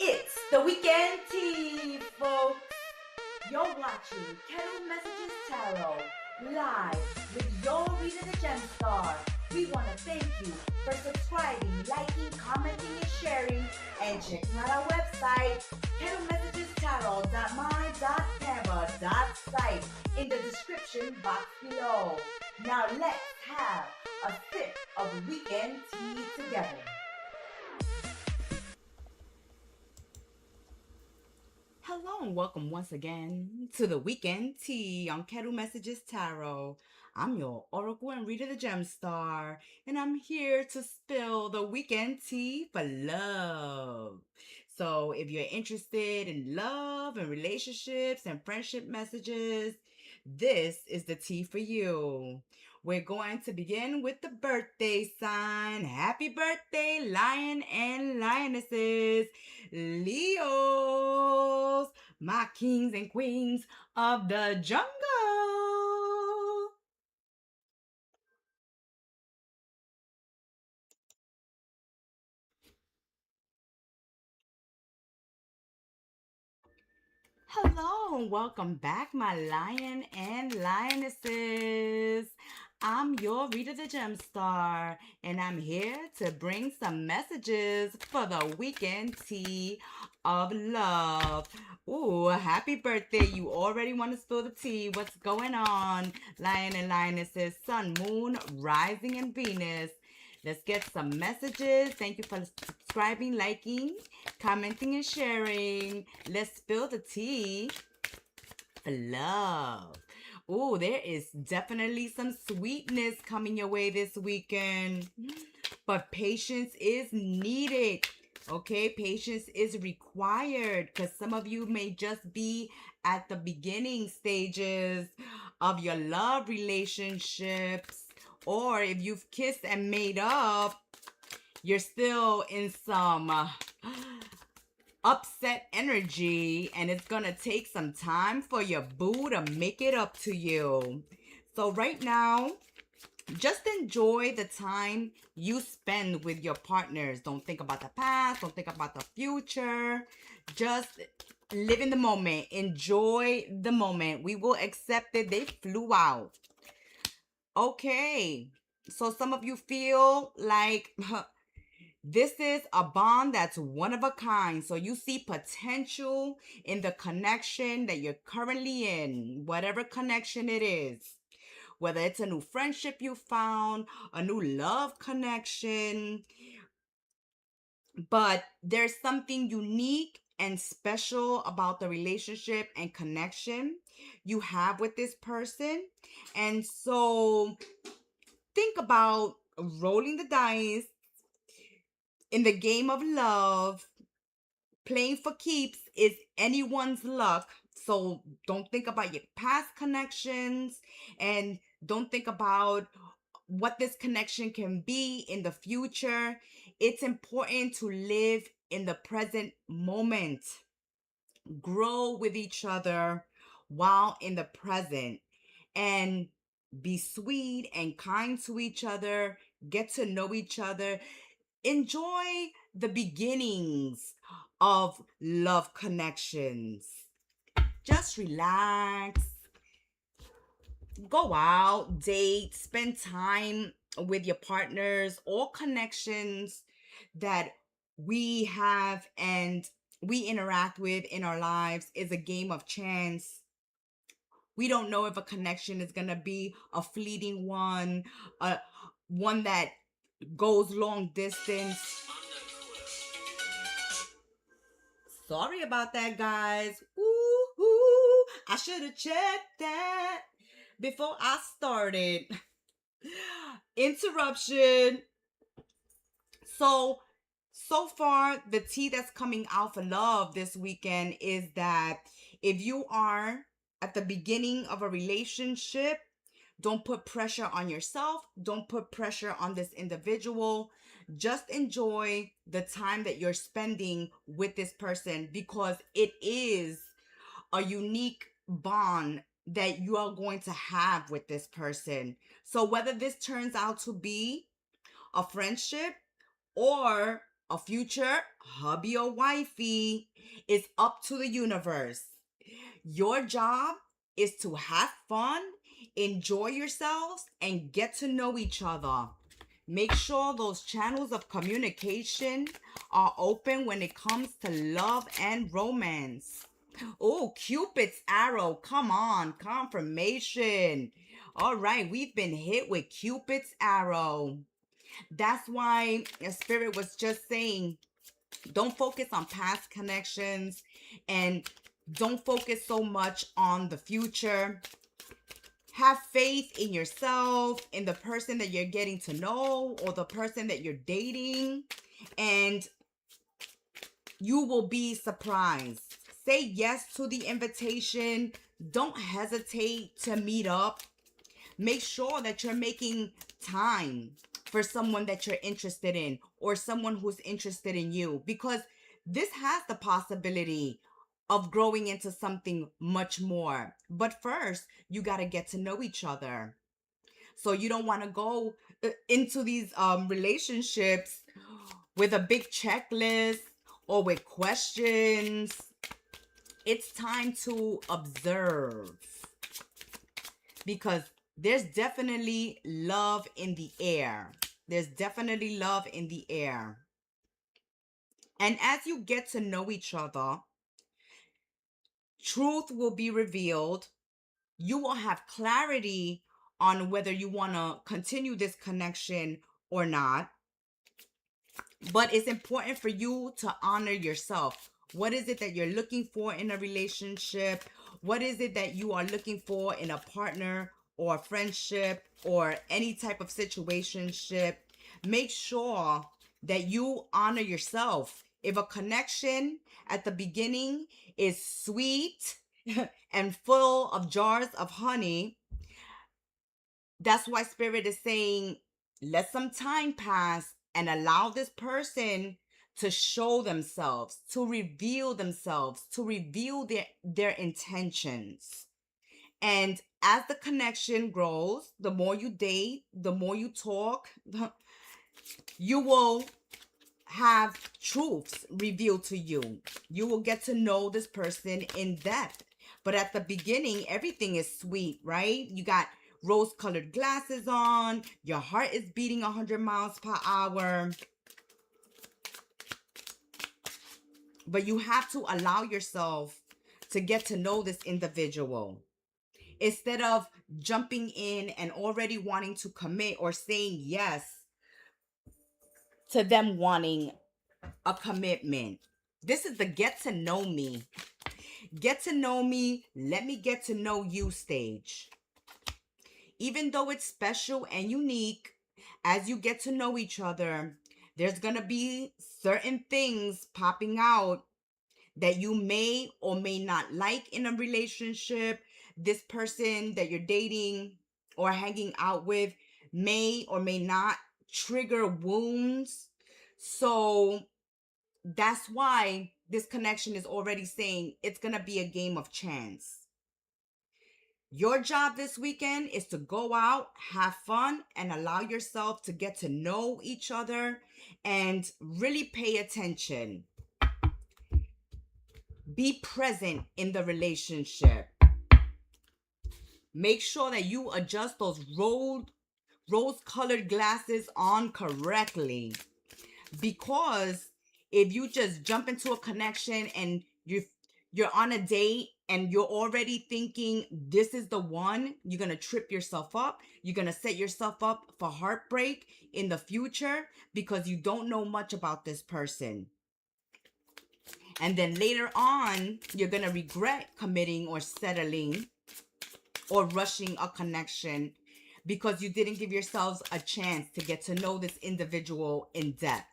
It's the weekend tea, folks. You're watching Kettle Messages Tarot live with your reader, the Gem Star. We want to thank you for subscribing, liking, commenting, and sharing, and checking out our website, kettlemessagestarot.my.canva.site, in the description box below. Now let's have a sip of weekend tea together. Hello and welcome once again to the Weekend Tea on Kettle Messages Tarot. I'm your Oracle and Reader, the Gem Star, and I'm here to spill the weekend tea for love. So if you're interested in love and relationships and friendship messages, this is the tea for you. We're going to begin with the birthday sign. Happy birthday, lion and lionesses. Leos, my kings and queens of the jungle. Hello and welcome back, my lion and lionesses. I'm your Reader, the Gem Star, and I'm here to bring some messages for the weekend tea of love. Ooh, happy birthday. You already want to spill the tea. What's going on, lion and lionesses? Sun, moon, rising, and Venus. Let's get some messages. Thank you for subscribing, liking, commenting, and sharing. Let's spill the tea for love. Ooh, there is definitely some sweetness coming your way this weekend. But patience is needed. Okay, patience is required because some of you may just be at the beginning stages of your love relationships. Or if you've kissed and made up, you're still in some upset energy, and it's gonna take some time for your boo to make it up to you. So right now, just enjoy the time you spend with your partners. Don't think about the past, don't think about the future. Just live in the moment. Enjoy the moment. We will accept it. They flew out. Okay. So some of you feel like this is a bond that's one of a kind. So you see potential in the connection that you're currently in, whatever connection it is. Whether it's a new friendship you found, a new love connection, but there's something unique and special about the relationship and connection you have with this person. And so think about rolling the dice in the game of love. Playing for keeps is anyone's luck. So don't think about your past connections and don't think about what this connection can be in the future. It's important to live in the present moment. Grow with each other while in the present and be sweet and kind to each other. Get to know each other. Enjoy the beginnings of love connections. Just relax, go out, date, spend time with your partners. All connections that we have and we interact with in our lives is a game of chance. We don't know if a connection is going to be a fleeting one that goes long distance. Sorry about that, guys. Ooh, I should have checked that before I started. Interruption. So far, the tea that's coming out for love this weekend is that if you are at the beginning of a relationship, don't put pressure on yourself. Don't put pressure on this individual. Just enjoy the time that you're spending with this person because it is a unique bond that you are going to have with this person. So whether this turns out to be a friendship or a future hubby or wifey. It's up to the universe. Your job is to have fun, enjoy yourselves, and get to know each other. Make sure those channels of communication are open when it comes to love and romance. Oh, Cupid's arrow. Come on, confirmation. All right, we've been hit with Cupid's arrow. That's why Spirit was just saying, don't focus on past connections and don't focus so much on the future. Have faith in yourself, in the person that you're getting to know or the person that you're dating, and you will be surprised. Say yes to the invitation. Don't hesitate to meet up. Make sure that you're making time for someone that you're interested in or someone who's interested in you, because this has the possibility of growing into something much more. But first, you got to get to know each other. So you don't want to go into these relationships with a big checklist or with questions. It's time to observe, because there's definitely love in the air. There's definitely love in the air. And as you get to know each other, truth will be revealed. You will have clarity on whether you want to continue this connection or not. But it's important for you to honor yourself. What is it that you're looking for in a relationship? What is it that you are looking for in a partner or a friendship or any type of situationship? Make sure that you honor yourself. If a connection at the beginning is sweet and full of jars of honey, that's why Spirit is saying, let some time pass and allow this person to show themselves, to reveal themselves, to reveal their intentions. And as the connection grows, the more you date, the more you talk, you will have truths revealed to you. You will get to know this person in depth. But at the beginning, everything is sweet, right? You got rose-colored glasses on. Your heart is beating 100 miles per hour. But you have to allow yourself to get to know this individual. Instead of jumping in and already wanting to commit or saying yes to them wanting a commitment. This is the get to know me. Get to know me, let me get to know you stage. Even though it's special and unique, as you get to know each other, there's going to be certain things popping out that you may or may not like in a relationship. This person that you're dating or hanging out with may or may not trigger wounds. So that's why this connection is already saying it's going to be a game of chance. Your job this weekend is to go out, have fun, and allow yourself to get to know each other and really pay attention. Be present in the relationship. Make sure that you adjust those rose-colored glasses on correctly. Because if you just jump into a connection and you're on a date and you're already thinking this is the one, you're going to trip yourself up. You're going to set yourself up for heartbreak in the future because you don't know much about this person. And then later on, you're going to regret committing or settling or rushing a connection because you didn't give yourselves a chance to get to know this individual in depth.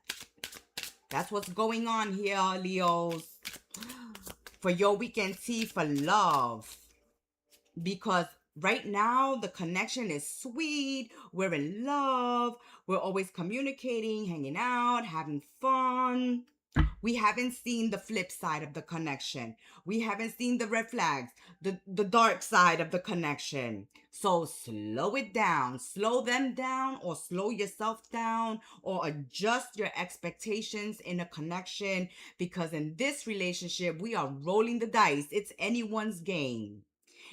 That's what's going on here, Leos. For your weekend tea for love. Because right now, the connection is sweet. We're in love. We're always communicating, hanging out, having fun. We haven't seen the flip side of the connection. We haven't seen the red flags, the dark side of the connection. So slow it down. Slow them down, or slow yourself down, or adjust your expectations in a connection, because in this relationship, we are rolling the dice. It's anyone's game.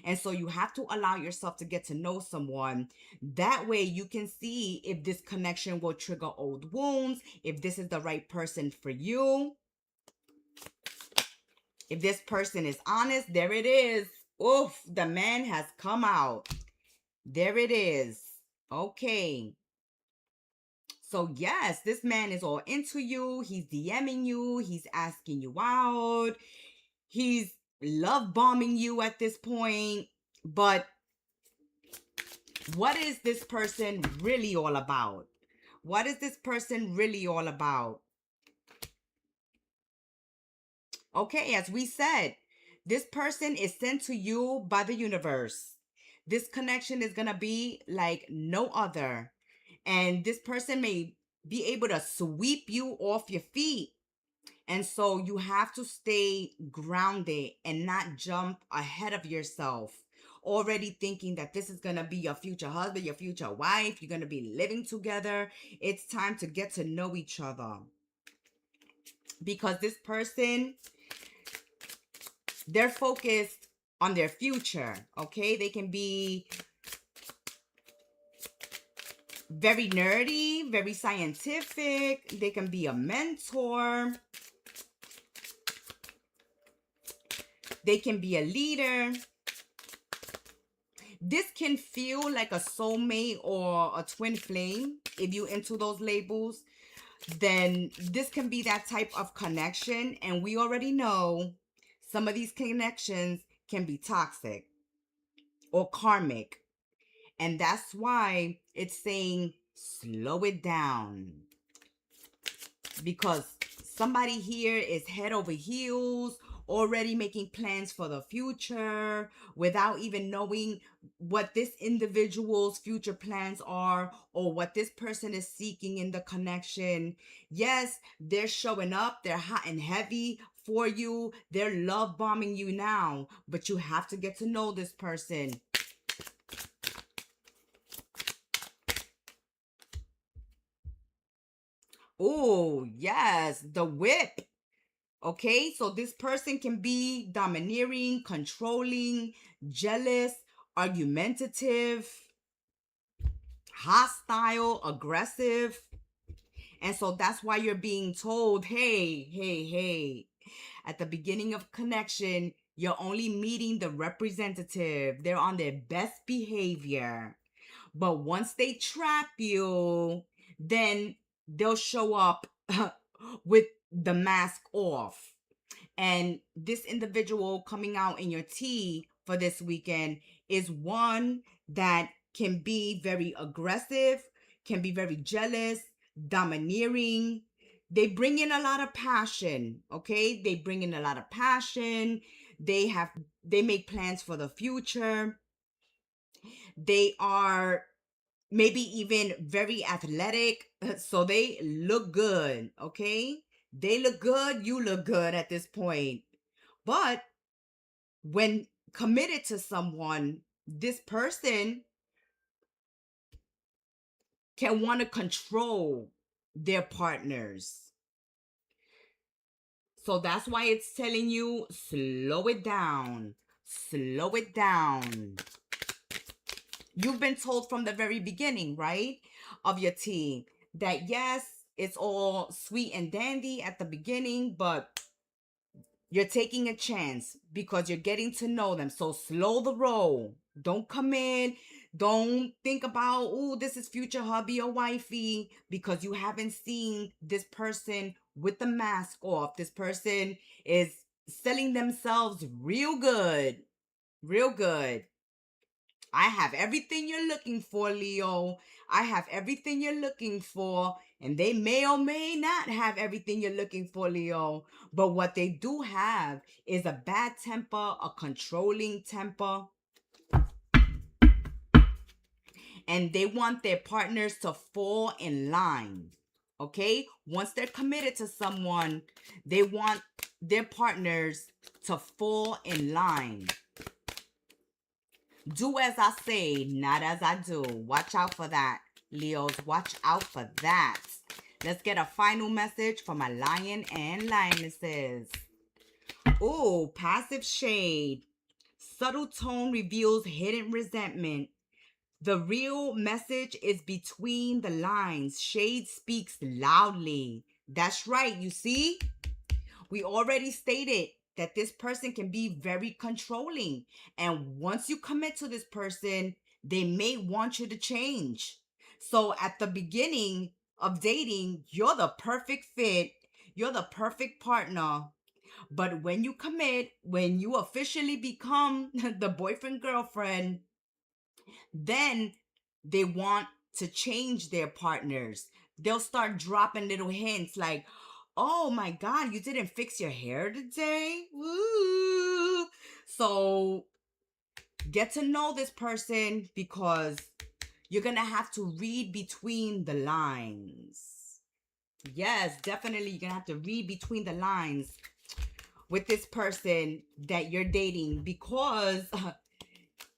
And so you have to allow yourself to get to know someone. That way you can see if this connection will trigger old wounds, if this is the right person for you. If this person is honest, there it is. Oof, the man has come out. There it is. Okay. So yes, this man is all into you. He's DMing you. He's asking you out. He's love bombing you at this point. But what is this person really all about? What is this person really all about? Okay, as we said, this person is sent to you by the universe. This connection is going to be like no other. And this person may be able to sweep you off your feet. And so you have to stay grounded and not jump ahead of yourself, already thinking that this is going to be your future husband, your future wife. You're going to be living together. It's time to get to know each other. Because this person, they're focused on their future, okay? They can be very nerdy, very scientific. They can be a mentor. They can be a leader. This can feel like a soulmate or a twin flame. If you're into those labels, then this can be that type of connection. And we already know some of these connections can be toxic or karmic. And that's why it's saying slow it down. Because somebody here is head over heels, already making plans for the future without even knowing what this individual's future plans are or what this person is seeking in the connection. Yes, they're showing up. They're hot and heavy for you. They're love bombing you now, but you have to get to know this person. Oh, yes, the whip. Okay, so this person can be domineering, controlling, jealous, argumentative, hostile, aggressive. And so that's why you're being told, hey, at the beginning of connection, you're only meeting the representative. They're on their best behavior. But once they trap you, then they'll show up with the mask off. And this individual coming out in your tea for this weekend is one that can be very aggressive, can be very jealous, domineering. They bring in a lot of passion, okay? They bring in a lot of passion. They make plans for the future. They are maybe even very athletic, so they look good, okay? They look good, you look good at this point. But when committed to someone, this person can want to control their partners. So that's why it's telling you, slow it down. Slow it down. You've been told from the very beginning, right, of your tea, that yes, it's all sweet and dandy at the beginning, but you're taking a chance because you're getting to know them. So slow the roll. Don't come in. Don't think about, oh, this is future hubby or wifey, because you haven't seen this person with the mask off. This person is selling themselves real good. Real good. I have everything you're looking for, Leo. I have everything you're looking for. And they may or may not have everything you're looking for, Leo. But what they do have is a bad temper, a controlling temper. And they want their partners to fall in line. Okay? Once they're committed to someone, they want their partners to fall in line. Do as I say, not as I do. Watch out for that, Leos. Watch out for that. Let's get a final message for my lion and lionesses. Oh, passive shade. Subtle tone reveals hidden resentment. The real message is between the lines. Shade speaks loudly. That's right, you see? We already stated that this person can be very controlling. And once you commit to this person, they may want you to change. So at the beginning of dating, you're the perfect fit. You're the perfect partner. But when you commit, when you officially become the boyfriend, girlfriend, then they want to change their partners. They'll start dropping little hints like, oh my God, you didn't fix your hair today? Woo! So get to know this person because you're going to have to read between the lines. Yes, definitely. You're going to have to read between the lines with this person that you're dating because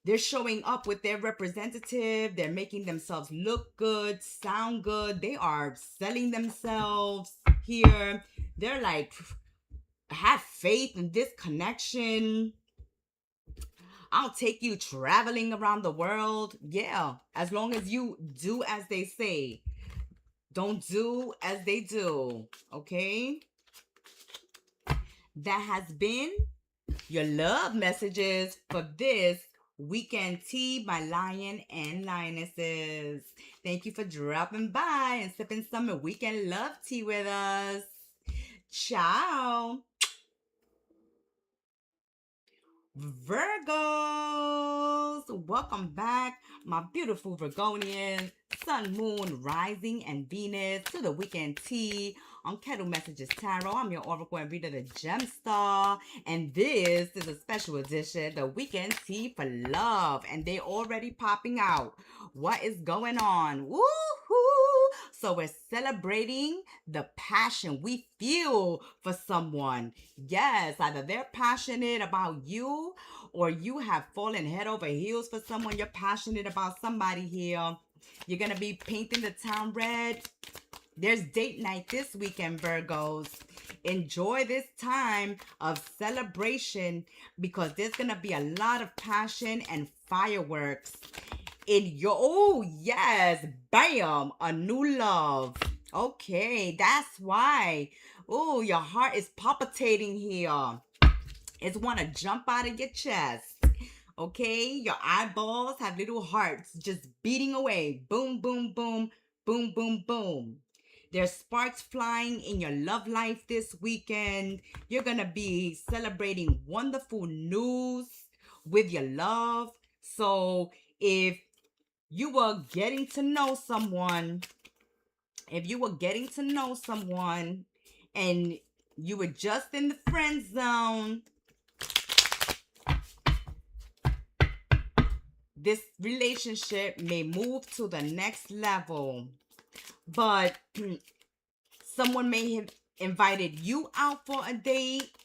they're showing up with their representative. They're making themselves look good, sound good. They are selling themselves here. They're like, have faith in this connection. I'll take you traveling around the world. Yeah, as long as you do as they say. Don't do as they do. Okay? That has been your love messages for this weekend tea, my lion and lionesses. Thank you for dropping by and sipping some weekend love tea with us. Ciao. Virgos, welcome back, my beautiful Virgonians, Sun, Moon, Rising, and Venus to the weekend tea on Kettle Messages Tarot. I'm your Oracle and Reader, the Gem Star, and this is a special edition, the weekend tea for love, and they're already popping out. What is going on? Woohoo! So we're celebrating the passion we feel for someone. Yes, either they're passionate about you or you have fallen head over heels for someone. You're passionate about somebody here. You're going to be painting the town red. There's date night this weekend, Virgos. Enjoy this time of celebration because there's going to be a lot of passion and fireworks in your, oh yes, bam, a new love. Okay, that's why. Oh, your heart is palpitating here. It's want to jump out of your chest. Okay, your eyeballs have little hearts just beating away. Boom, boom, boom, boom, boom, boom. There's sparks flying in your love life this weekend. You're going to be celebrating wonderful news with your love. So if you were getting to know someone, and you were just in the friend zone, this relationship may move to the next level. But someone may have invited you out for a date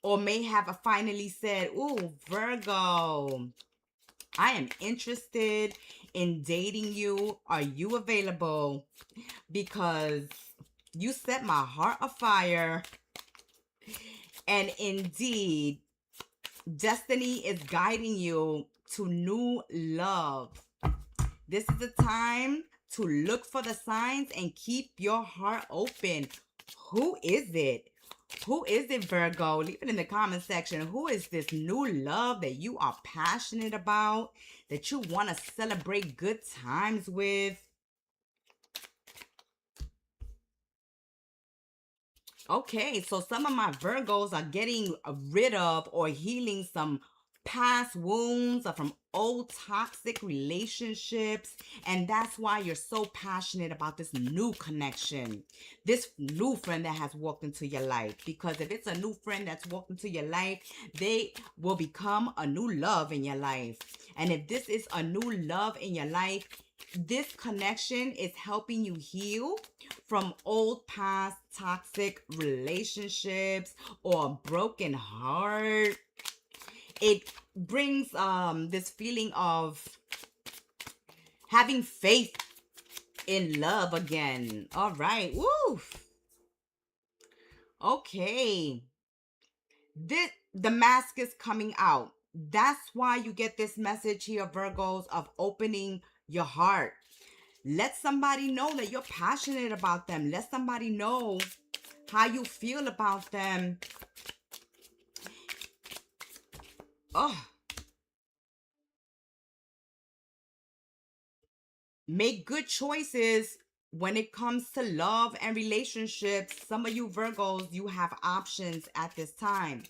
or may have finally said, ooh, Virgo, I am interested in dating you. Are you available? Because you set my heart afire. And indeed, destiny is guiding you to new love. This is the time to look for the signs and keep your heart open. Who is it? Who is it, Virgo? Leave it in the comment section. Who is this new love that you are passionate about, that you want to celebrate good times with? Okay, so some of my Virgos are getting rid of or healing some past wounds or from old toxic relationships, and that's why you're so passionate about this new connection, this new friend that has walked into your life. Because if it's a new friend that's walked into your life, they will become a new love in your life. And if this is a new love in your life, this connection is helping you heal from old past toxic relationships or a broken heart. It brings this feeling of having faith in love again. All right. Woo. Okay. The mask is coming out. That's why you get this message here, Virgos, of opening your heart. Let somebody know that you're passionate about them. Let somebody know how you feel about them. Oh, make good choices when it comes to love and relationships. Some of you Virgos, you have options at this time.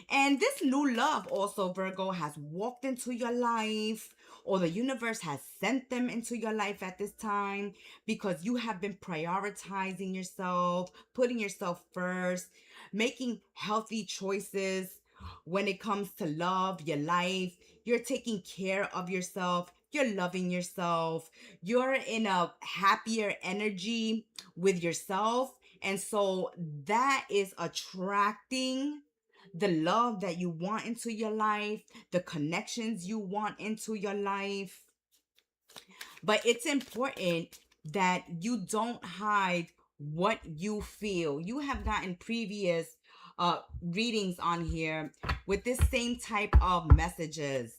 And this new love also, Virgo, has walked into your life, or the universe has sent them into your life at this time because you have been prioritizing yourself, putting yourself first, making healthy choices when it comes to love, your life. You're taking care of yourself. You're loving yourself. You're in a happier energy with yourself. And so that is attracting the love that you want into your life, the connections you want into your life. But it's important that you don't hide what you feel. You have gotten previous readings on here with this same type of messages,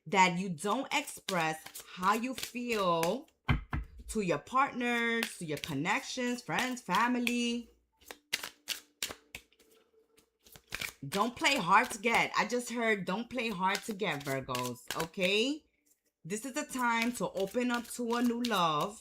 that you don't express how you feel to your partners, to your connections, friends, family. Don't play hard to get. I just heard don't play hard to get, Virgos, okay? This is the time to open up to a new love,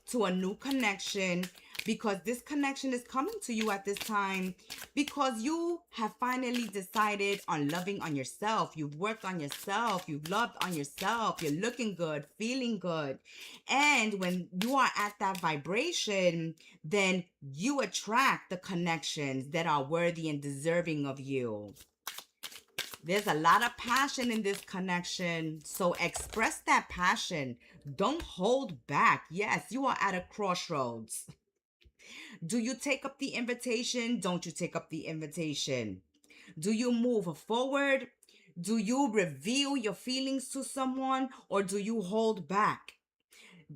to a new connection, because this connection is coming to you at this time because you have finally decided on loving on yourself. You've worked on yourself. You've loved on yourself. You're looking good, feeling good. And when you are at that vibration, then you attract the connections that are worthy and deserving of you. There's a lot of passion in this connection, so express that passion. Don't hold back. Yes, you are at a crossroads. Do you take up the invitation? Don't you take up the invitation? Do you move forward? Do you reveal your feelings to someone, or do you hold back?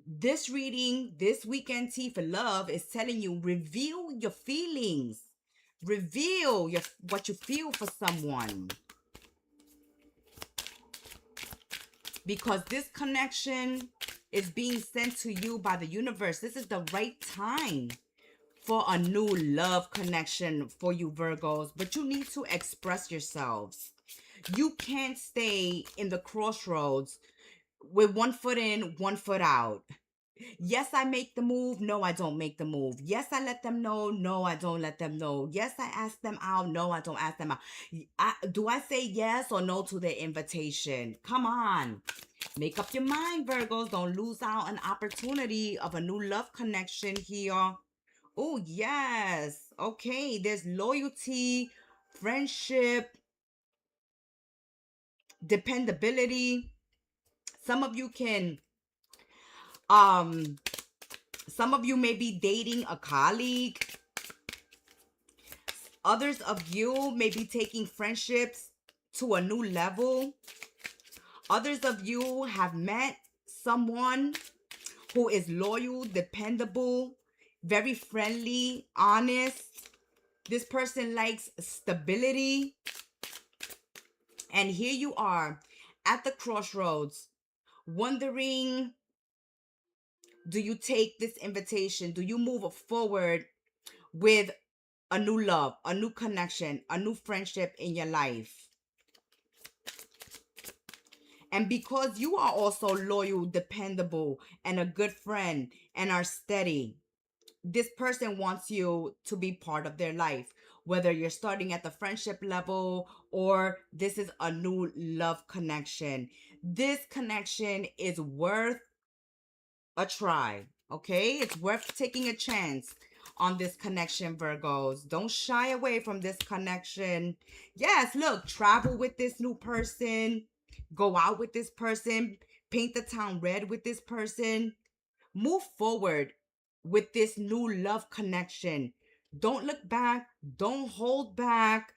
This reading, this weekend tea for love, is telling you reveal your feelings. Reveal what you feel for someone. Because this connection is being sent to you by the universe. This is the right time for a new love connection for you Virgos. But you need to express yourselves. You can't stay in the crossroads with one foot in, one foot out. Yes, I make the move. No, I don't make the move. Yes, I let them know. No, I don't let them know. Yes, I ask them out. No, I don't ask them out. Do I say yes or no to their invitation? Come on. Make up your mind, Virgos. Don't lose out an opportunity of a new love connection here. Oh, yes. Okay, there's loyalty, friendship, dependability. Some of you can some of you may be dating a colleague. Others of you may be taking friendships to a new level. Others of you have met someone who is loyal, dependable, very friendly, honest. This person likes stability. And here you are at the crossroads, wondering, do you take this invitation? Do you move forward with a new love, a new connection, a new friendship in your life? And because you are also loyal, dependable, and a good friend, and are steady, this person wants you to be part of their life. Whether you're starting at the friendship level or this is a new love connection. This connection is worth a try, okay? It's worth taking a chance on this connection, Virgos. Don't shy away from this connection. Yes, look, travel with this new person. Go out with this person. paint the town red with this person. Move forward with this new love connection. Don't look back. Don't hold back.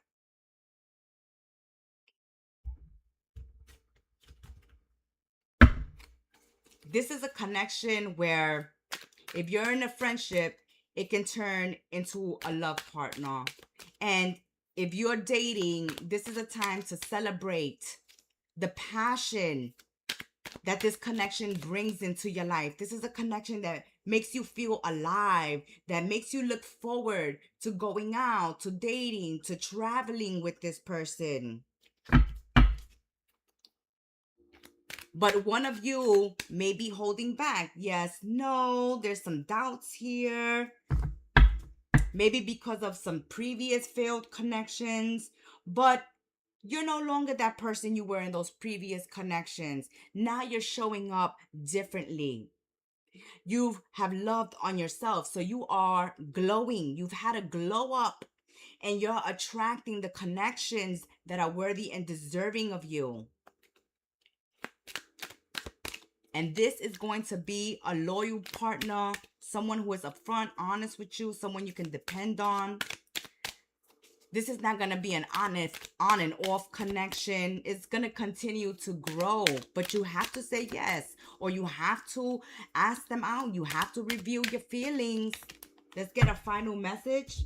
This is a connection where if you're in a friendship, it can turn into a love partner. And if you're dating, this is a time to celebrate the passion that this connection brings into your life. This is a connection that makes you feel alive, that makes you look forward to going out, to dating, to traveling with this person. But one of you may be holding back. Yes, no, there's some doubts here. Maybe because of some previous failed connections. But you're no longer that person you were in those previous connections. Now you're showing up differently. You have loved on yourself. So you are glowing. You've had a glow up. And you're attracting the connections that are worthy and deserving of you. And this is going to be a loyal partner, someone who is upfront, honest with you, someone you can depend on. This is not going to be an honest on and off connection. It's going to continue to grow, but you have to say yes, or you have to ask them out. You have to review your feelings. Let's get a final message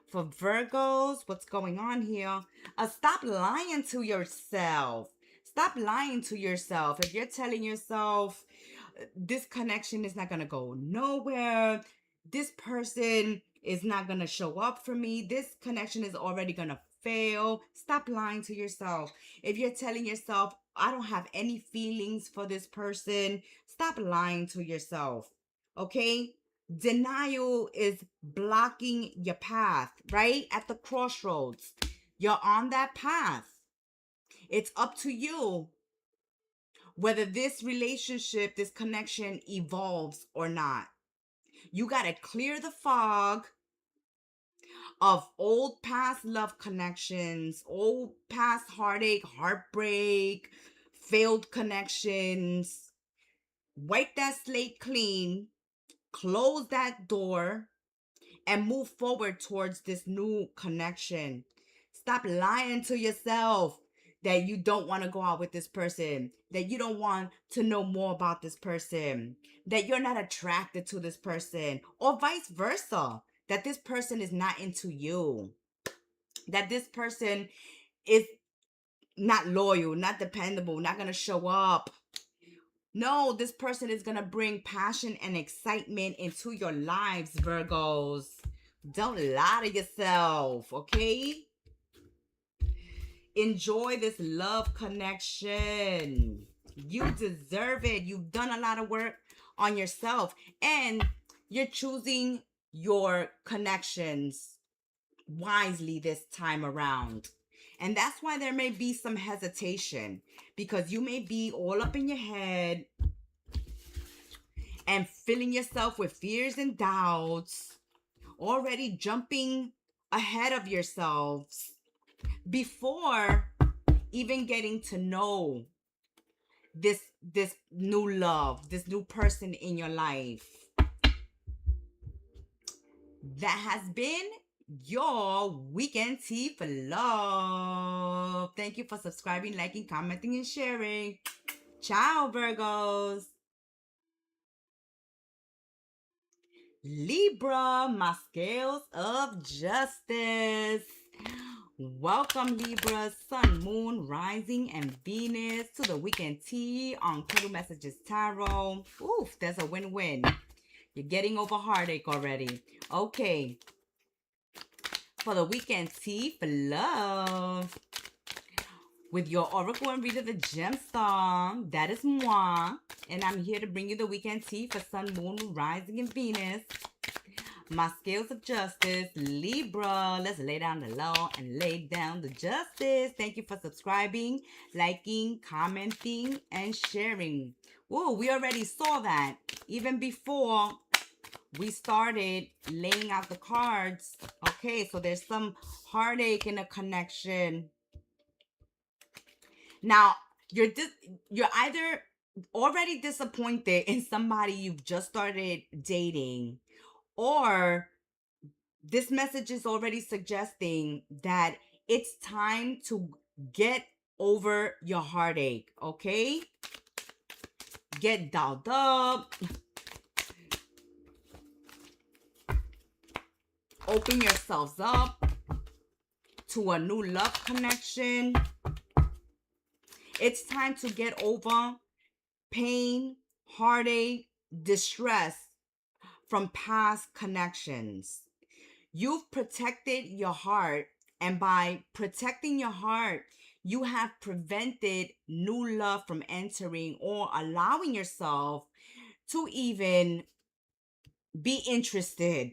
for Virgos. What's going on here? Stop lying to yourself. Stop lying to yourself. If you're telling yourself this connection is not going to go nowhere, this person is not going to show up for me, this connection is already going to fail, stop lying to yourself. If you're telling yourself, I don't have any feelings for this person, stop lying to yourself. Okay? Denial is blocking your path, right? At the crossroads. You're on that path. It's up to you whether this relationship, this connection evolves or not. You got to clear the fog of old past love connections, old past heartache, heartbreak, failed connections. Wipe that slate clean, close that door, and move forward towards this new connection. Stop lying to yourself that you don't want to go out with this person, that you don't want to know more about this person, that you're not attracted to this person, or vice versa, that this person is not into you, that this person is not loyal, not dependable, not going to show up. No, this person is going to bring passion and excitement into your lives, Virgos. Don't lie to yourself, okay? Enjoy this love connection. You deserve it. You've done a lot of work on yourself, and you're choosing your connections wisely this time around. And that's why there may be some hesitation, because you may be all up in your head and filling yourself with fears and doubts, already jumping ahead of yourselves before even getting to know this new love, this new person in your life. That has been your weekend tea for love. Thank you for subscribing, liking, commenting, and sharing. Ciao, Virgos. Libra, my scales of justice. Welcome, Libra, Sun, Moon, Rising, and Venus to the weekend tea on Kettlemessages Messages Tarot. Oof, there's a win-win. You're getting over heartache already. Okay. For the weekend tea for love, with your oracle and reader, the gemstar, that is moi. And I'm here to bring you the weekend tea for Sun, Moon, Rising, and Venus. My scales of justice, Libra. Let's lay down the law and lay down the justice. Thank you for subscribing, liking, commenting, and sharing. Whoa, we already saw that even before we started laying out the cards. Okay, so there's some heartache in a connection. Now, you're either already disappointed in somebody you've just started dating, or this message is already suggesting that it's time to get over your heartache, okay? Get dolled up, open yourselves up to a new love connection. It's time to get over pain, heartache, distress from past connections. You've protected your heart, and by protecting your heart, you have prevented new love from entering or allowing yourself to even be interested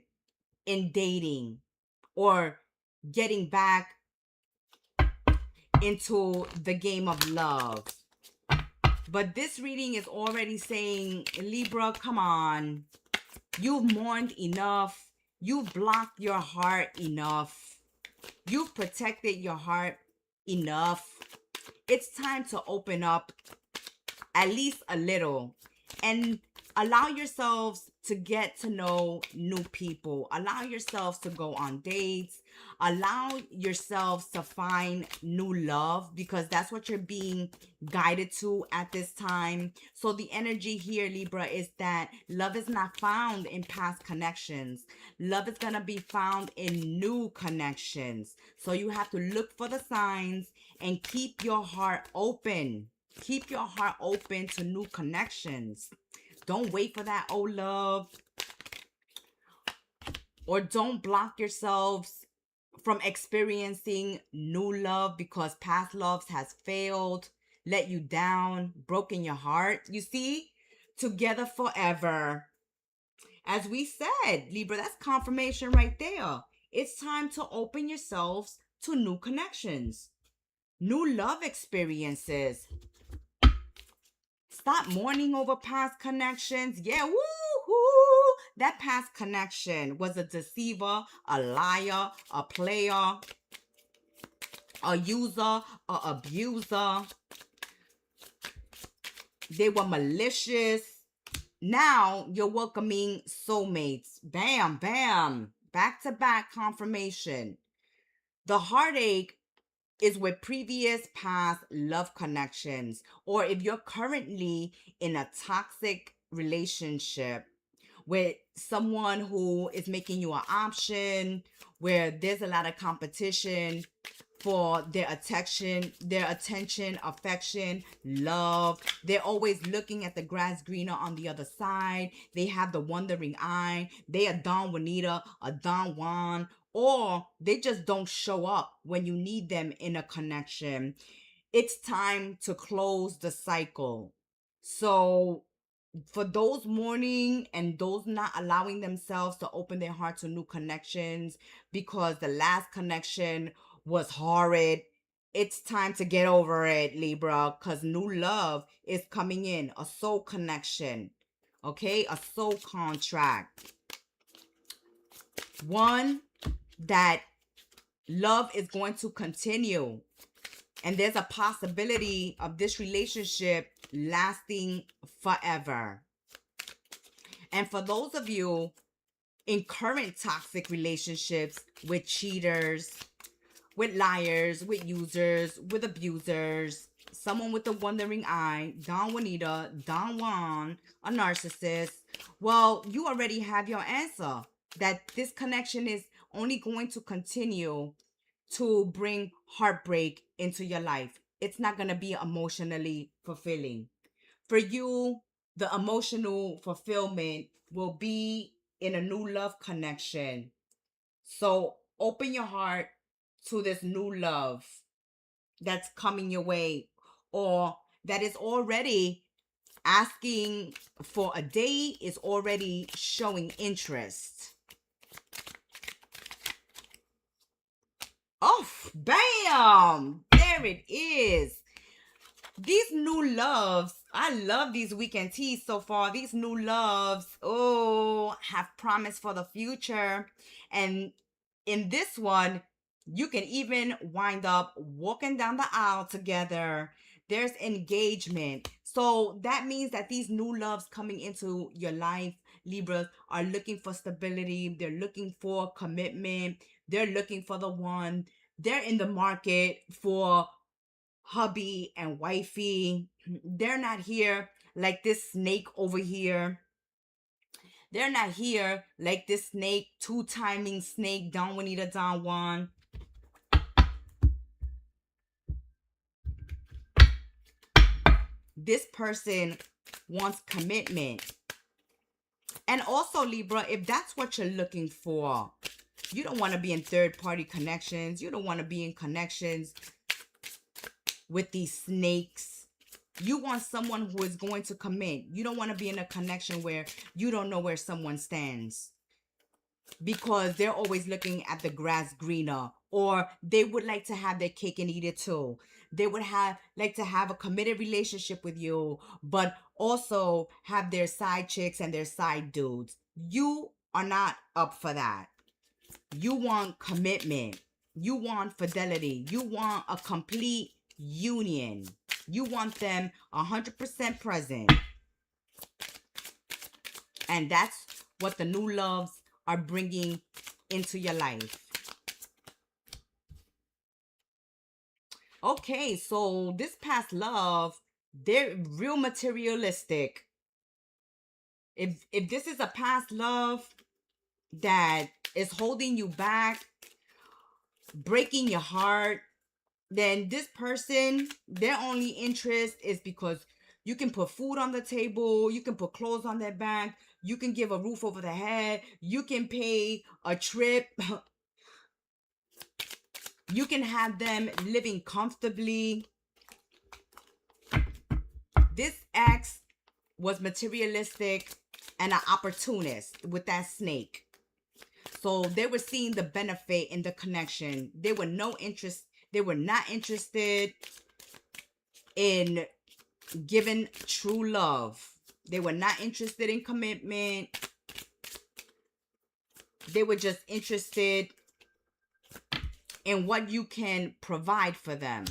in dating or getting back into the game of love. But this reading is already saying, Libra, come on. You've mourned enough. You've blocked your heart enough. You've protected your heart enough. It's time to open up at least a little and allow yourselves to get to know new people. Allow yourselves to go on dates. Allow yourselves to find new love, because that's what you're being guided to at this time. So the energy here, Libra, is that love is not found in past connections. Love is going to be found in new connections. So you have to look for the signs and keep your heart open. Keep your heart open to new connections. Don't wait for that old love, or don't block yourselves from experiencing new love because past loves has failed, let you down, broken your heart. You see, together forever. As we said, Libra, that's confirmation right there. It's time to open yourselves to new connections, new love experiences. Stop mourning over past connections. Yeah, woo-hoo. That past connection was a deceiver, a liar, a player, a user, a abuser. They were malicious. Now you're welcoming soulmates. Bam, bam. Back to back confirmation. The heartache is with previous past love connections, or if you're currently in a toxic relationship with someone who is making you an option, where there's a lot of competition for their attention, affection, love. They're always looking at the grass greener on the other side. They have the wandering eye. They are Don Juanita, a Don Juan, or they just don't show up when you need them in a connection. It's time to close the cycle. So for those mourning and those not allowing themselves to open their heart to new connections because the last connection was horrid, it's time to get over it, Libra, because new love is coming in, a soul connection, okay, a soul contract, one that love is going to continue, and there's a possibility of this relationship lasting forever. And for those of you in current toxic relationships with cheaters, with liars, with users, with abusers, someone with a wandering eye, Don Juanita, Don Juan, a narcissist, well, you already have your answer. That this connection is only going to continue to bring heartbreak into your life. It's not going to be emotionally fulfilling. For you, the emotional fulfillment will be in a new love connection. So open your heart to this new love that's coming your way, or that is already asking for a date, is already showing interest. Oh, bam! There it is. These new loves, I love these weekend teas so far. These new loves, oh, have promise for the future. And in this one, you can even wind up walking down the aisle together. There's engagement. So that means that these new loves coming into your life, Libras, are looking for stability. They're looking for commitment. They're looking for the one. They're in the market for hubby and wifey. They're not here like this snake over here. They're not here like this snake, two-timing snake, Don Juanita Don Juan. This person wants commitment. And also, Libra, if that's what you're looking for, you don't want to be in third-party connections. You don't want to be in connections with these snakes. You want someone who is going to commit. You don't want to be in a connection where you don't know where someone stands, because they're always looking at the grass greener, or they would like to have their cake and eat it too. They would like to have a committed relationship with you, but also have their side chicks and their side dudes. You are not up for that. You want commitment. You want fidelity. You want a complete union. You want them 100% present. And that's what the new loves are bringing into your life. Okay, so this past love, they're real materialistic. If this is a past love that is holding you back, breaking your heart, then this person, their only interest is because you can put food on the table, you can put clothes on their back, you can give a roof over the head, you can pay a trip, you can have them living comfortably. This ex was materialistic and an opportunist with that snake. So they were seeing the benefit in the connection. They were not interested in giving true love. They were not interested in commitment. They were just interested in what you can provide for them.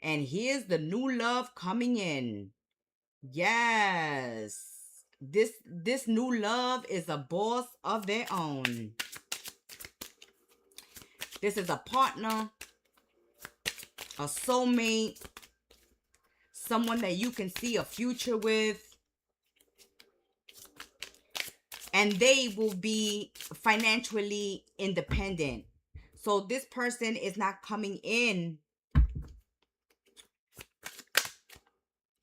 And here's the new love coming in. Yes. This new love is a boss of their own. This is a partner, a soulmate, someone that you can see a future with. And they will be financially independent. So this person is not coming in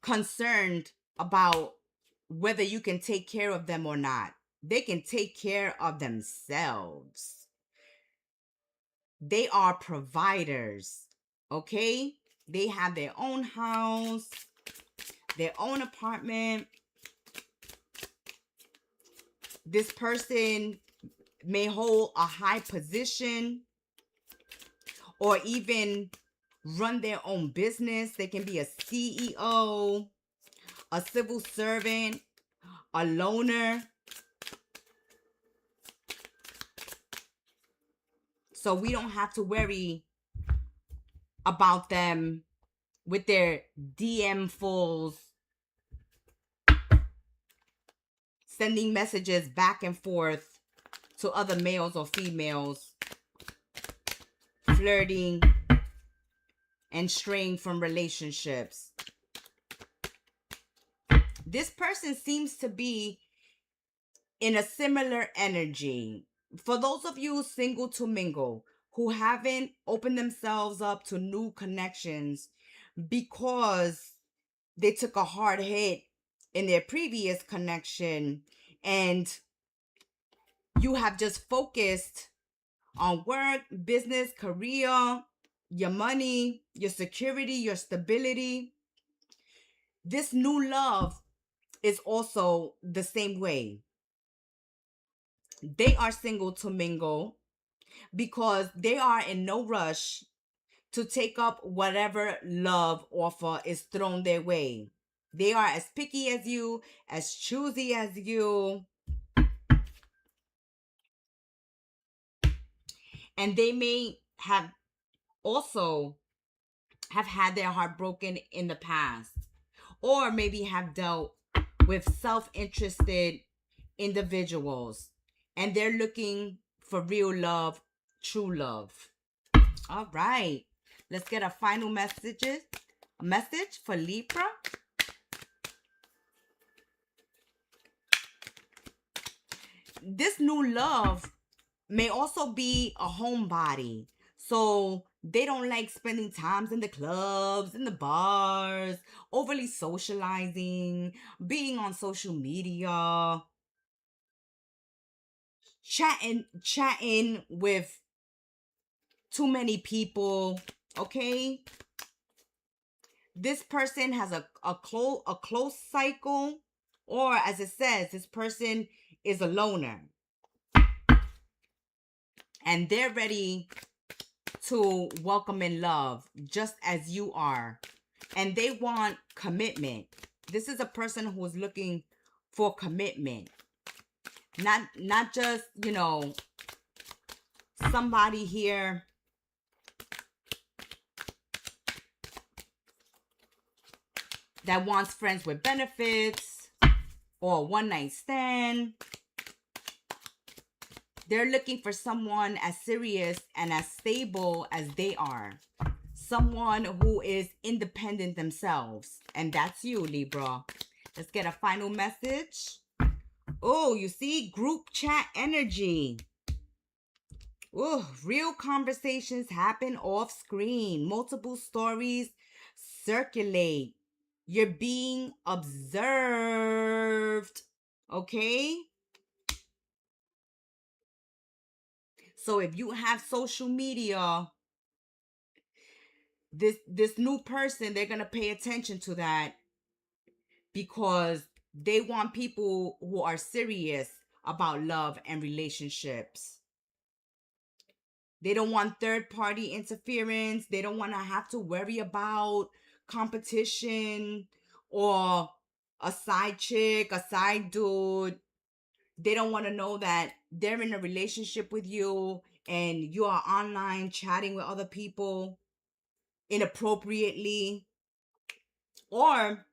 concerned about whether you can take care of them or not. They can take care of themselves. They are providers, okay? They have their own house, their own apartment. This person may hold a high position or even run their own business. They can be a CEO, a civil servant, a loner. So we don't have to worry about them with their DM fulls, sending messages back and forth to other males or females, flirting and straying from relationships. This person seems to be in a similar energy. For those of you single to mingle who haven't opened themselves up to new connections because they took a hard hit in their previous connection, and you have just focused on work, business, career, your money, your security, your stability, this new love is also the same way. They are single to mingle because they are in no rush to take up whatever love offer is thrown their way. They are as picky as you, as choosy as you. And they may have also have had their heart broken in the past, or maybe have dealt with self-interested individuals, and they're looking for real love, true love. All right, let's get a final message for Libra. This new love may also be a homebody. So they don't like spending times in the clubs, in the bars, overly socializing, being on social media, chatting with too many people. Okay? This person has a close cycle, or as it says, this person is a loner. And they're ready to welcome in love just as you are. And they want commitment. This is a person who is looking for commitment. Not just, somebody here that wants friends with benefits or a one-night stand. They're looking for someone as serious and as stable as they are. Someone who is independent themselves. And that's you, Libra. Let's get a final message. Oh, you see? Group chat energy. Oh, real conversations happen off screen. Multiple stories circulate. You're being observed. Okay? So if you have social media, this new person, they're going to pay attention to that because they want people who are serious about love and relationships. They don't want third-party interference. They don't want to have to worry about competition or a side chick, a side dude. They don't want to know that they're in a relationship with you and you are online chatting with other people inappropriately. Or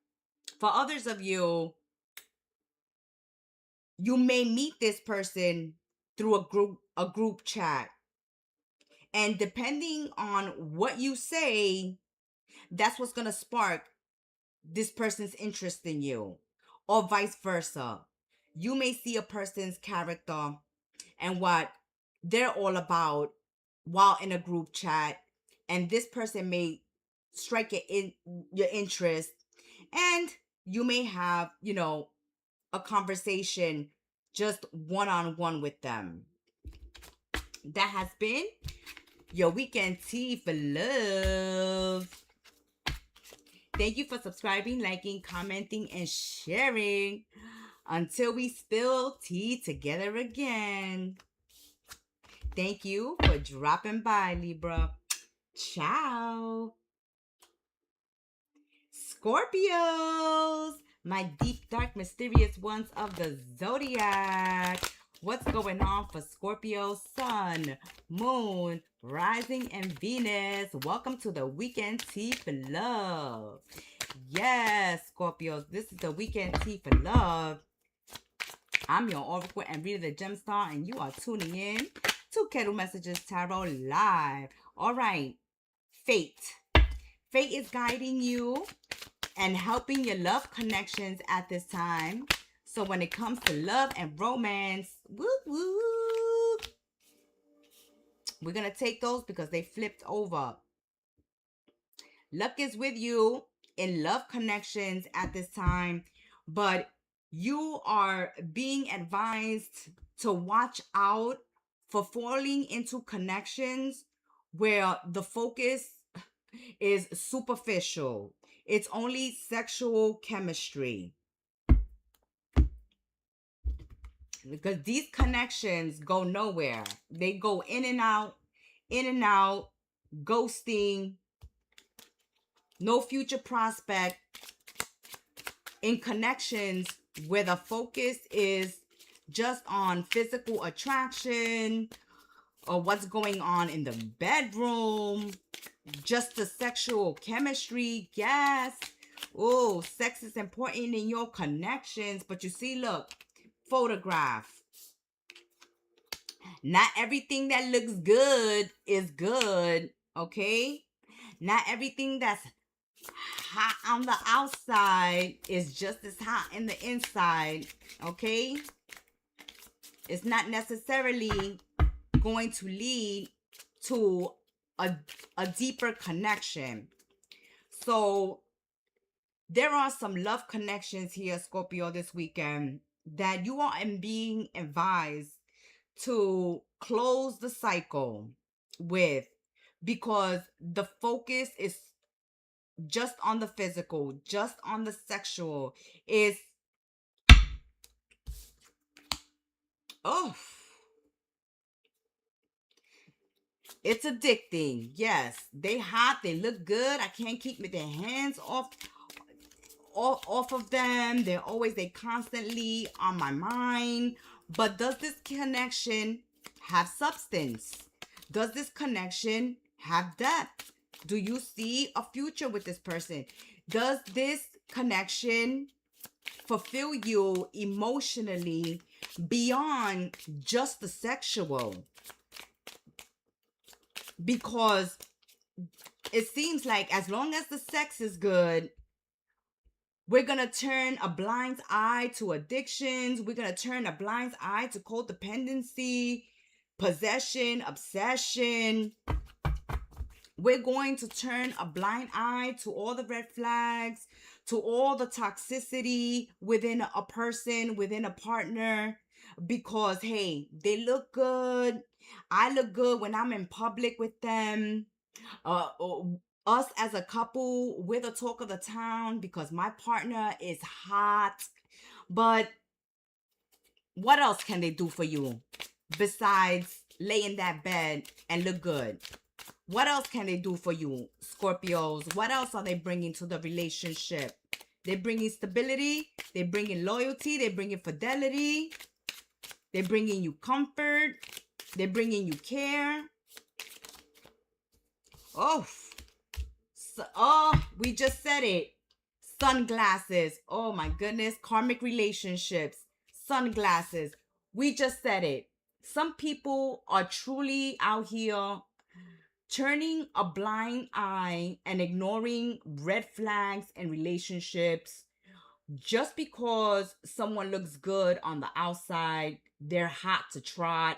for others of you, you may meet this person through a group chat. And depending on what you say, that's what's going to spark this person's interest in you, or vice versa. You may see a person's character and what they're all about while in a group chat, and this person may strike your interest, and you may have, a conversation just one-on-one with them. That has been your weekend tea for love. Thank you for subscribing, liking, commenting, and sharing. Until we spill tea together again. Thank you for dropping by, Libra. Ciao. Scorpios, my deep, dark, mysterious ones of the zodiac. What's going on for Scorpio, Sun, Moon, Rising, and Venus? Welcome to the weekend tea for love. Yes, Scorpios, this is the weekend tea for love. I'm your Oracle and Reader the Gemstar, and you are tuning in to Kettle Messages Tarot Live. All right, Fate. Fate is guiding you and helping your love connections at this time. So when it comes to love and romance, whoop, whoop, we're going to take those because they flipped over. Luck is with you in love connections at this time, but you are being advised to watch out for falling into connections where the focus is superficial. It's only sexual chemistry. Because these connections go nowhere. They go in and out, ghosting, no future prospect. In connections where the focus is just on physical attraction, or what's going on in the bedroom, just the sexual chemistry. Yes. Oh, sex is important in your connections. But you see, look, photograph. Not everything that looks good is good, okay? Not everything that's hot on the outside is just as hot in the inside, okay? It's not necessarily going to lead to a deeper connection. So there are some love connections here, Scorpio, this weekend that you are being advised to close the cycle with, because the focus is just on the physical, just on the sexual. Is oh, it's addicting. Yes, they hot, they look good. I can't keep their hands off of them. They constantly on my mind. But does this connection have substance? Does this connection have depth? Do you see a future with this person? Does this connection fulfill you emotionally beyond just the sexual? Because it seems like as long as the sex is good, we're going to turn a blind eye to addictions. We're going to turn a blind eye to codependency, possession, obsession. We're going to turn a blind eye to all the red flags, to all the toxicity within a person, within a partner, because, hey, they look good. I look good when I'm in public with them. Us as a couple, we're the talk of the town because my partner is hot. But what else can they do for you besides lay in that bed and look good? What else can they do for you, Scorpios? What else are they bringing to the relationship? They're bringing stability. They're bringing loyalty. They're bringing fidelity. They're bringing you comfort. They're bringing you care. We just said it. Sunglasses. Oh my goodness. Karmic relationships. Sunglasses. We just said it. Some people are truly out here turning a blind eye and ignoring red flags in relationships just because someone looks good on the outside. They're hot to trot.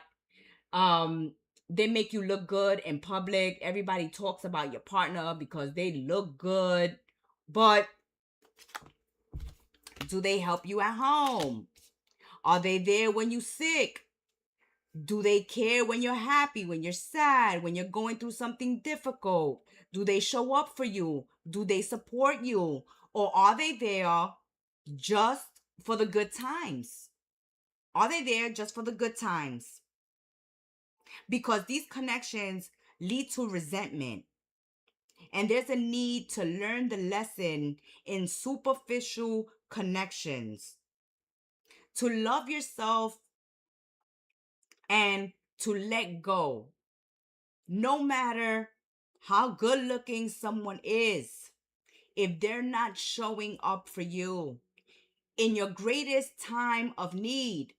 They make you look good in public. Everybody talks about your partner because they look good. But do they help you at home? Are they there when you're sick? Do they care when you're happy, when you're sad, when you're going through something difficult? Do they show up for you? Do they support you? Or are they there just for the good times? Are they there just for the good times? Because these connections lead to resentment. And there's a need to learn the lesson in superficial connections. To love yourself and to let go. No matter how good looking someone is, if they're not showing up for you in your greatest time of need,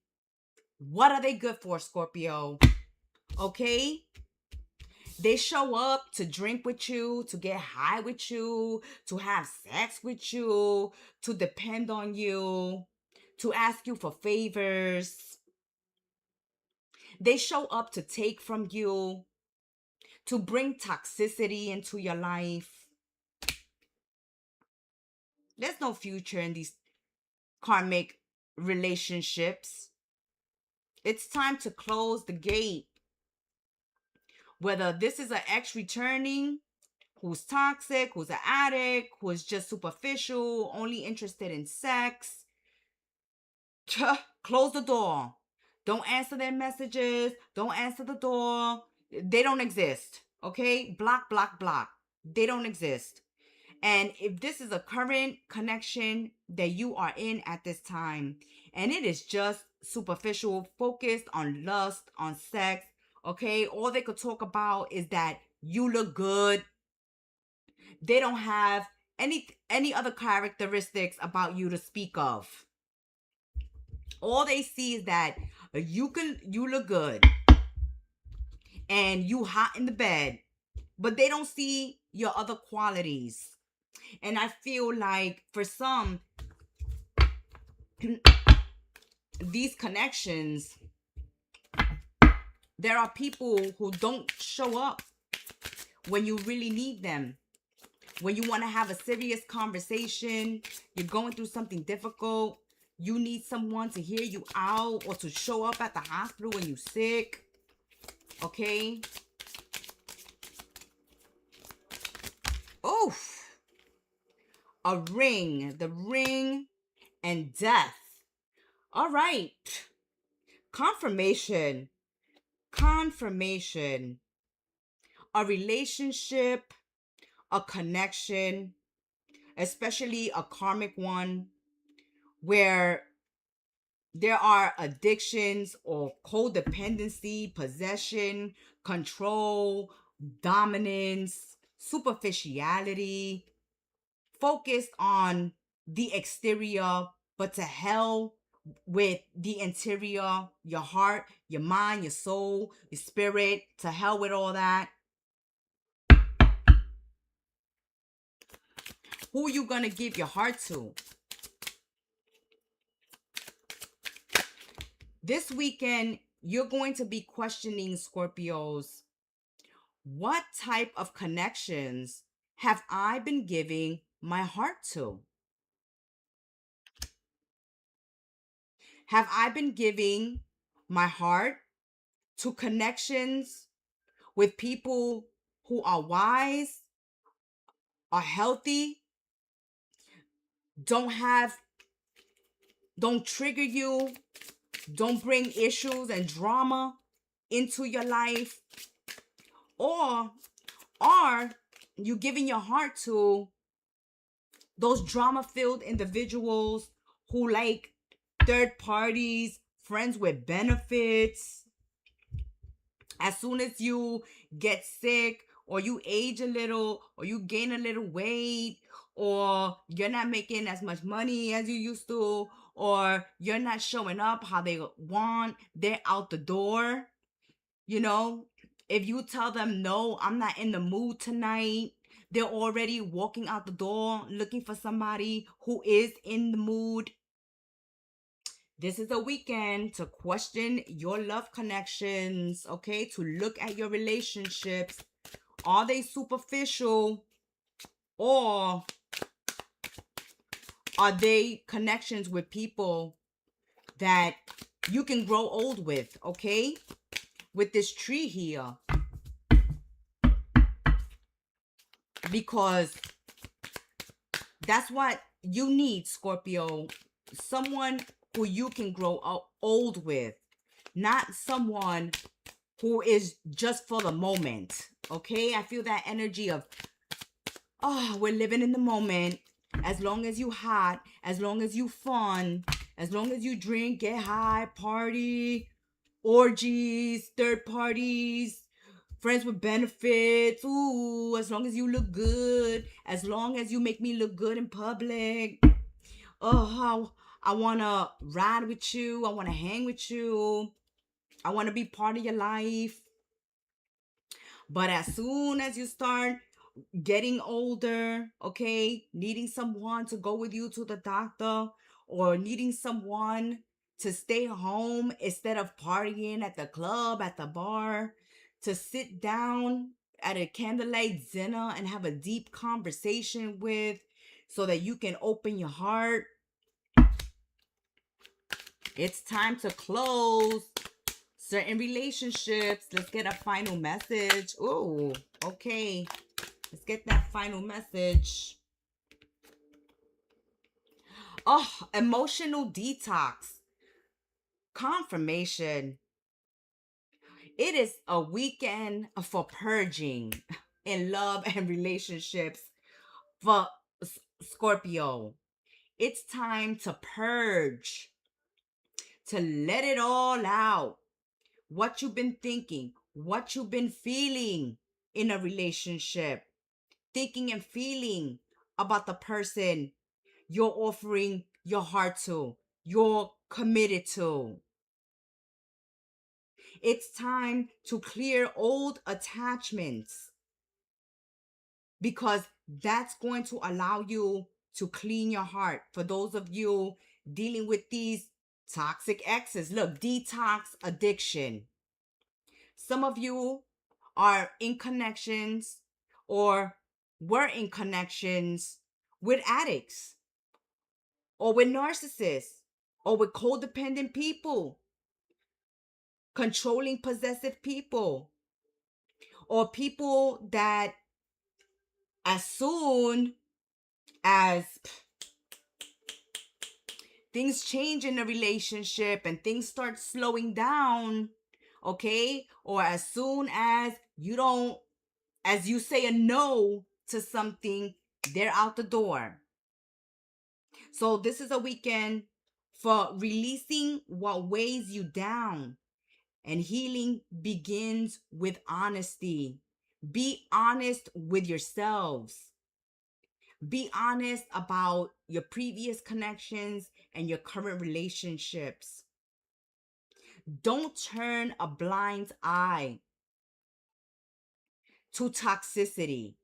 what are they good for, Scorpio? Okay? They show up to drink with you, to get high with you, to have sex with you, to depend on you, to ask you for favors. They show up to take from you, to bring toxicity into your life. There's no future in these karmic relationships. It's time to close the gate. Whether this is an ex returning, who's toxic, who's an addict, who is just superficial, only interested in sex, close the door. Don't answer their messages. Don't answer the door. They don't exist. Okay? Block, block, block. They don't exist. And if this is a current connection that you are in at this time, and it is just superficial, focused on lust, on sex, Okay, all they could talk about is that you look good. They don't have any other characteristics about you to speak of. All they see is that you look good and you hot in the bed, but they don't see your other qualities. And I feel like for some, these connections, there are people who don't show up when you really need them. When you want to have a serious conversation, you're going through something difficult, you need someone to hear you out or to show up at the hospital when you're sick. Okay? Oof. A ring. The ring and death. All right. Confirmation. Confirmation. A relationship, a connection, especially a karmic one, where there are addictions or codependency, possession, control, dominance, superficiality, focused on the exterior, but to hell with the interior, your heart, your mind, your soul, your spirit, to hell with all that. Who you gonna give your heart to? This weekend, you're going to be questioning, Scorpios, what type of connections have I been giving my heart to? Have I been giving my heart to connections with people who are wise, are healthy, don't trigger you, don't bring issues and drama into your life? Or are you giving your heart to those drama-filled individuals who like third parties, friends with benefits? As soon as you get sick or you age a little or you gain a little weight or you're not making as much money as you used to or you're not showing up how they want, they're out the door. You know, if you tell them, no, I'm not in the mood tonight, they're already walking out the door looking for somebody who is in the mood. This is a weekend to question your love connections, okay? To look at your relationships. Are they superficial or are they connections with people that you can grow old with, okay? With this tree here. Because that's what you need, Scorpio. Someone who you can grow old with. Not someone who is just for the moment. Okay? I feel that energy of, oh, we're living in the moment. As long as you hot, as long as you fun, as long as you drink, get high, party, orgies, third parties, friends with benefits. Ooh, as long as you look good, as long as you make me look good in public. Oh, how I want to ride with you. I want to hang with you. I want to be part of your life. But as soon as you start getting older, okay, needing someone to go with you to the doctor or needing someone to stay home instead of partying at the club, at the bar, to sit down at a candlelight dinner and have a deep conversation with so that you can open your heart. It's time to close certain relationships. Let's get a final message. Ooh, okay. Let's get that final message. Oh, emotional detox. Confirmation. It is a weekend for purging in love and relationships for Scorpio. It's time to purge, to let it all out. What you've been thinking, what you've been feeling in a relationship, thinking and feeling about the person you're offering your heart to, you're committed to. It's time to clear old attachments, because that's going to allow you to clean your heart. For those of you dealing with these toxic exes, look, detox addiction. Some of you are in connections or were in connections with addicts or with narcissists or with codependent people, controlling, possessive people, or people that as soon as things change in a relationship and things start slowing down, okay, or as soon as you say a no to something, they're out the door. So this is a weekend for releasing what weighs you down, and healing begins with honesty. Be honest with yourselves. Be honest about your previous connections and your current relationships. Don't turn a blind eye to toxicity.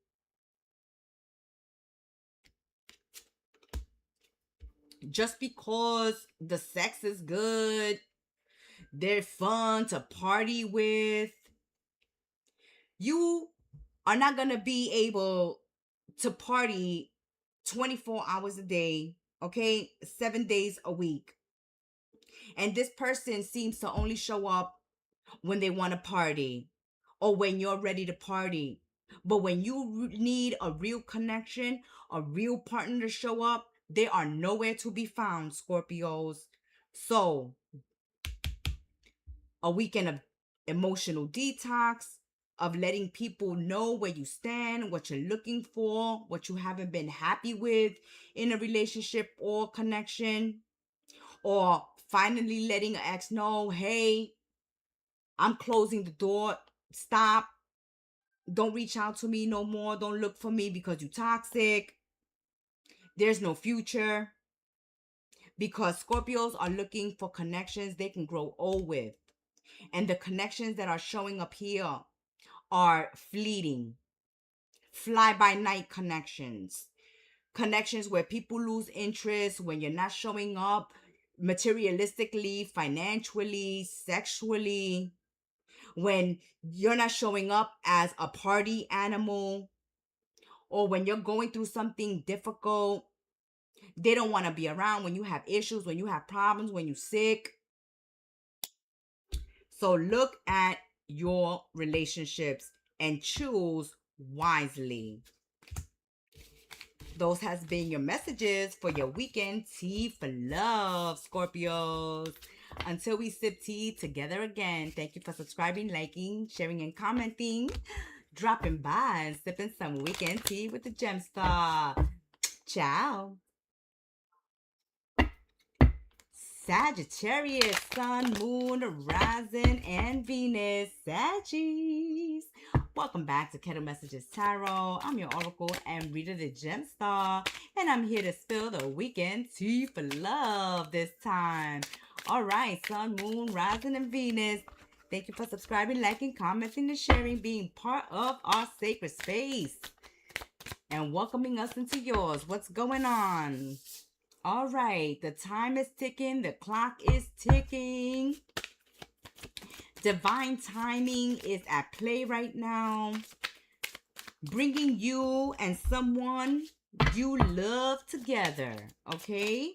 Just because the sex is good, they're fun to party with, you are not going to be able to party 24 hours a day, okay? 7 days a week. And this person seems to only show up when they want to party or when you're ready to party. But when you need a real connection, a real partner to show up, they are nowhere to be found, Scorpios. So, a weekend of emotional detox, of letting people know where you stand, what you're looking for, what you haven't been happy with in a relationship or connection, or finally letting an ex know, hey, I'm closing the door. Stop. Don't reach out to me no more. Don't look for me because you're toxic. There's no future. Because Scorpios are looking for connections they can grow old with. And the connections that are showing up here are fleeting, fly-by-night connections. Connections where people lose interest when you're not showing up materialistically, financially, sexually. When you're not showing up as a party animal, or when you're going through something difficult, they don't want to be around when you have issues, when you have problems, when you're sick. So look at your relationships and choose wisely. Those has been your messages for your weekend tea for love, Scorpios. Until we sip tea together again, thank you for subscribing, liking, sharing, and commenting. Dropping by and sipping some weekend tea with the Gemstar. Ciao. Sagittarius, Sun, Moon, Rising, and Venus. Saggies. Welcome back to Kettle Messages Tarot. I'm your Oracle and Reader, the Gemstar. And I'm here to spill the weekend tea for love this time. All right, Sun, Moon, Rising, and Venus. Thank you for subscribing, liking, commenting, and sharing, being part of our sacred space and welcoming us into yours. What's going on? All right, the time is ticking, the clock is ticking. Divine timing is at play right now, bringing you and someone you love together, okay?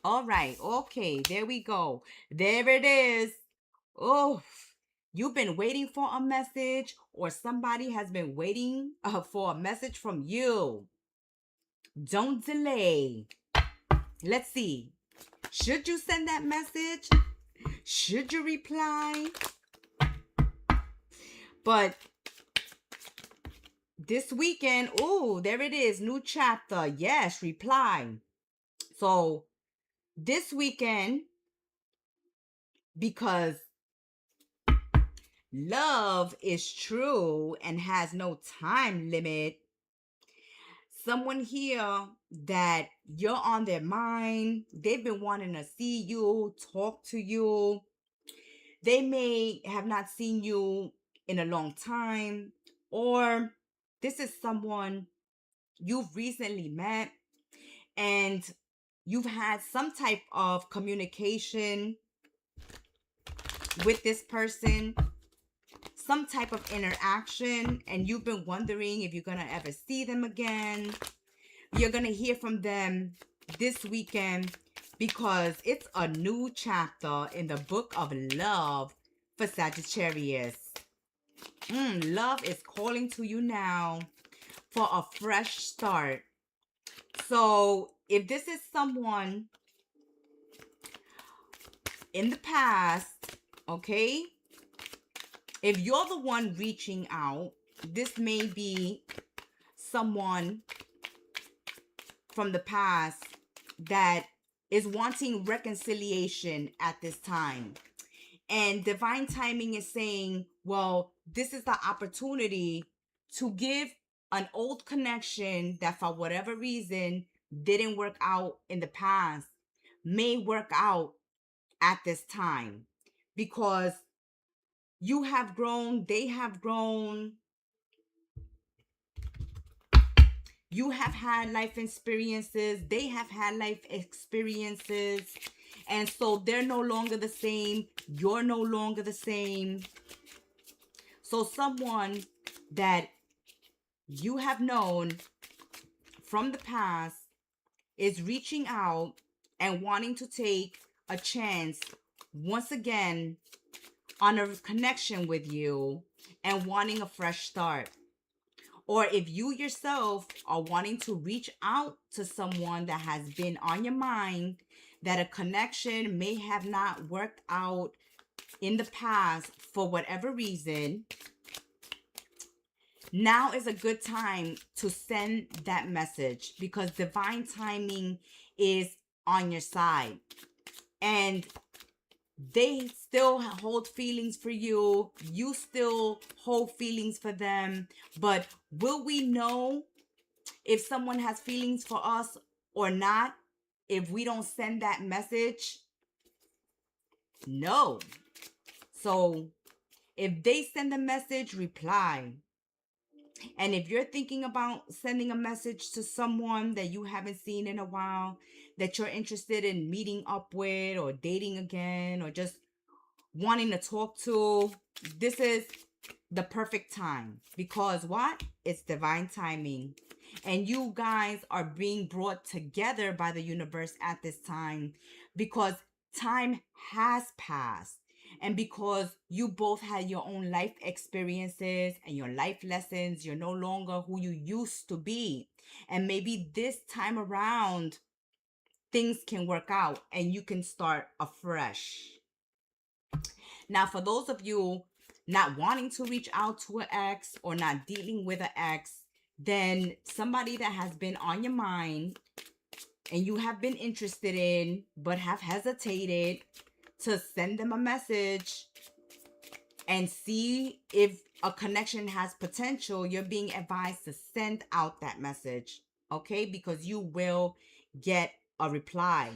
All right, okay, there we go. There it is. Oh, you've been waiting for a message, or somebody has been waiting for a message from you. Don't delay. Let's see. Should you send that message? Should you reply? But this weekend, oh, there it is. New chapter. Yes, reply. So this weekend, because love is true and has no time limit. Someone here that you're on their mind, they've been wanting to see you, talk to you. They may have not seen you in a long time, or this is someone you've recently met and you've had some type of communication with this person, some type of interaction, and you've been wondering if you're going to ever see them again. You're going to hear from them this weekend because it's a new chapter in the book of love for Sagittarius. Love is calling to you now for a fresh start. So if this is someone in the past, okay, if you're the one reaching out, this may be someone from the past that is wanting reconciliation at this time. And divine timing is saying, well, this is the opportunity to give an old connection that for whatever reason didn't work out in the past, may work out at this time, because you have grown, they have grown, you have had life experiences, they have had life experiences, and so they're no longer the same, you're no longer the same. So someone that you have known from the past is reaching out and wanting to take a chance once again on a connection with you and wanting a fresh start. Or if you yourself are wanting to reach out to someone that has been on your mind, that a connection may have not worked out in the past for whatever reason, now is a good time to send that message, because divine timing is on your side. And they still hold feelings for you. You still hold feelings for them. But will we know if someone has feelings for us or not if we don't send that message? No. So if they send a message, reply. And if you're thinking about sending a message to someone that you haven't seen in a while, that you're interested in meeting up with or dating again or just wanting to talk to, this is the perfect time. Because what? It's divine timing. And you guys are being brought together by the universe at this time because time has passed. And because you both had your own life experiences and your life lessons, you're no longer who you used to be. And maybe this time around, things can work out and you can start afresh. Now, for those of you not wanting to reach out to an ex or not dealing with an ex, then somebody that has been on your mind and you have been interested in but have hesitated to send them a message and see if a connection has potential, you're being advised to send out that message, okay? Because you will get a reply.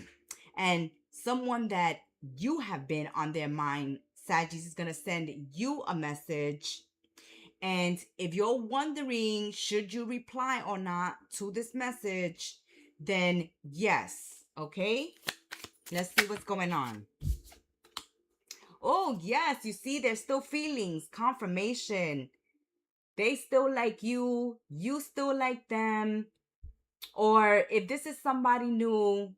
And someone that you have been on their mind, Sagittarius, is going to send you a message. And if you're wondering, should you reply or not to this message, then yes, okay? Let's see what's going on. Oh, yes, you see, there's still feelings, confirmation. They still like you. You still like them. Or if this is somebody new,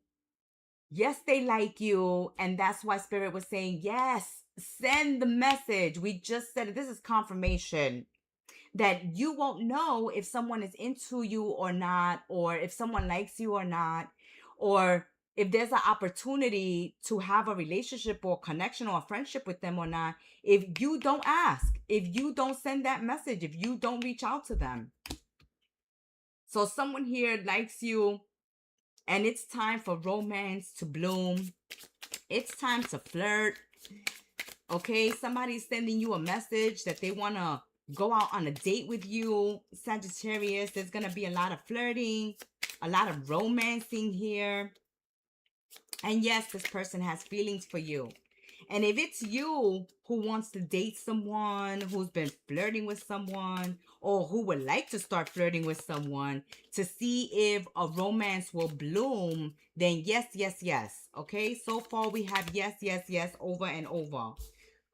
yes, they like you. And that's why Spirit was saying, yes, send the message. We just said it. This is confirmation that you won't know if someone is into you or not, or if someone likes you or not, or if there's an opportunity to have a relationship or connection or a friendship with them or not, if you don't ask, if you don't send that message, if you don't reach out to them. So someone here likes you, and it's time for romance to bloom. It's time to flirt. Okay, somebody's sending you a message that they want to go out on a date with you, Sagittarius. There's going to be a lot of flirting, a lot of romancing here. And yes, this person has feelings for you. And if it's you who wants to date someone, who's been flirting with someone, or who would like to start flirting with someone to see if a romance will bloom, then yes, yes, yes. Okay, so far we have yes, yes, yes over and over.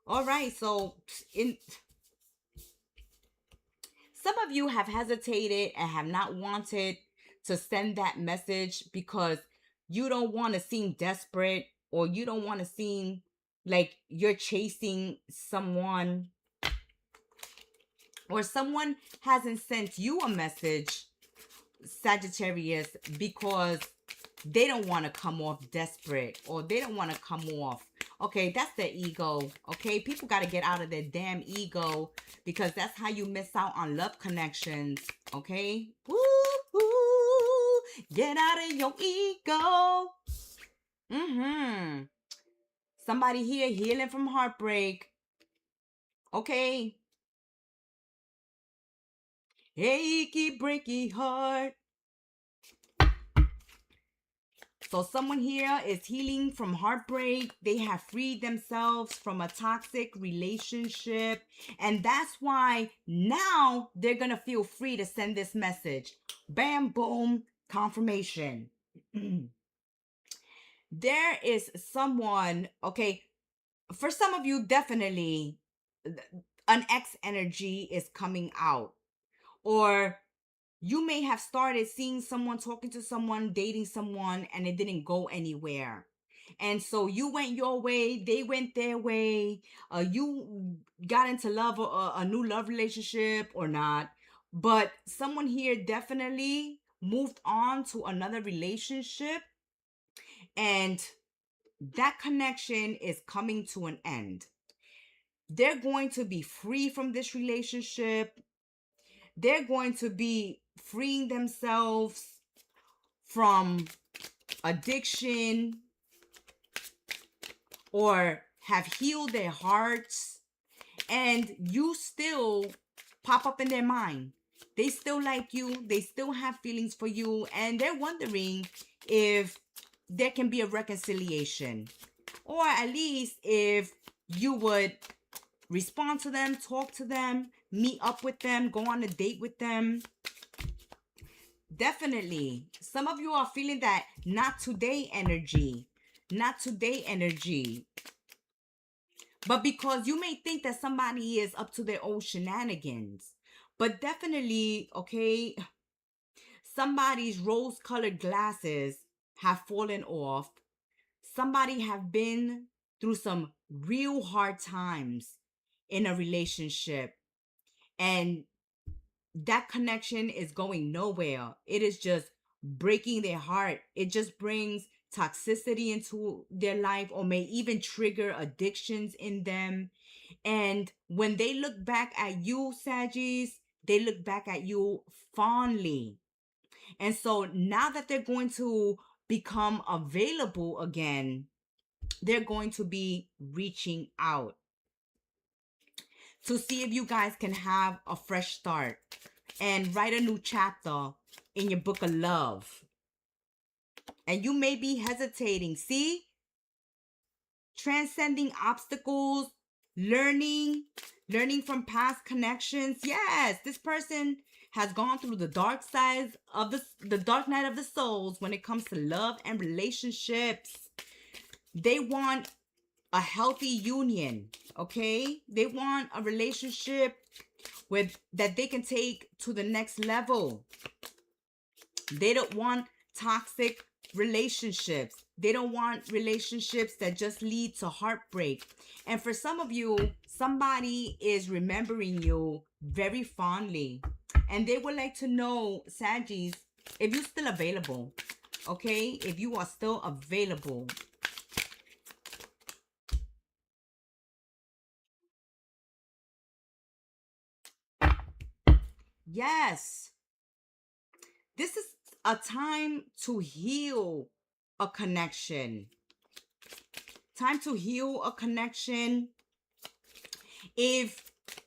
All right, so some of you have hesitated and have not wanted to send that message because you don't want to seem desperate, or you don't want to seem like you're chasing someone, or someone hasn't sent you a message, Sagittarius, because they don't want to come off desperate, or they don't want to come off. Okay, that's their ego. Okay, people got to get out of their damn ego, because that's how you miss out on love connections. Okay, woo, get out of your ego. Somebody here healing from heartbreak. Okay, achy breaky heart. So someone here is healing from heartbreak. They have freed themselves from a toxic relationship. And that's why now they're going to feel free to send this message. Bam, boom, confirmation. There is someone, okay, for some of you, definitely an ex energy is coming out. Or you may have started seeing someone, talking to someone, dating someone, and it didn't go anywhere. And so you went your way, they went their way. You got into love, a new love relationship or not. But someone here definitely moved on to another relationship. And that connection is coming to an end. They're going to be free from this relationship. They're going to be freeing themselves from addiction, or have healed their hearts, and you still pop up in their mind. They still like you, they still have feelings for you, and they're wondering if there can be a reconciliation, or at least if you would respond to them, talk to them, meet up with them, go on a date with them. Definitely. Some of you are feeling that not today energy. Not today energy. But because you may think that somebody is up to their own shenanigans. But definitely, okay, somebody's rose-colored glasses have fallen off. Somebody have been through some real hard times in a relationship. And that connection is going nowhere. It is just breaking their heart. It just brings toxicity into their life, or may even trigger addictions in them. And when they look back at you, Saggies, they look back at you fondly. And so now that they're going to become available again, they're going to be reaching out to see if you guys can have a fresh start and write a new chapter in your book of love. And you may be hesitating. See? Transcending obstacles, learning from past connections. Yes, this person has gone through the dark sides of the dark night of the souls when it comes to love and relationships. They want a healthy union, okay? They want a relationship that they can take to the next level. They don't want toxic relationships. They don't want relationships that just lead to heartbreak. And for some of you, somebody is remembering you very fondly, and they would like to know, Saggies, if you're still available. Okay, if you are still available. Yes, this is a time to heal a connection. Time to heal a connection. If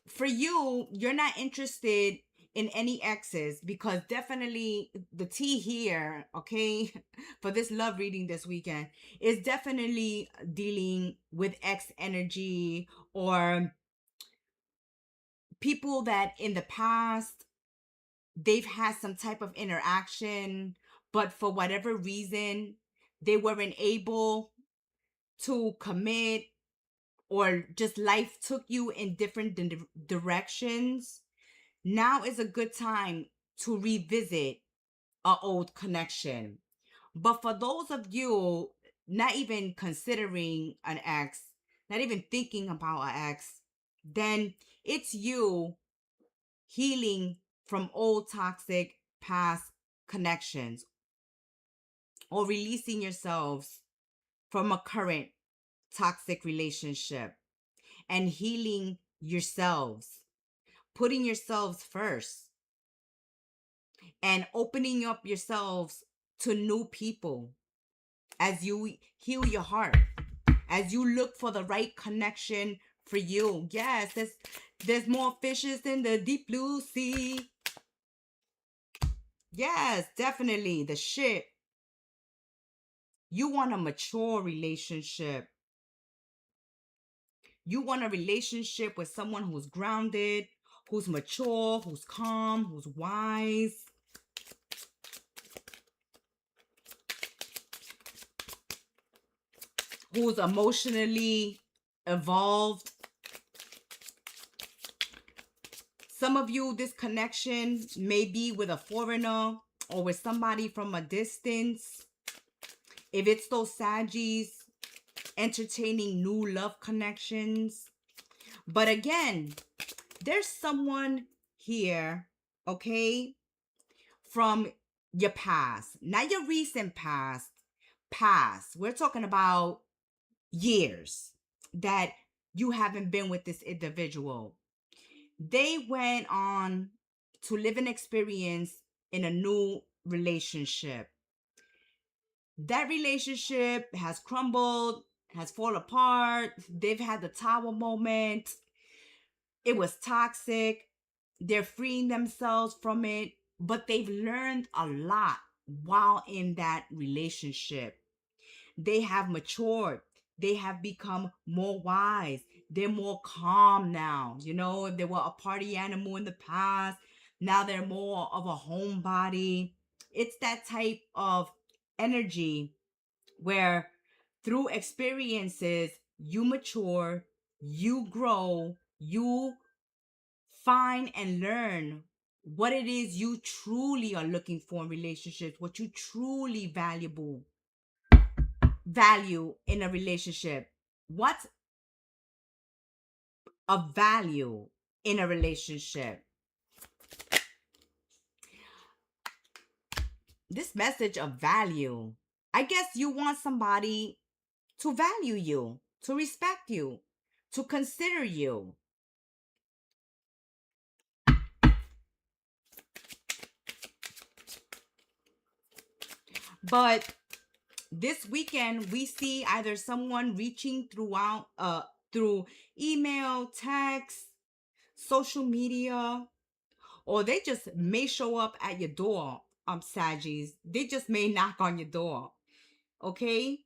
for you, you're not interested in any exes, because definitely the tea here, okay, for this love reading this weekend is definitely dealing with ex energy, or people that in the past they've had some type of interaction, but for whatever reason they weren't able to commit, or just life took you in different directions. Now is a good time to revisit an old connection. But for those of you not even considering an ex, not even thinking about an ex, then it's you healing from old toxic past connections, or releasing yourselves from a current toxic relationship and healing yourselves, putting yourselves first and opening up yourselves to new people as you heal your heart, as you look for the right connection for you. Yes, there's more fishes in the deep blue sea. Yes, definitely the shit. You want a mature relationship. You want a relationship with someone who's grounded, who's mature, who's calm, who's wise. Who's emotionally evolved. Some of you, this connection may be with a foreigner or with somebody from a distance. If it's those Saggies, entertaining new love connections. But again, there's someone here, okay, from your past, not your recent past, past. We're talking about years that you haven't been with this individual. They went on to live an experience in a new relationship. That relationship has crumbled, has fallen apart. They've had the tower moment. It was toxic. They're freeing themselves from it, but they've learned a lot while in that relationship. They have matured. They have become more wise. They're more calm now. You know, if they were a party animal in the past, now they're more of a homebody. It's that type of energy where through experiences, you mature, you grow, you find and learn what it is you truly are looking for in relationships, what you truly value in a relationship. What's of value in a relationship? This message of value, I guess you want somebody to value you, to respect you, to consider you. But this weekend we see either someone reaching through email, text, social media, or they just may show up at your door. Saggies, they just may knock on your door. Okay,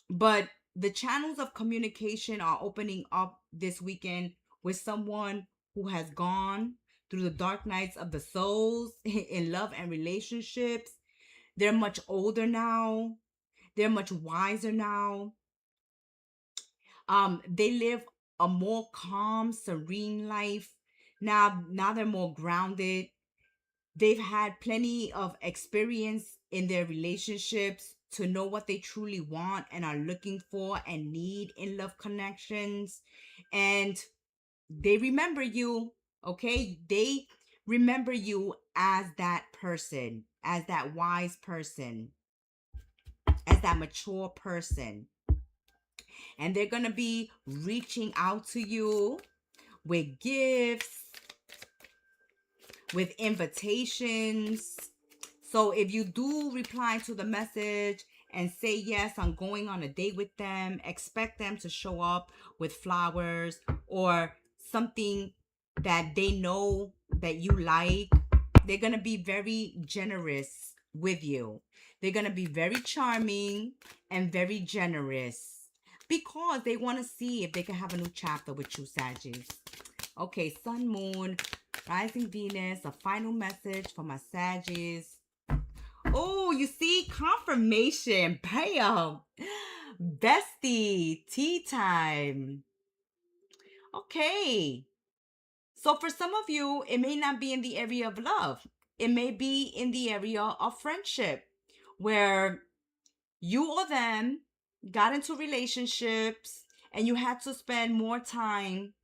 but the channels of communication are opening up this weekend with someone who has gone through the dark nights of the souls in love and relationships. They're much older now. They're much wiser now. They live a more calm, serene life. Now they're more grounded. They've had plenty of experience in their relationships to know what they truly want and are looking for and need in love connections. And they remember you, okay? They remember you as that person, as that wise person, as that mature person. And they're going to be reaching out to you with gifts, with invitations. So if you do reply to the message and say yes on going on a date with them. Expect them to show up with flowers or something that they know that you like. They're going to be very generous with you. They're going to be very charming and very generous because they want to see if they can have a new chapter with you, Sagittarius. Okay, Sun, Moon, Rising Venus, a final message for my Sagittarius. Oh, you see, confirmation, bam, bestie, tea time. Okay, so for some of you, it may not be in the area of love. It may be in the area of friendship, where you or them got into relationships and you had to spend more time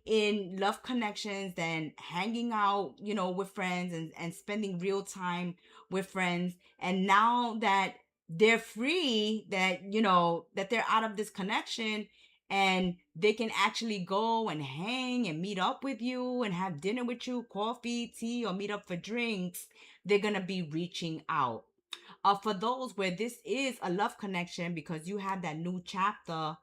in love connections than hanging out, with friends and spending real time with friends. And now that they're free, that they're out of this connection and they can actually go and hang and meet up with you and have dinner with you, coffee, tea, or meet up for drinks, they're going to be reaching out. For those where this is a love connection because you have that new chapter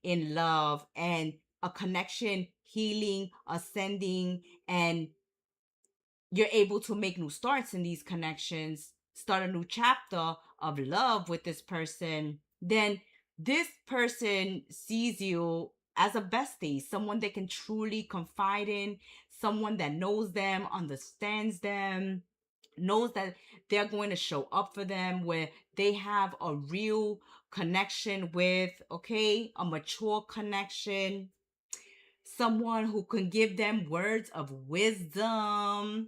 in love and a connection healing, ascending, and you're able to make new starts in these connections, start a new chapter of love with this person, then this person sees you as a bestie, someone they can truly confide in, someone that knows them, understands them, knows that they're going to show up for them, where they have a real connection with, okay, a mature connection, someone who can give them words of wisdom.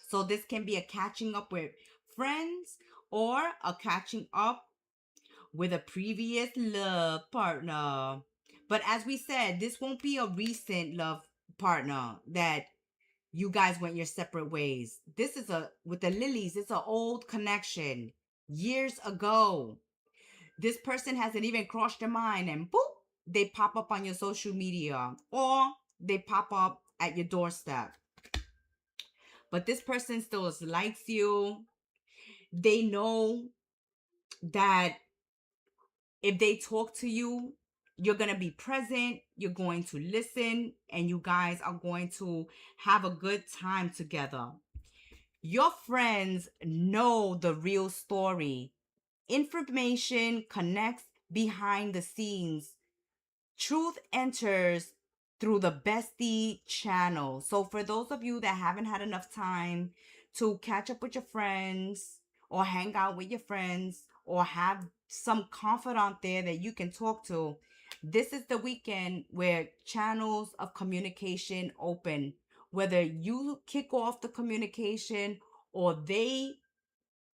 So this can be a catching up with friends or a catching up with a previous love partner. But as we said, this won't be a recent love partner that you guys went your separate ways. This is with the lilies, it's an old connection years ago. This person hasn't even crossed your mind and boop, they pop up on your social media or they pop up at your doorstep. But this person still likes you. They know that if they talk to you, you're going to be present, you're going to listen, and you guys are going to have a good time together. Your friends know the real story. Information connects behind the scenes. Truth enters through the bestie channel. So for those of you that haven't had enough time to catch up with your friends or hang out with your friends or have some confidant there that you can talk to, this is the weekend where channels of communication open. Whether you kick off the communication or they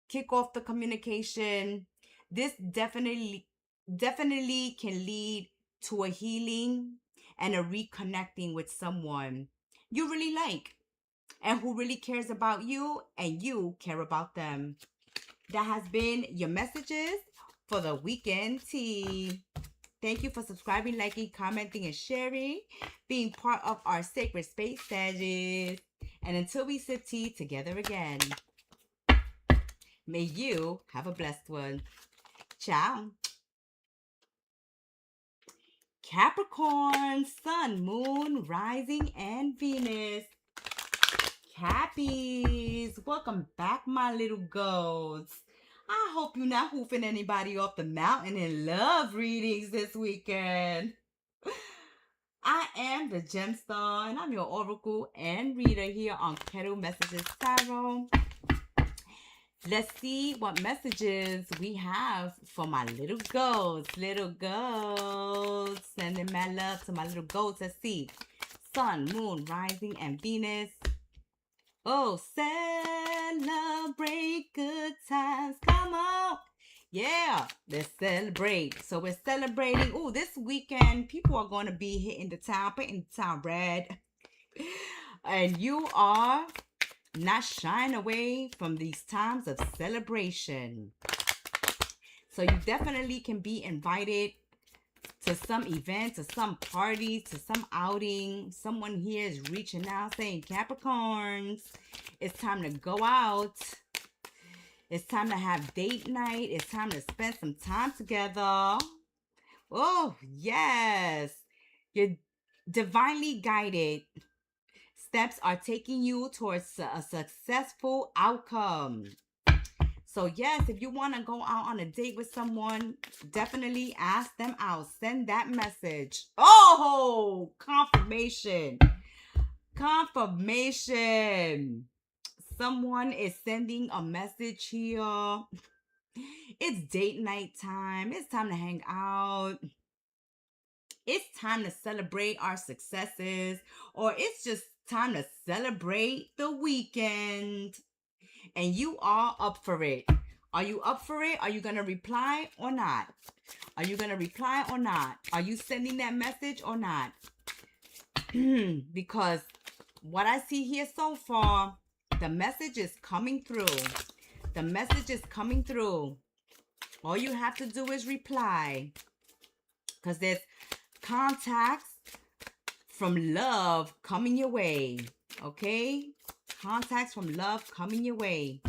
kick off the communication, this definitely can lead to a healing and a reconnecting with someone you really like and who really cares about you and you care about them. That has been your messages for the weekend tea. Thank you for subscribing, liking, commenting, and sharing, being part of our sacred space, Sagittarius. And until we sip tea together again, may you have a blessed one. Ciao. Capricorn, Sun, Moon, Rising, and Venus. Cappies, welcome back, my little goats. I hope you're not hoofing anybody off the mountain in love readings this weekend. I am the Gemstar, and I'm your oracle and reader here on Kettle Messages Tarot. Let's see what messages we have for my little goats. Little goats. Sending my love to my little goats. Let's see. Sun, Moon, Rising, and Venus. Oh, celebrate good times. Come on. Yeah, let's celebrate. So we're celebrating. Oh, this weekend, people are going to be hitting the town, painting the town red. And you are not shying away from these times of celebration. So you definitely can be invited to some event, to some party, to some outing. Someone here is reaching out saying, Capricorns, it's time to go out It's time to have date night. It's time to spend some time together. Oh, yes. You're divinely guided. Steps are taking you towards a successful outcome. So yes, if you want to go out on a date with someone, definitely ask them out. Send that message. Oh, confirmation. Confirmation. Someone is sending a message here. It's date night time. It's time to hang out. It's time to celebrate our successes, or it's just time to celebrate the weekend. And you are up for it. Are you up for it? Are you going to reply or not? Are you going to reply or not? Are you sending that message or not? Because what I see here so far, the message is coming through. The message is coming through. All you have to do is reply. Because there's contacts from love coming your way. Okay? Contacts from love coming your way.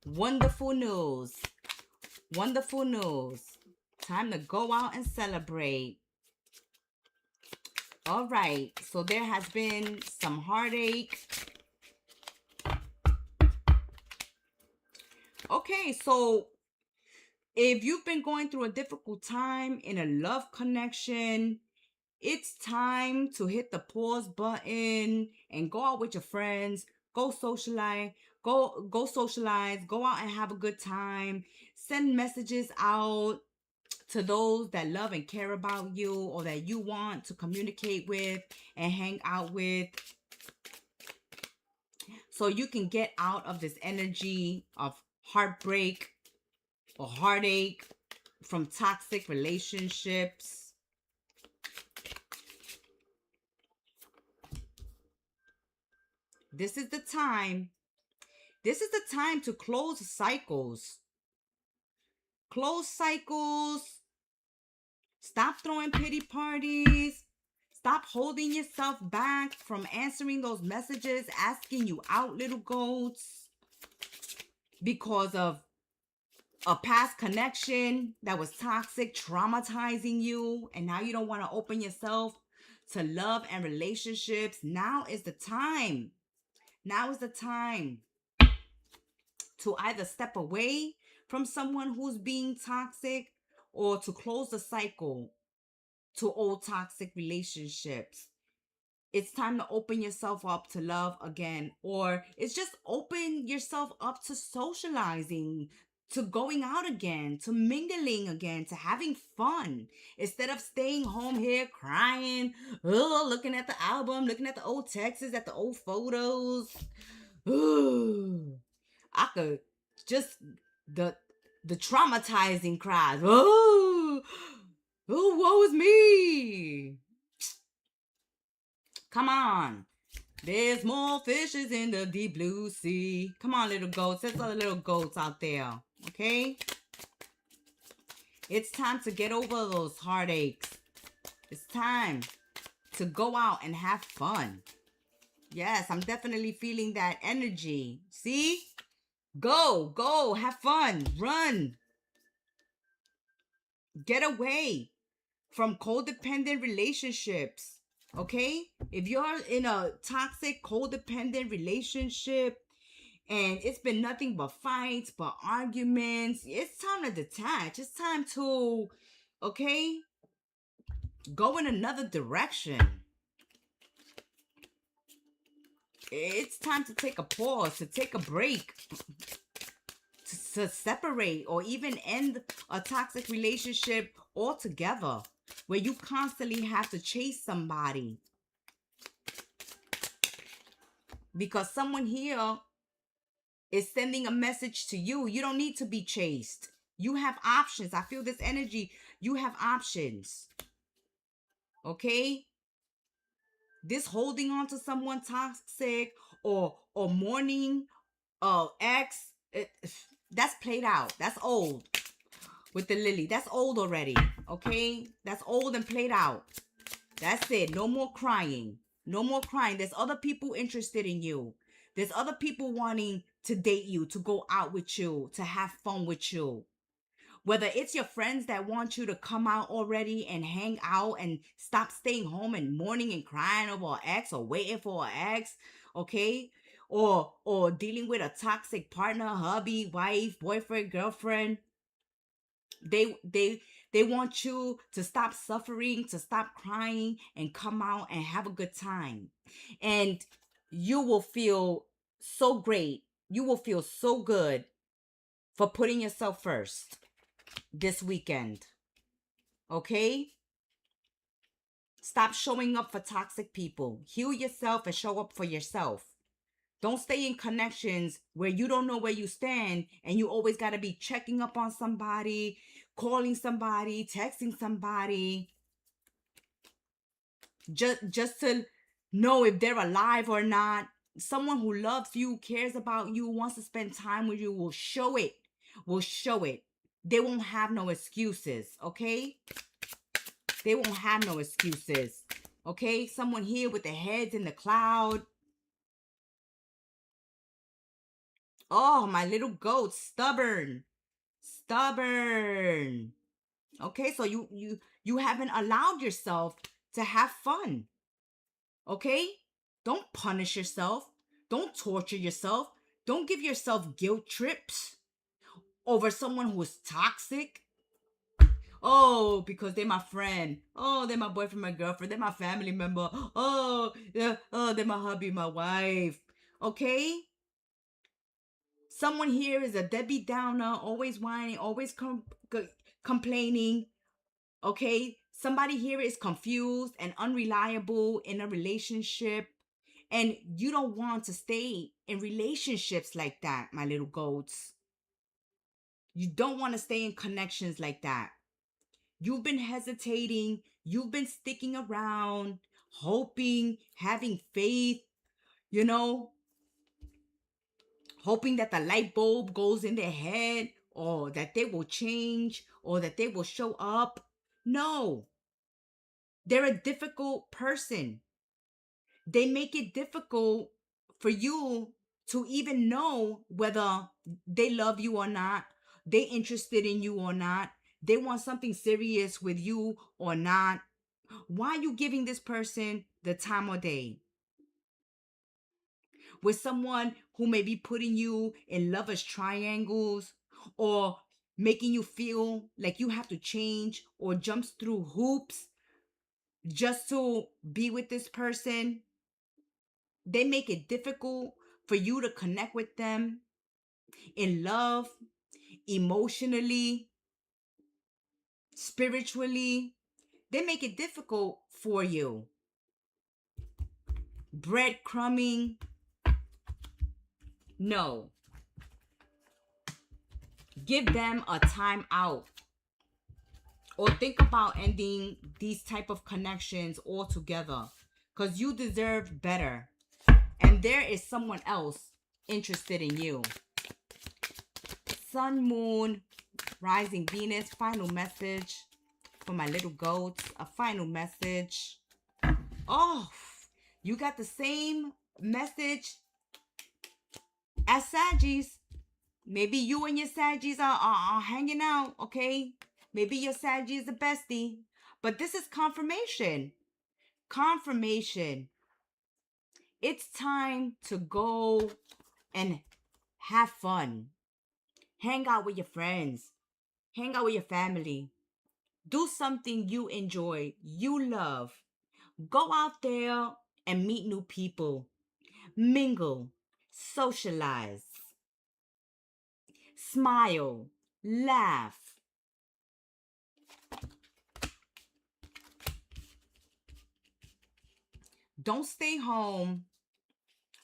Wonderful news. Wonderful news. Time to go out and celebrate. All right. So there has been some heartache. Okay. So if you've been going through a difficult time in a love connection, it's time to hit the pause button and go out with your friends. Go socialize. Go socialize. Go out and have a good time. Send messages out to those that love and care about you, or that you want to communicate with and hang out with, so you can get out of this energy of heartbreak or heartache from toxic relationships. This is the time. This is the time to close cycles. Close cycles. Stop throwing pity parties. Stop holding yourself back from answering those messages asking you out, little goats, because of a past connection that was toxic, traumatizing you, and now you don't want to open yourself to love and relationships. Now is the time. Now is the time to either step away from someone who's being toxic, or to close the cycle to old toxic relationships. It's time to open yourself up to love again, or it's just open yourself up to socializing, to going out again, to mingling again, to having fun, instead of staying home here crying, looking at the album, looking at the old texts, at the old photos. I could just the traumatizing cries. Oh, woe is me. Come on. There's more fishes in the deep blue sea. Come on, little goats. There's other little goats out there. Okay? It's time to get over those heartaches. It's time to go out and have fun. Yes, I'm definitely feeling that energy. See? Go, have fun, run. Get away from codependent relationships, okay? If you're in a toxic, codependent relationship and it's been nothing but fights, but arguments, it's time to detach. It's time to, okay, go in another direction. It's time to take a pause, to take a break, to separate, or even end a toxic relationship altogether, where you constantly have to chase somebody. Because someone here is sending a message to you. You don't need to be chased. You have options. I feel this energy. You have options. Okay? This holding on to someone toxic, or mourning ex, that's played out. That's old. With the lily, that's old already. Okay? That's old and played out. That's it. No more crying. No more crying. There's other people interested in you. There's other people wanting to date you, to go out with you, to have fun with you. Whether it's your friends that want you to come out already and hang out and stop staying home and mourning and crying over an ex or waiting for an ex, okay? Or dealing with a toxic partner, hubby, wife, boyfriend, girlfriend. They want you to stop suffering, to stop crying, and come out and have a good time. And you will feel so great. You will feel so good for putting yourself first this weekend. Okay? Stop showing up for toxic people. Heal yourself and show up for yourself. Don't stay in connections where you don't know where you stand and you always got to be checking up on somebody, calling somebody, texting somebody, just to know if they're alive or not. Someone who loves you, cares about you, wants to spend time with you will show it. Will show it. They won't have no excuses, okay? They won't have no excuses, okay? Someone here with their heads in the cloud. Oh, my little goat, stubborn. Stubborn. Okay, so you haven't allowed yourself to have fun. Okay? Don't punish yourself. Don't torture yourself. Don't give yourself guilt trips over someone who is toxic. Oh, because they're my friend. Oh, they're my boyfriend, my girlfriend. They're my family member. Oh, yeah. Oh, they're my hubby, my wife. Okay? Someone here is a Debbie Downer, always whining, always complaining. Okay? Somebody here is confused and unreliable in a relationship. And you don't want to stay in relationships like that, my little goats. You don't want to stay in connections like that. You've been hesitating. You've been sticking around, hoping, having faith, you know, hoping that the light bulb goes in their head or that they will change or that they will show up. No, they're a difficult person. They make it difficult for you to even know whether they love you or not, they interested in you or not, they want something serious with you or not. Why are you giving this person the time of day? With someone who may be putting you in lovers triangles or making you feel like you have to change or jumps through hoops just to be with this person. They make it difficult for you to connect with them in love, emotionally, spiritually. They make it difficult for you. Breadcrumbing. No. Give them a time out. Or think about ending these type of connections altogether. Because you deserve better. And there is someone else interested in you. Sun, Moon, Rising Venus. Final message for my little goats. A final message. Oh, you got the same message as Saggies. Maybe you and your Saggies are hanging out, okay? Maybe your Saggy is a bestie. But this is confirmation. Confirmation. It's time to go and have fun. Hang out with your friends. Hang out with your family. Do something you enjoy, you love. Go out there and meet new people. Mingle. Socialize. Smile. Laugh. Don't stay home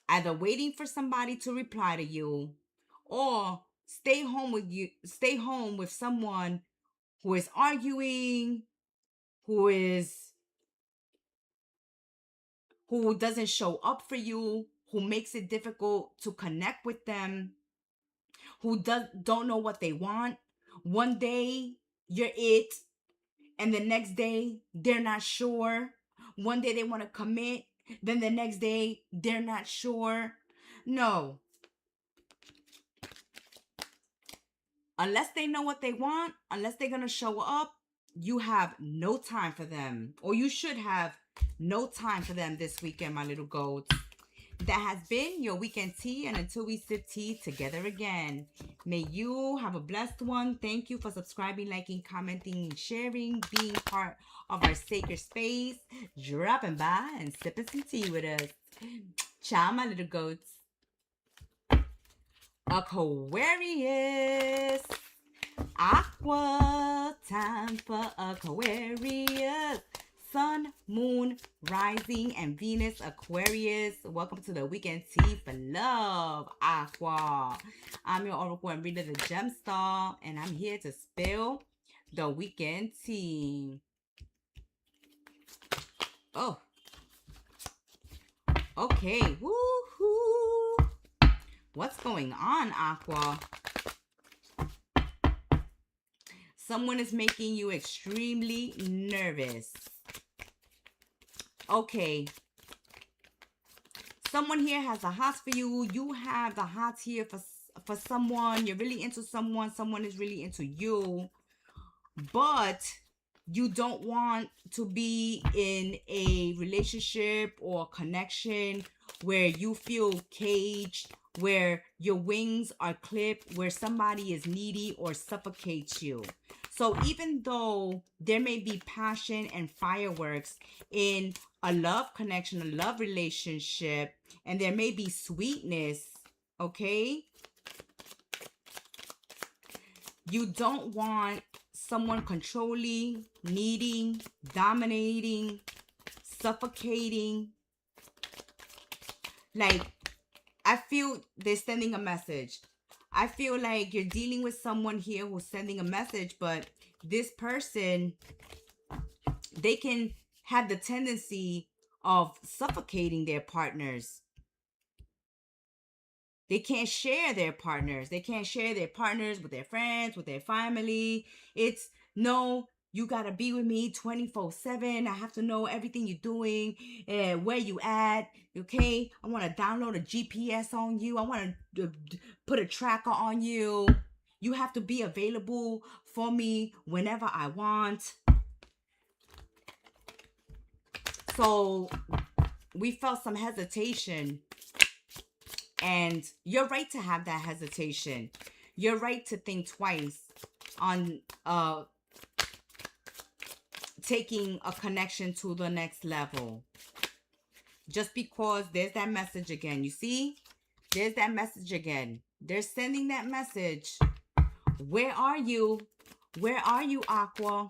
either waiting for somebody to reply to you or stay home with someone who is arguing, who doesn't show up for you, who makes it difficult to connect with them, who don't know what they want. One day you're it, and the next day they're not sure. One day they want to commit, then the next day they're not sure. No. Unless they know what they want, unless they're going to show up, you have no time for them. Or you should have no time for them this weekend, my little goats. That has been your weekend tea, and until we sip tea together again, may you have a blessed one. Thank you for subscribing, liking, commenting, sharing, being part of our sacred space, dropping by and sipping some tea with us. Ciao, my little goats. Aquarius, Aqua, time for Aquarius. Sun, Moon, Rising, and Venus, Aquarius. Welcome to the weekend tea for love, Aqua. I'm your oracle and reader, the Gem Star, and I'm here to spill the weekend tea. Oh, okay. Woohoo! What's going on, Aqua? Someone is making you extremely nervous. Okay. Someone here has a hots for you. You have the hots here for someone. You're really into someone. Someone is really into you. But you don't want to be in a relationship or connection where you feel caged, where your wings are clipped, where somebody is needy or suffocates you. So even though there may be passion and fireworks in a love connection, a love relationship, and there may be sweetness, okay? You don't want someone controlling, needing, dominating, suffocating. Like, I feel they're sending a message. I feel like you're dealing with someone here who's sending a message, but this person, they can have the tendency of suffocating their partners. They can't share their partners. They can't share their partners with their friends, with their family. It's, no, you got to be with me 24/7. I have to know everything you're doing, where you at, okay? I want to download a GPS on you. I want to put a tracker on you. You have to be available for me whenever I want. So we felt some hesitation. And you're right to have that hesitation. You're right to think twice on taking a connection to the next level. Just because there's that message again. You see? There's that message again. They're sending that message. Where are you? Where are you, Aqua?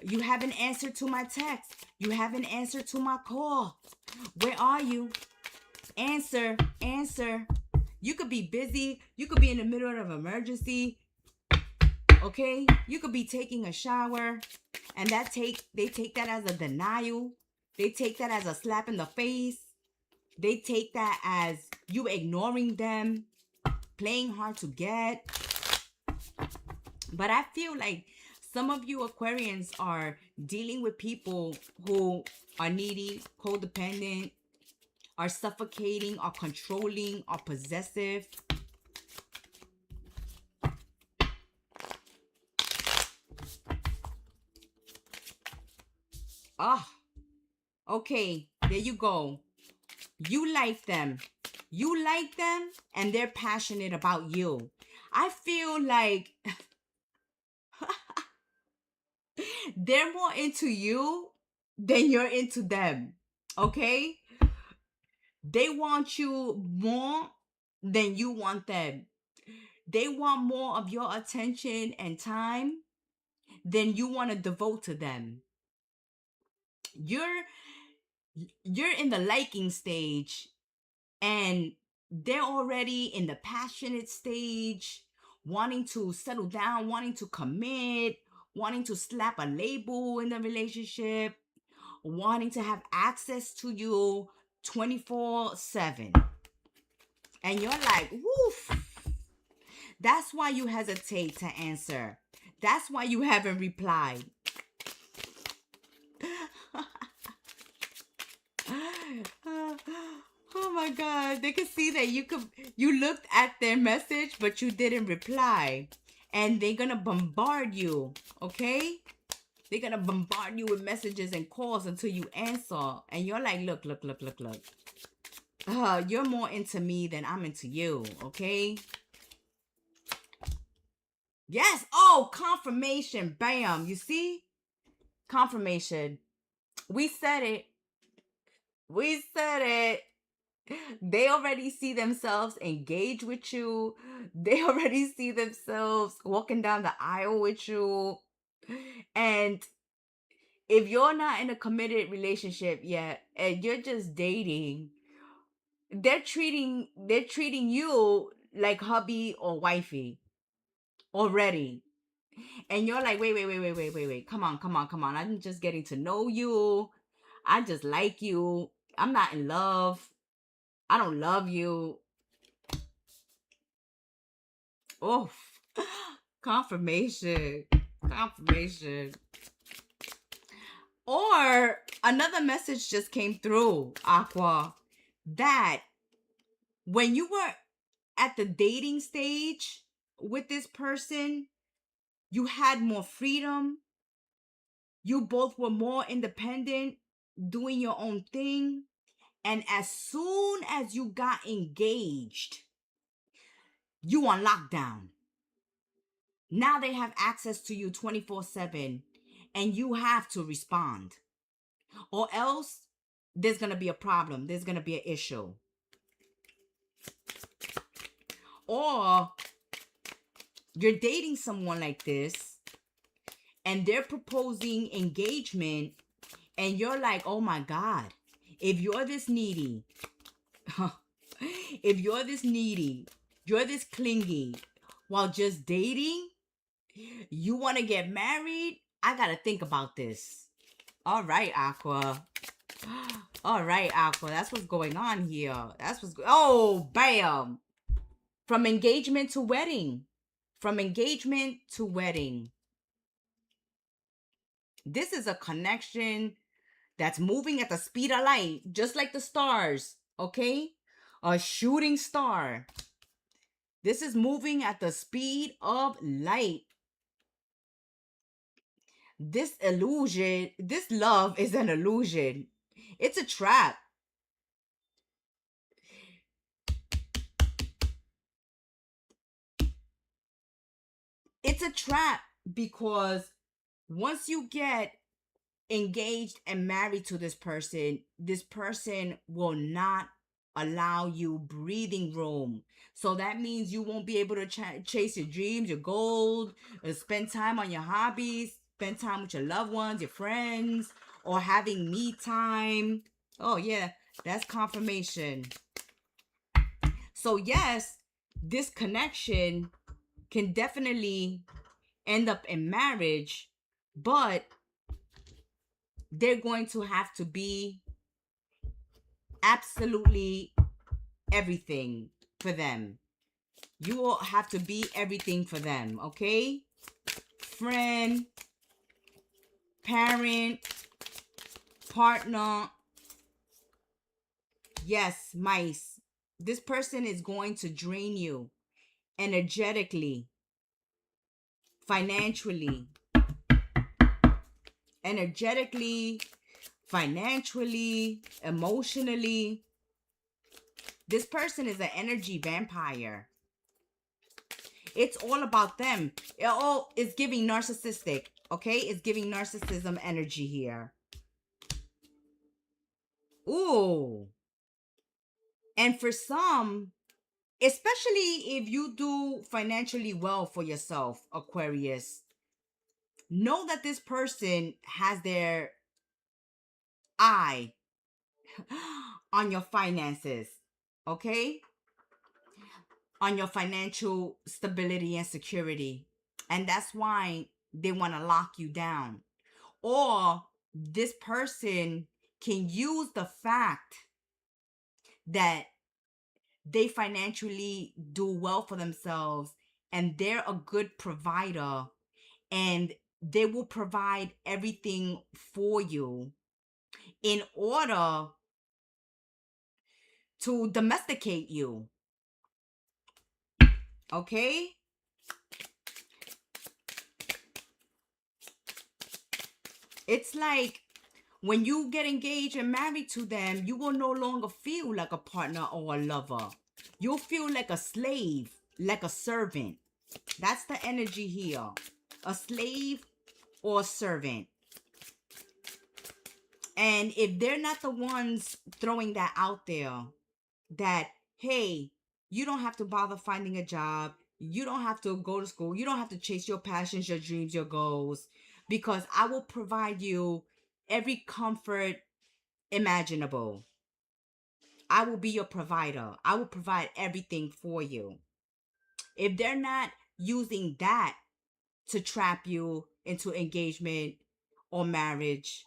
You haven't answered to my text. You haven't answered to my call. Where are you? Answer, answer. You could be busy. You could be in the middle of an emergency. Okay? You could be taking a shower. And they take that as a denial. They take that as a slap in the face. They take that as you ignoring them, playing hard to get. But I feel like some of you Aquarians are dealing with people who are needy, codependent, are suffocating, are controlling, are possessive. Okay, there you go. You like them. You like them, and they're passionate about you. I feel like they're more into you than you're into them. Okay? They want you more than you want them. They want more of your attention and time than you want to devote to them. You're in the liking stage, and they're already in the passionate stage, wanting to settle down, wanting to commit, wanting to slap a label in the relationship, wanting to have access to you 24/7. And you're like, woof. That's why you hesitate to answer. That's why you haven't replied. Oh my God. They could see that you looked at their message, but you didn't reply. And they're gonna bombard you, okay? They're gonna bombard you with messages and calls until you answer. And you're like, look, look, look, look, look. You're more into me than I'm into you, okay? Yes. Oh, confirmation. Bam. You see? Confirmation. We said it. We said it. They already see themselves engaged with you. They already see themselves walking down the aisle with you. And if you're not in a committed relationship yet and you're just dating, they're treating you like hubby or wifey already. And you're like, wait. Come on, come on, come on. I'm just getting to know you. I just like you. I'm not in love. I don't love you. Oh, confirmation. Confirmation. Or another message just came through, Aqua, that when you were at the dating stage with this person, you had more freedom. You both were more independent, doing your own thing. And as soon as you got engaged, you on lockdown. Now they have access to you 24/7 and you have to respond. Or else there's going to be a problem. There's going to be an issue. Or you're dating someone like this and they're proposing engagement and you're like, oh my God, if you're this needy, if you're this needy, you're this clingy while just dating, you want to get married, I got to think about this. All right, Aqua. All right, Aqua. That's what's going on here. That's what's oh, bam. From engagement to wedding. From engagement to wedding. This is a connection that's moving at the speed of light, just like the stars, okay? A shooting star. This is moving at the speed of light. This illusion, this love is an illusion. It's a trap. It's a trap because once you get engaged and married to this person will not allow you breathing room. So that means you won't be able to chase your dreams, your goals, spend time on your hobbies, spend time with your loved ones, your friends, or having me time. Oh yeah, that's confirmation. So yes, this connection can definitely end up in marriage, but they're going to have to be absolutely everything for them. You will have to be everything for them, okay? Friend, parent, partner. Yes, mice. This person is going to drain you energetically, financially, financially, emotionally. This person is an energy vampire. It's all about them. It's giving narcissistic, okay? It's giving narcissism energy here. Ooh. And for some, especially if you do financially well for yourself, Aquarius, know that this person has their eye on your finances, okay? On your financial stability and security. And that's why they want to lock you down. Or this person can use the fact that they financially do well for themselves and they're a good provider and they will provide everything for you in order to domesticate you. Okay? It's like when you get engaged and married to them, you will no longer feel like a partner or a lover. You'll feel like a slave, like a servant. That's the energy here. A slave or a servant. And if they're not the ones throwing that out there, that, hey, you don't have to bother finding a job. You don't have to go to school. You don't have to chase your passions, your dreams, your goals, because I will provide you every comfort imaginable. I will be your provider. I will provide everything for you. If they're not using that to trap you into engagement or marriage,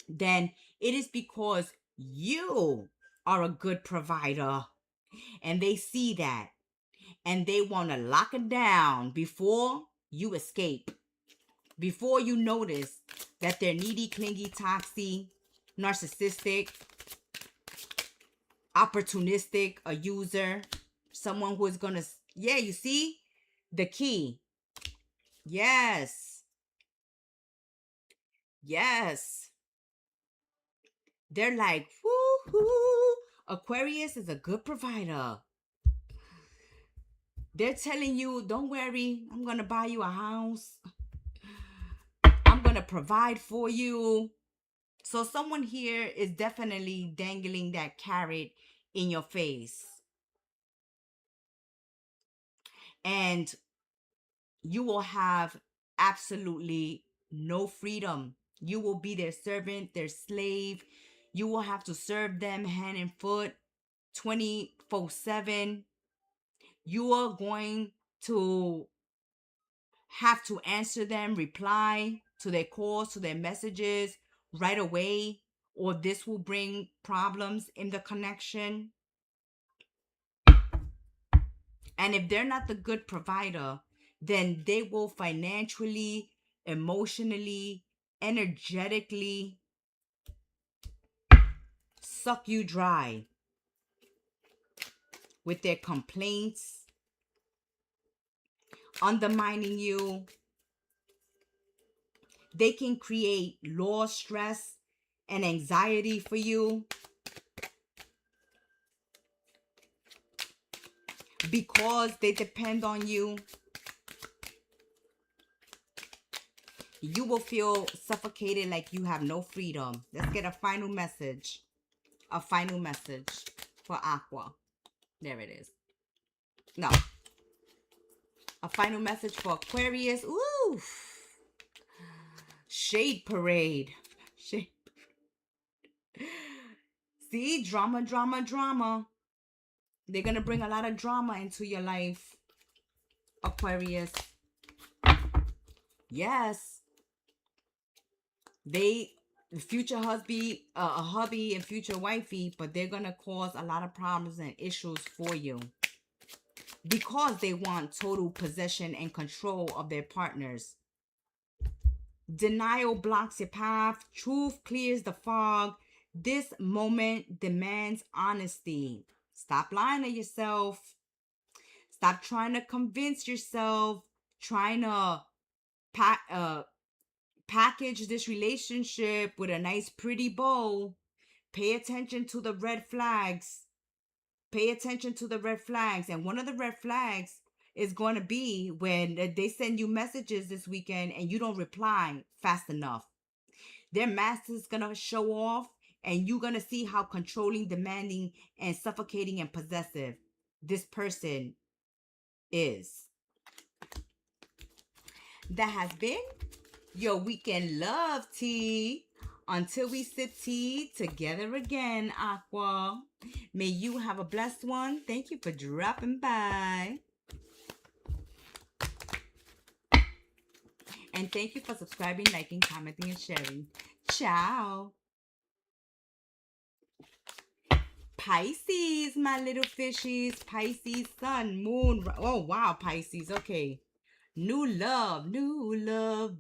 then it is because you are a good provider. And they see that. And they want to lock it down before you escape. Before you notice that they're needy, clingy, toxic, narcissistic, opportunistic, a user, someone who is going to, yeah, you see the key. Yes. Yes. They're like, woo-hoo, Aquarius is a good provider. They're telling you, don't worry, I'm going to buy you a house. I'm going to provide for you. So someone here is definitely dangling that carrot in your face. And you will have absolutely no freedom. You will be their servant, their slave. You will have to serve them hand and foot 24/7. You are going to have to answer them, reply to their calls, to their messages right away, or this will bring problems in the connection. And if they're not the good provider, then they will financially, emotionally, energetically suck you dry with their complaints, undermining you. They can create low stress and anxiety for you because they depend on you. You will feel suffocated, like you have no freedom. Let's get a final message. A final message for Aqua. There it is. No. A final message for Aquarius. Ooh. Shade parade. Shade. See? Drama, drama, drama. They're going to bring a lot of drama into your life, Aquarius. Yes. They, future husband, a hubby and future wifey, but they're going to cause a lot of problems and issues for you. Because they want total possession and control of their partners. Denial blocks your path. Truth clears the fog. This moment demands honesty. Stop lying to yourself. Stop trying to convince yourself. Trying to package this relationship with a nice pretty bow. Pay attention to the red flags. Pay attention to the red flags. And one of the red flags is going to be when they send you messages this weekend and you don't reply fast enough. Their mask is going to show off, and you're going to see how controlling, demanding, and suffocating and possessive this person is. That has been your weekend love tea. Until we sip tea together again, Aqua. May you have a blessed one. Thank you for dropping by. And thank you for subscribing, liking, commenting, and sharing. Ciao. Pisces, my little fishies. Pisces, sun, moon. Oh, wow, Pisces. Okay. New love,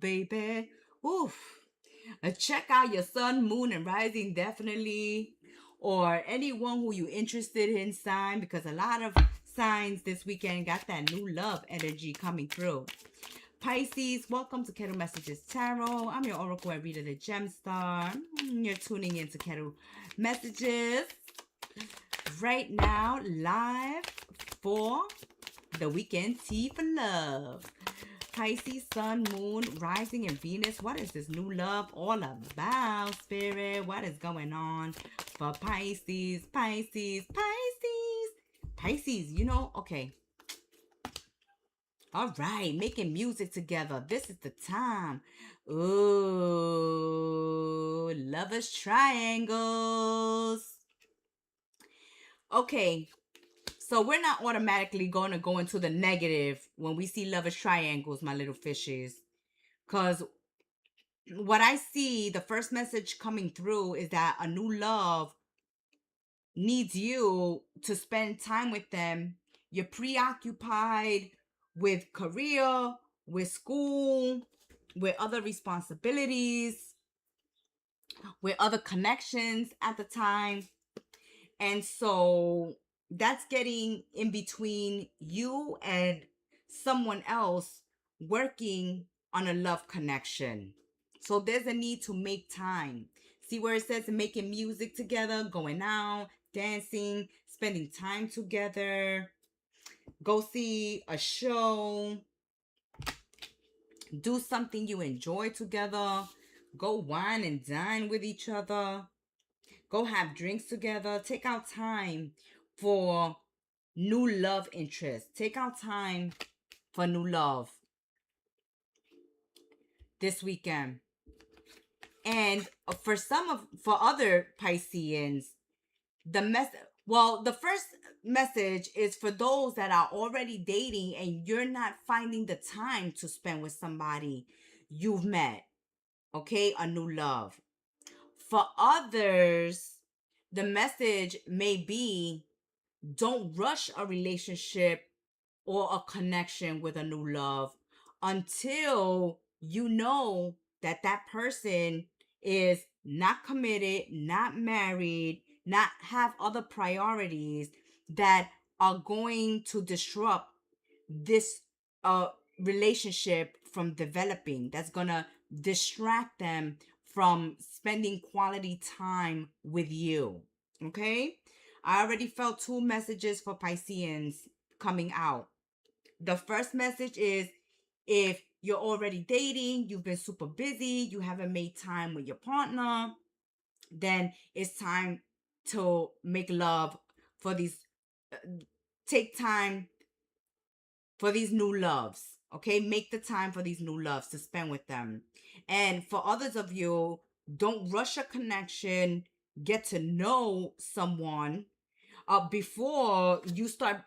baby. Oof. Check out your sun, moon, and rising, definitely. or anyone who you interested in sign, because a lot of signs this weekend got that new love energy coming through. Pisces, welcome to Kettle Messages Tarot. I'm your Oracle and Reader, the Gem Star. You're tuning into Kettle Messages right now, live for the weekend tea for love. Pisces, Sun, Moon, Rising, and Venus. What is this new love all about, Spirit? What is going on for Pisces? Pisces, Pisces. Pisces, you know, okay. All right, making music together. This is the time. Ooh, lovers triangles. Okay, so we're not automatically going to go into the negative when we see lovers triangles, my little fishes. Because what I see, the first message coming through is that a new love needs you to spend time with them. You're preoccupied with career, with school, with other responsibilities, with other connections at the time. And so that's getting in between you and someone else working on a love connection. So there's a need to make time. See where it says making music together, going out, dancing, spending time together, go see a show, do something you enjoy together, go wine and dine with each other, go have drinks together. Take out time for new love interest. Take out time for new love this weekend. And for other Pisceans, the first message is for those that are already dating and you're not finding the time to spend with somebody you've met. Okay, a new love. For others, the message may be, don't rush a relationship or a connection with a new love until you know that that person is not committed, not married, not have other priorities that are going to disrupt this relationship from developing, that's gonna distract them from spending quality time with you. Okay, I already felt two messages for Pisceans coming out. The first message is, if you're already dating, you've been super busy, you haven't made time with your partner, then it's time to make love for these, take time for these new loves. Okay, make the time for these new loves to spend with them. And for others of you, don't rush a connection. Get to know someone before you start,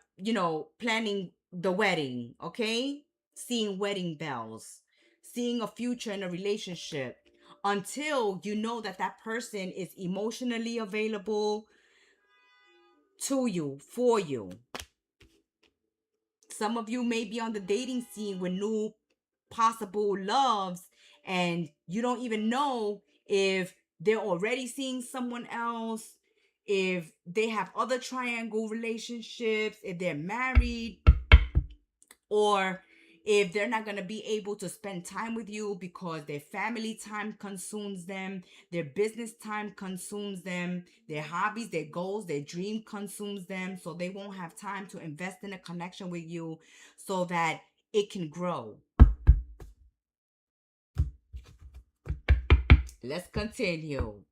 planning the wedding. Okay, seeing wedding bells, seeing a future in a relationship, until you know that that person is emotionally available to you, for you. Some of you may be on the dating scene with new possible loves, and you don't even know if they're already seeing someone else, if they have other triangle relationships, if they're married, or if they're not going to be able to spend time with you because their family time consumes them, their business time consumes them, their hobbies, their goals, their dream consumes them. So they won't have time to invest in a connection with you so that it can grow. Let's continue.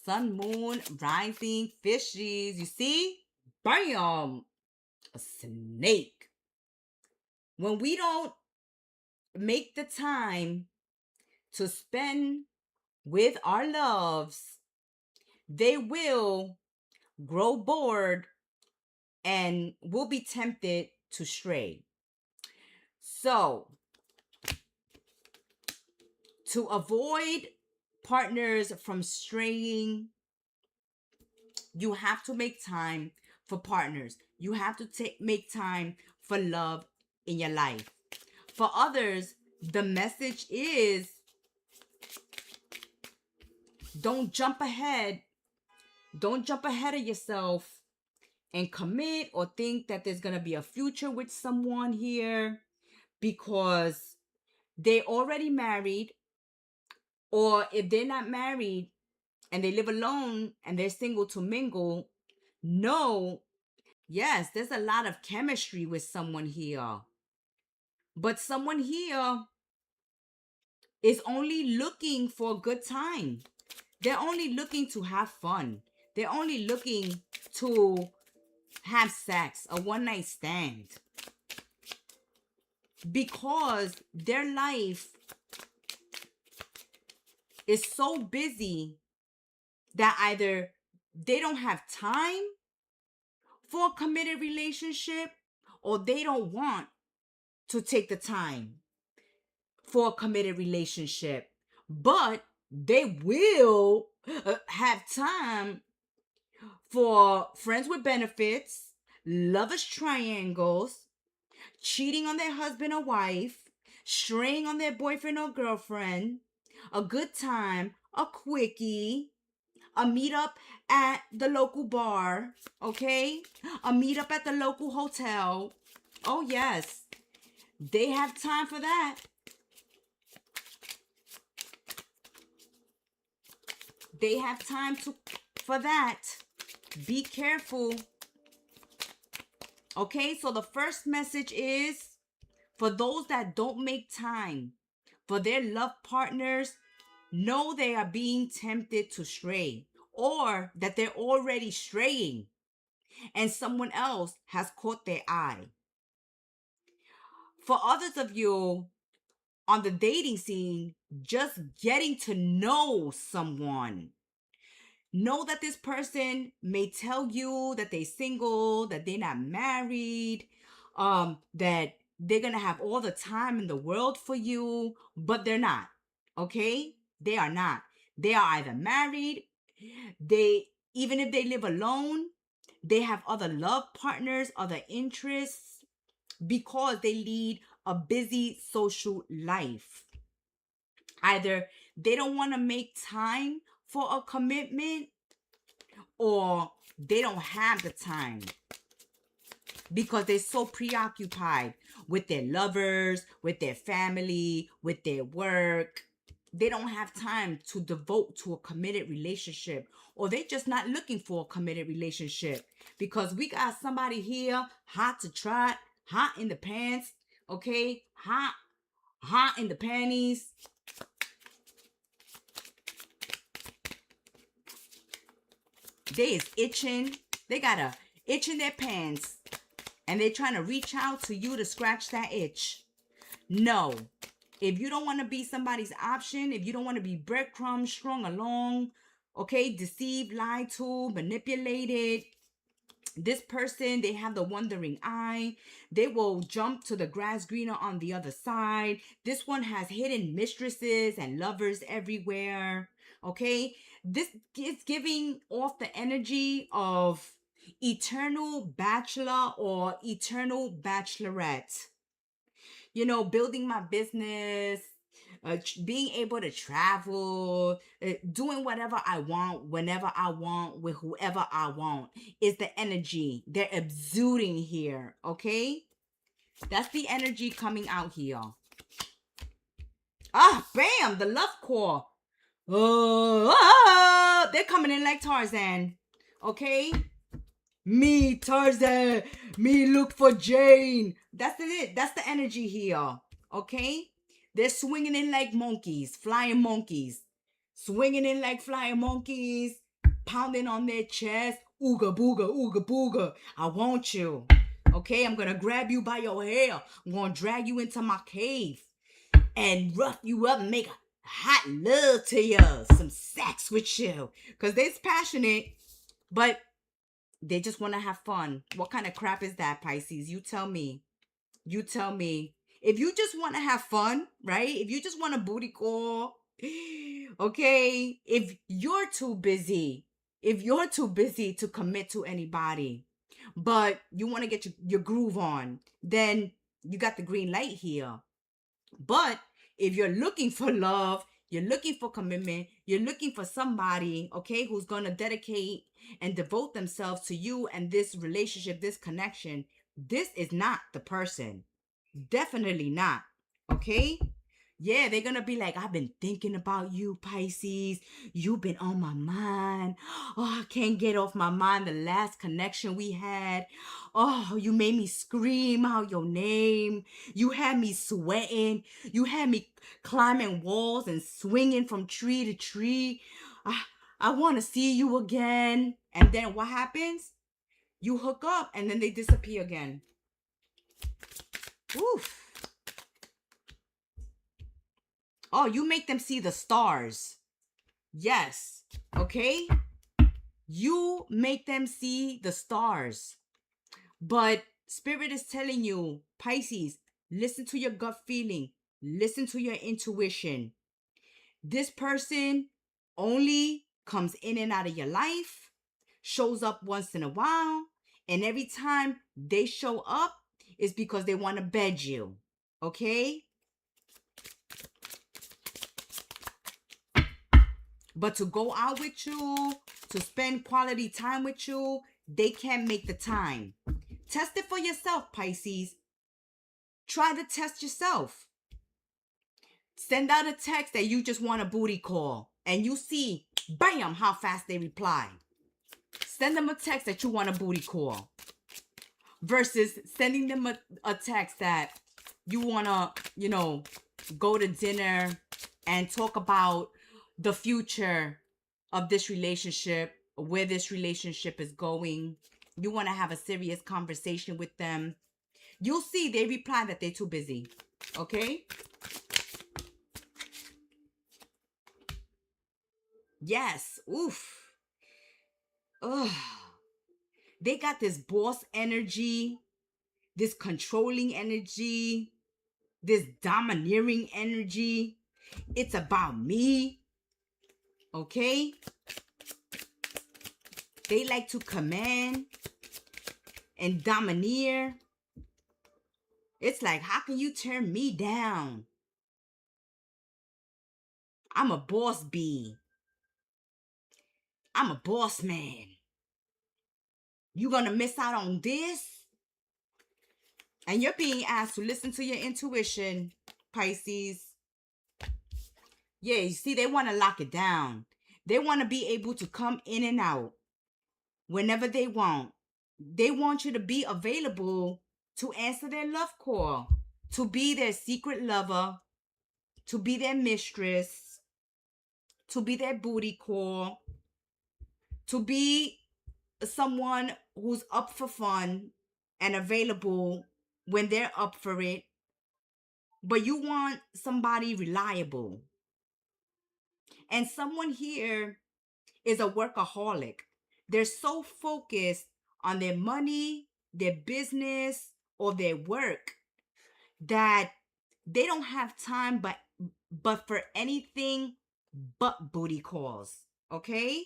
Sun, Moon, Rising, Fishes. You see? Bam! A snake. When we don't make the time to spend with our loves, they will grow bored and will be tempted to stray. So, to avoid partners from straying, you have to make time for partners. You have to make time for love in your life. For others, the message is, don't jump ahead Don't jump ahead of yourself and commit or think that there's going to be a future with someone here, because they already married, or if they're not married and they live alone and they're single to mingle, no, yes, there's a lot of chemistry with someone here. But someone here is only looking for a good time. They're only looking to have fun. They're only looking to have sex, a one-night stand. Because their life is so busy that either they don't have time for a committed relationship, or they don't want to take the time for a committed relationship. But they will have time for friends with benefits, lovers triangles, cheating on their husband or wife, straying on their boyfriend or girlfriend, a good time, a quickie, a meetup at the local bar, okay? A meetup at the local hotel. Oh, yes. They have time for that. They have time for that. Be careful. Okay, so the first message is for those that don't make time for their love partners, know they are being tempted to stray, or that they're already straying and someone else has caught their eye. For others of you on the dating scene, just getting to know someone. Know that this person may tell you that they're single, that they're not married, that they're going to have all the time in the world for you, but they're not. Okay? They are not. They are either married, even if they live alone, they have other love partners, other interests, because they lead a busy social life. Either they don't want to make time for a commitment, or they don't have the time because they're so preoccupied with their lovers, with their family, with their work. They don't have time to devote to a committed relationship, or they're just not looking for a committed relationship, because we got somebody here hot to trot, hot in the pants, okay? Hot in the panties. They is itching. They got a itch in their pants, and they're trying to reach out to you to scratch that itch. No. If you don't want to be somebody's option, if you don't want to be breadcrumbs strung along, okay, deceived, lied to, manipulated, this person, they have the wandering eye. They will jump to the grass greener on the other side. This one has hidden mistresses and lovers everywhere. Okay, this is giving off the energy of eternal bachelor or eternal bachelorette. You know, building my business, being able to travel, doing whatever I want, whenever I want, with whoever I want, is the energy they're exuding here, okay? That's the energy coming out here. Ah, bam, the love core. Oh, they're coming in like Tarzan, okay? Me, Tarzan, me look for Jane. That's it. That's the energy here, okay? They're swinging in like monkeys, flying monkeys. Swinging in like flying monkeys, pounding on their chest. Ooga booga, ooga booga. I want you. Okay, I'm gonna grab you by your hair. I'm gonna drag you into my cave and rough you up and make a hot love to you. Some sex with you. Because they're passionate, but they just want to have fun. What kind of crap is that, Pisces? You tell me. You tell me. If you just want to have fun, right? If you just want a booty call, okay? If you're too busy to commit to anybody, but you want to get your groove on, then you got the green light here. But if you're looking for love, You're looking for commitment. You're looking for somebody, okay, who's going to dedicate and devote themselves to you and this relationship, this connection. This is not the person. Definitely not. Okay? Yeah, they're going to be like, I've been thinking about you, Pisces. You've been on my mind. Oh, I can't get off my mind the last connection we had. Oh, you made me scream out your name. You had me sweating. You had me climbing walls and swinging from tree to tree. I want to see you again. And then what happens? You hook up and then they disappear again. Oof. Oh, you make them see the stars. Yes. Okay? You make them see the stars. But Spirit is telling you, Pisces, listen to your gut feeling. Listen to your intuition. This person only comes in and out of your life, shows up once in a while, and every time they show up is because they want to bed you. Okay? But to go out with you, to spend quality time with you, they can't make the time. Test it for yourself, Pisces. Try to test yourself. Send out a text that you just want a booty call. And you see, bam, how fast they reply. Send them a text that you want a booty call. Versus sending them a text that you want to, go to dinner and talk about the future of this relationship, where this relationship is going. You want to have a serious conversation with them. You'll see they reply that they're too busy. Okay? Yes. Oof. Ugh. They got this boss energy, this controlling energy, this domineering energy. It's about me. Okay? They like to command and domineer. It's like, how can you turn me down? I'm a boss bee. I'm a boss man. You gonna miss out on this? And you're being asked to listen to your intuition, Pisces. Yeah, you see, they want to lock it down. They want to be able to come in and out whenever they want. They want you to be available to answer their love call, to be their secret lover, to be their mistress, to be their booty call, to be someone who's up for fun and available when they're up for it. But you want somebody reliable. And someone here is a workaholic. They're so focused on their money, their business, or their work that they don't have time but for anything but booty calls. Okay?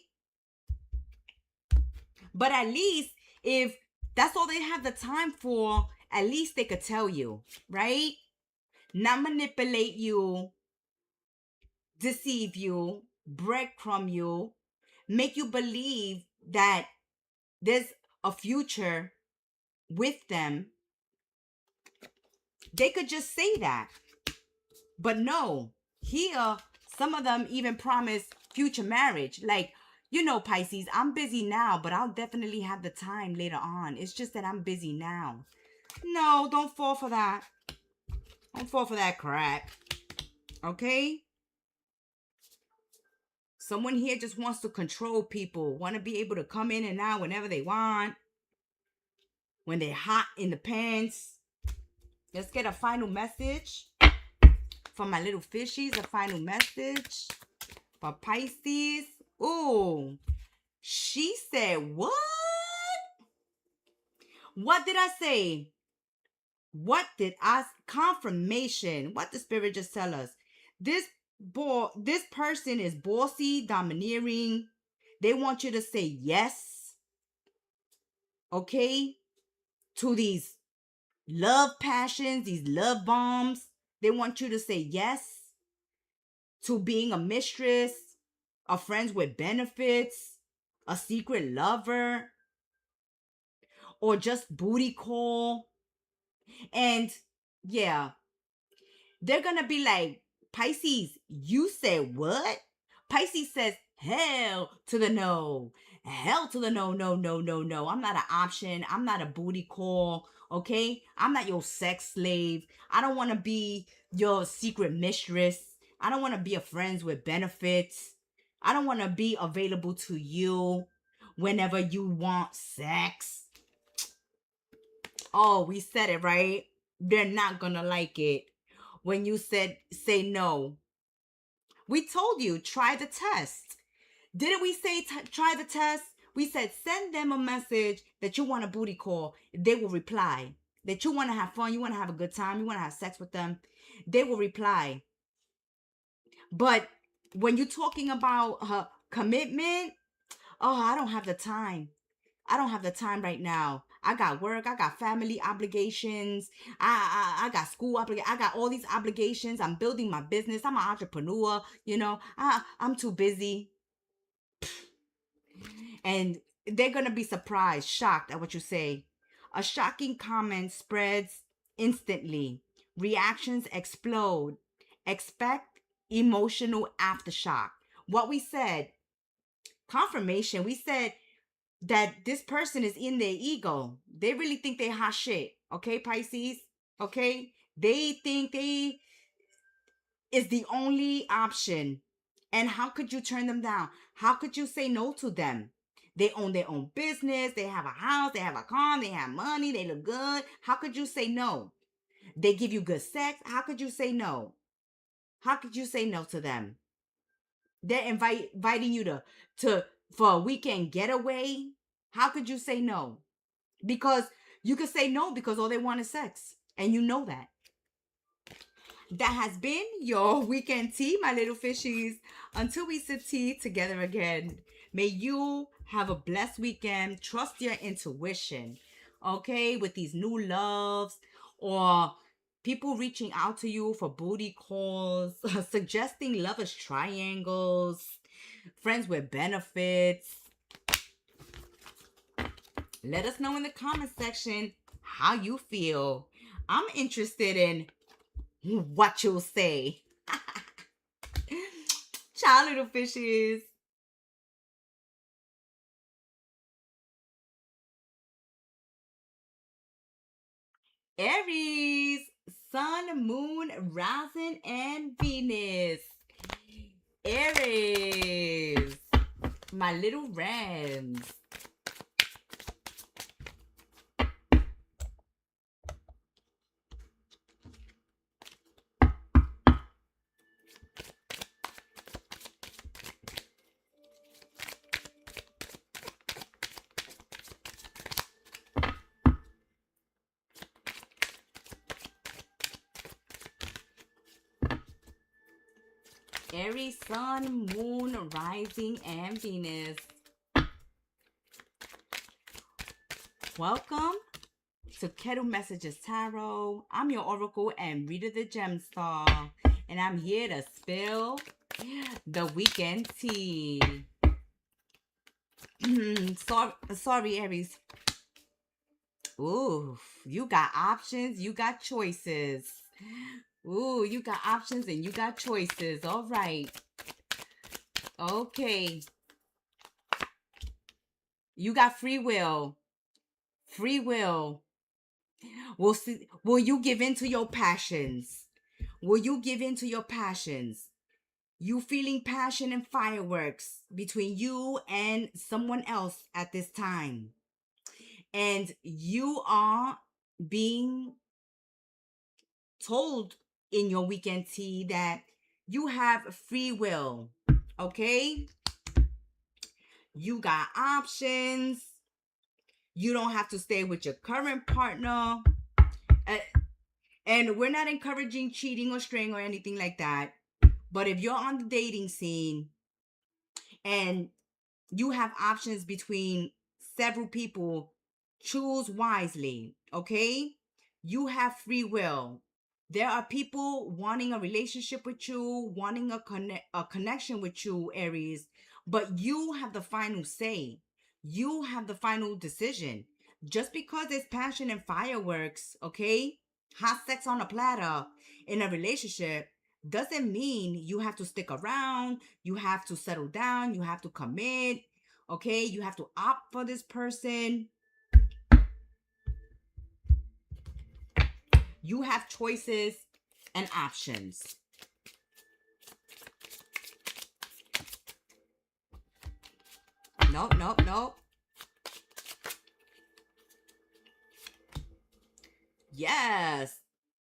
But at least if that's all they have the time for, at least they could tell you, right? Not manipulate you, deceive you, breadcrumb you, make you believe that there's a future with them. They could just say that. But no, here, some of them even promise future marriage. Like, Pisces, I'm busy now, but I'll definitely have the time later on. It's just that I'm busy now. No, don't fall for that. Don't fall for that crap. Okay? Someone here just wants to control people, want to be able to come in and out whenever they want, when they're hot in the pants. Let's get a final message for my little fishies. A final message for Pisces. Oh, she said, what? What did I say? What did confirmation? What the Spirit just tell us? This person is bossy, domineering. They want you to say yes, okay, to these love passions, these love bombs. They want you to say yes to being a mistress, a friends with benefits, a secret lover, or just booty call. And yeah, they're gonna be like, Pisces, you said what? Pisces says, hell to the no. Hell to the no, no, no, no, no. I'm not an option. I'm not a booty call. Okay? I'm not your sex slave. I don't want to be your secret mistress. I don't want to be a friends with benefits. I don't want to be available to you whenever you want sex. Oh, we said it, right? They're not gonna like it when you said say no. We told you, try the test. Didn't we say try the test? We said send them a message that you want a booty call. They will reply. That you want to have fun, you want to have a good time, you want to have sex with them. They will reply. But when you're talking about commitment, oh, I don't have the time. I don't have the time right now. I got work. I got family obligations. I got school obligations. I got all these obligations. I'm building my business. I'm an entrepreneur. You know, I'm too busy. And they're going to be surprised, shocked at what you say. A shocking comment spreads instantly. Reactions explode. Expect emotional aftershock. What we said, confirmation, we said that this person is in their ego. They really think they hot shit. Okay, Pisces? Okay? They think they is the only option. And how could you turn them down? How could you say no to them? They own their own business. They have a house. They have a car. They have money. They look good. How could you say no? They give you good sex. How could you say no? How could you say no to them? They're inviting you to for a weekend getaway. How could you say no? Because you could say no because all they want is sex. And you know that. That has been your weekend tea, my little fishies. Until we sip tea together again, may you have a blessed weekend. Trust your intuition, okay? With these new loves or people reaching out to you for booty calls, suggesting lovers triangles, friends with benefits. Let us know in the comment section how you feel. I'm interested in what you'll say. Ciao, little fishes. Aries, Sun, Moon, Rising, and Venus. Aries, my little rams. Aries, Sun, Moon, Rising, and Venus. Welcome to Kettle Messages Tarot. I'm your Oracle and Reader the Gem Star. And I'm here to spill the weekend tea. Sorry, Aries. Ooh, you got options, you got choices. Ooh, you got options and you got choices. All right. Okay. You got free will. Free will. Will you give in to your passions? Will you give in to your passions? You feeling passion and fireworks between you and someone else at this time. And you are being told in your weekend tea that you have free will. Okay? You got options. You don't have to stay with your current partner. And we're not encouraging cheating or straying or anything like that. But if you're on the dating scene and you have options between several people, choose wisely, okay? You have free will. There are people wanting a relationship with you, wanting a connection with you, Aries, but you have the final say. You have the final decision. Just because there's passion and fireworks, okay? Hot sex on a platter in a relationship doesn't mean you have to stick around, you have to settle down, you have to commit, okay? You have to opt for this person. You have choices and options. Nope, nope, nope. Yes.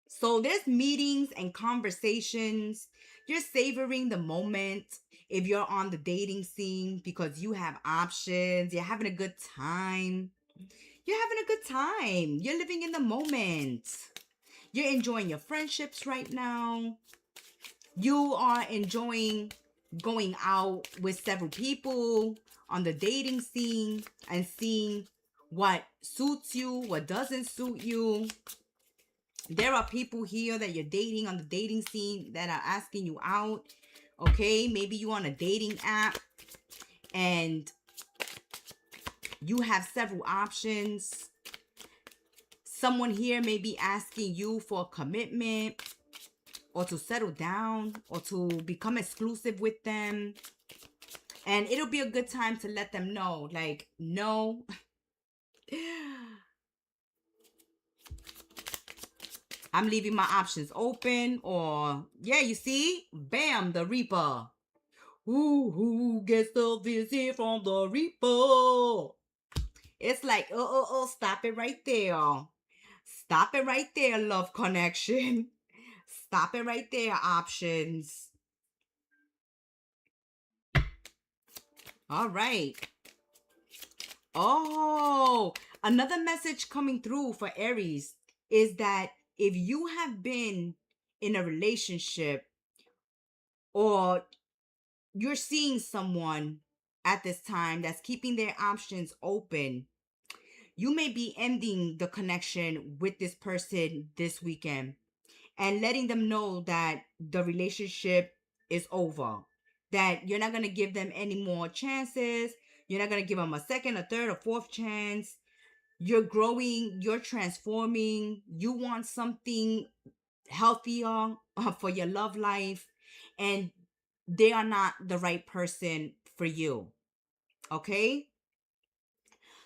So there's meetings and conversations. You're savoring the moment if you're on the dating scene because you have options. You're having a good time. You're having a good time. You're living in the moment. You're enjoying your friendships right now. You are enjoying going out with several people on the dating scene and seeing what suits you, what doesn't suit you. There are people here that you're dating on the dating scene that are asking you out. Okay, maybe you on a dating app and you have several options. Someone here may be asking you for a commitment or to settle down or to become exclusive with them. And it'll be a good time to let them know, like, no. I'm leaving my options open. Or, yeah, you see? Bam, the Reaper. Who gets the visit from the Reaper? It's like, stop it right there. Stop it right there, love connection. Stop it right there, options. All right. Oh, another message coming through for Aries is that if you have been in a relationship or you're seeing someone at this time that's keeping their options open, you may be ending the connection with this person this weekend and letting them know that the relationship is over, that you're not going to give them any more chances. You're not going to give them a second, a third, a fourth chance. You're growing, you're transforming. You want something healthier for your love life, and they are not the right person for you. Okay?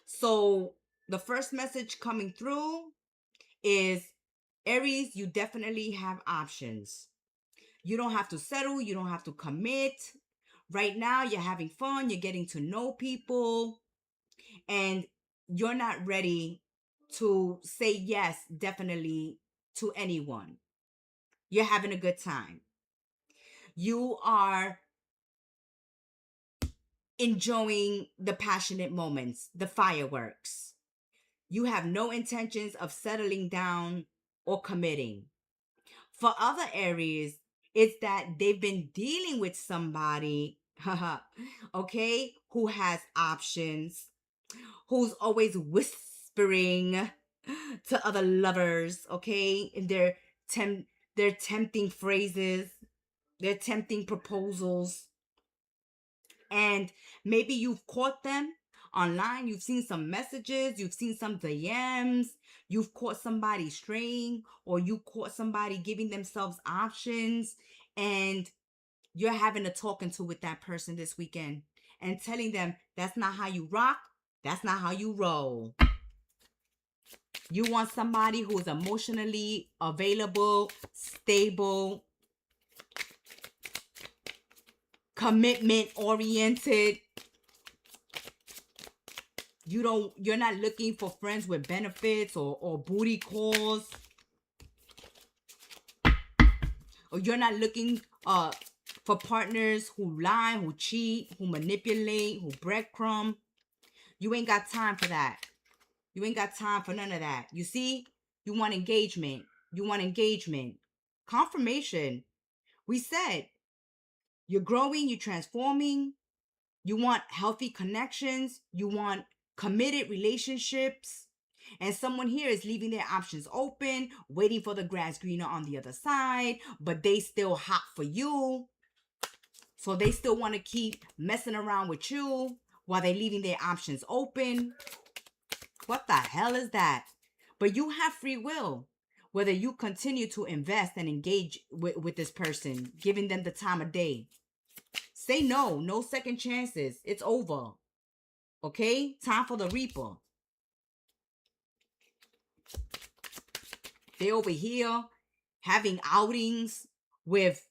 So the first message coming through is, Aries, you definitely have options. You don't have to settle. You don't have to commit. Right now, you're having fun. You're getting to know people. And you're not ready to say yes, definitely, to anyone. You're having a good time. You are enjoying the passionate moments, the fireworks. You have no intentions of settling down or committing. For other Aries, it's that they've been dealing with somebody, okay, who has options, who's always whispering to other lovers, okay, in their tempting phrases, their tempting proposals. And maybe you've caught them online. You've seen some messages, you've seen some DMs, you've caught somebody straying, or you caught somebody giving themselves options, and you're having a talking to with that person this weekend and telling them that's not how you rock, that's not how you roll. You want somebody who is emotionally available, stable, commitment oriented. You're not looking for friends with benefits or booty calls. Or you're not looking for partners who lie, who cheat, who manipulate, who breadcrumb. You ain't got time for that. You ain't got time for none of that. You see? You want engagement. You want engagement. Confirmation. We said you're growing, you're transforming. You want healthy connections. You want committed relationships. And someone here is leaving their options open, waiting for the grass greener on the other side, but they still hot for you. So they still want to keep messing around with you while they're leaving their options open. What the hell is that? But you have free will. Whether you continue to invest and engage with this person, giving them the time of day. Say no. No second chances. It's over. Okay? Time for the reaper. They over here having outings with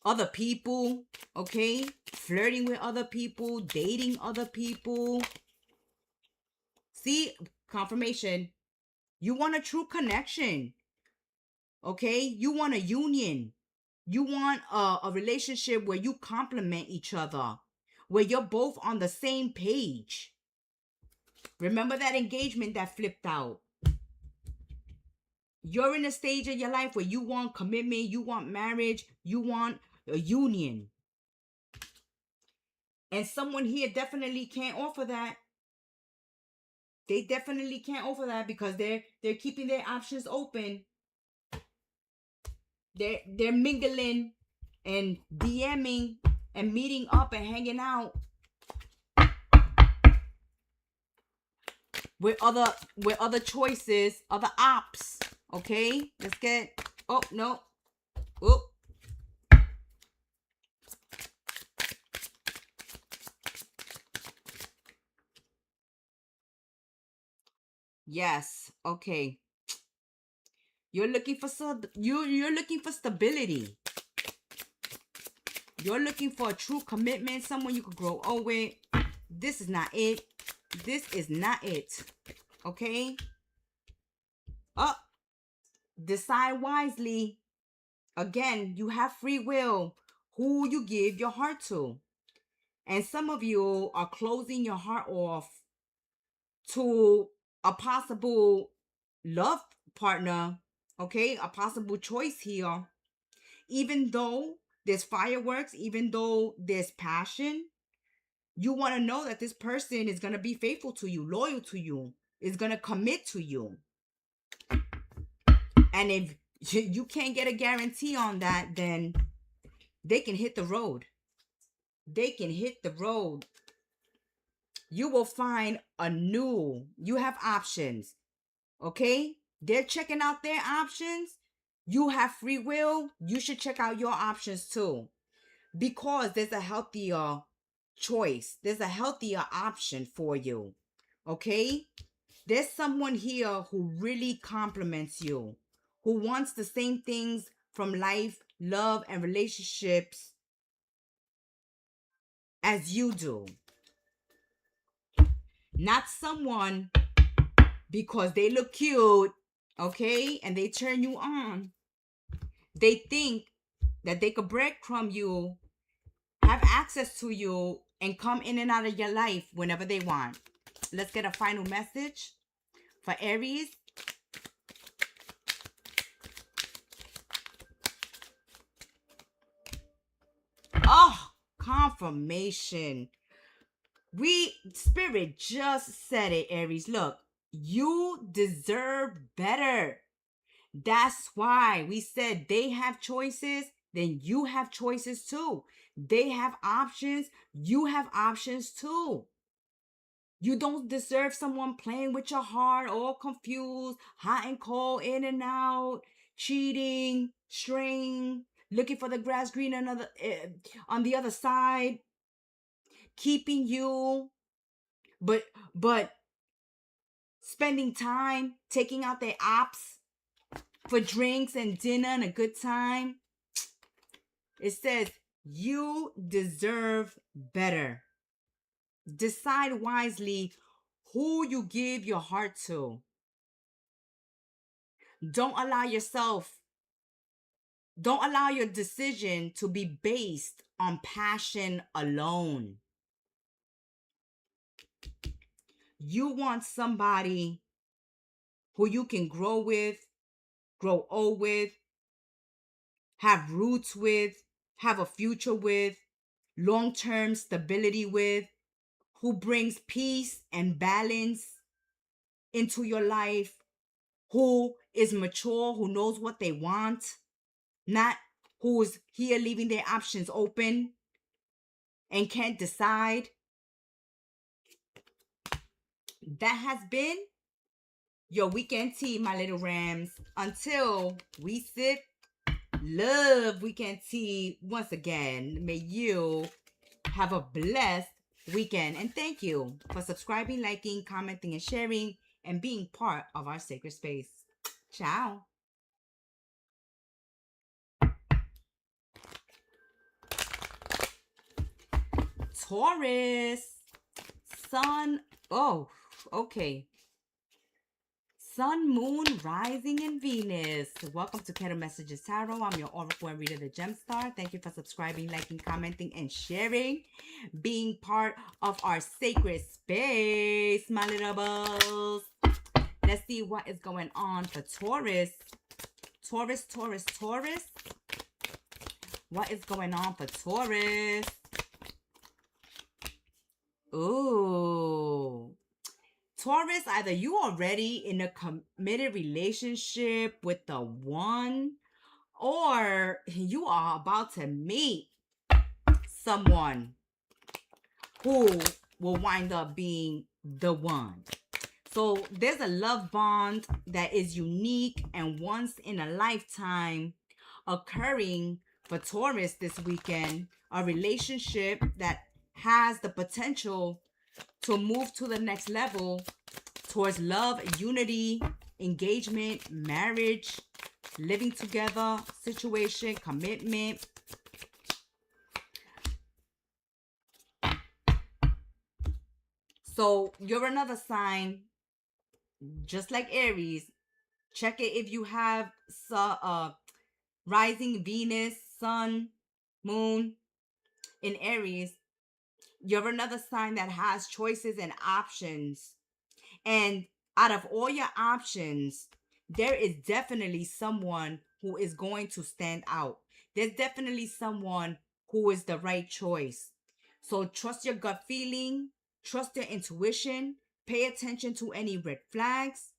other people. Okay? Flirting with other people. Dating other people. See? Confirmation. You want a true connection. Okay? You want a union. You want a relationship where you complement each other, where you're both on the same page. Remember that engagement that flipped out. You're in a stage of your life where you want commitment, you want marriage, you want a union. And someone here definitely can't offer that. They definitely can't offer that because they're keeping their options open. They're mingling and DMing and meeting up and hanging out with other choices, other ops. Okay, let's get. Oh no. Oh. Yes. Okay. You're looking for you're looking for stability. You're looking for a true commitment, someone you could grow old with. This is not it. This is not it. Okay? Decide wisely. Again, you have free will. Who you give your heart to. And some of you are closing your heart off to a possible love partner. Okay? A possible choice here. Even though there's fireworks, even though there's passion, you want to know that this person is going to be faithful to you, loyal to you, is going to commit to you. And if you can't get a guarantee on that, then they can hit the road. They can hit the road. You will find you have options. Okay? They're checking out their options. You have free will. You should check out your options too. Because there's a healthier choice. There's a healthier option for you. Okay? There's someone here who really compliments you. Who wants the same things from life, love, and relationships as you do. Not someone because they look cute, okay, and they turn you on. They think that they could breadcrumb you, have access to you, and come in and out of your life whenever they want. Let's get a final message for Aries. Oh, confirmation. Spirit just said it, Aries. Look, you deserve better. That's why we said they have choices, then you have choices too. They have options, you have options too. You don't deserve someone playing with your heart, all confused, hot and cold, in and out, cheating, straying, looking for the grass green on the other side, keeping you, but spending time, taking out their ops for drinks and dinner and a good time. It says you deserve better. Decide wisely who you give your heart to. Don't allow your decision to be based on passion alone. You want somebody who you can grow with, grow old with, have roots with, have a future with, long-term stability with, who brings peace and balance into your life who is mature, who knows what they want, not who's here leaving their options open and can't decide. That has been your weekend tea, my little rams. Until we sip love weekend tea once again, may you have a blessed weekend. And thank you for subscribing, liking, commenting, and sharing, and being part of our sacred space. Ciao. Taurus. Sun. Oh, okay. Sun, Moon, Rising, and Venus. Welcome to Kettle Messages Tarot. I'm your Oracle and Reader, the Gemstar. Thank you for subscribing, liking, commenting, and sharing. Being part of our sacred space, my little bulls. Let's see what is going on for Taurus. Taurus, Taurus, Taurus. What is going on for Taurus? Ooh. Taurus, either you already in a committed relationship with the one, or you are about to meet someone who will wind up being the one. So there's a love bond that is unique and once in a lifetime occurring for Taurus this weekend. A relationship that has the potential to move to the next level towards love, unity, engagement, marriage, living together, situation, commitment. So you're another sign, just like Aries. Check it if you have rising Venus, Sun, Moon in Aries. You're another sign that has choices and options. And out of all your options, there is definitely someone who is going to stand out. There's definitely someone who is the right choice. So trust your gut feeling, trust your intuition, pay attention to any red flags.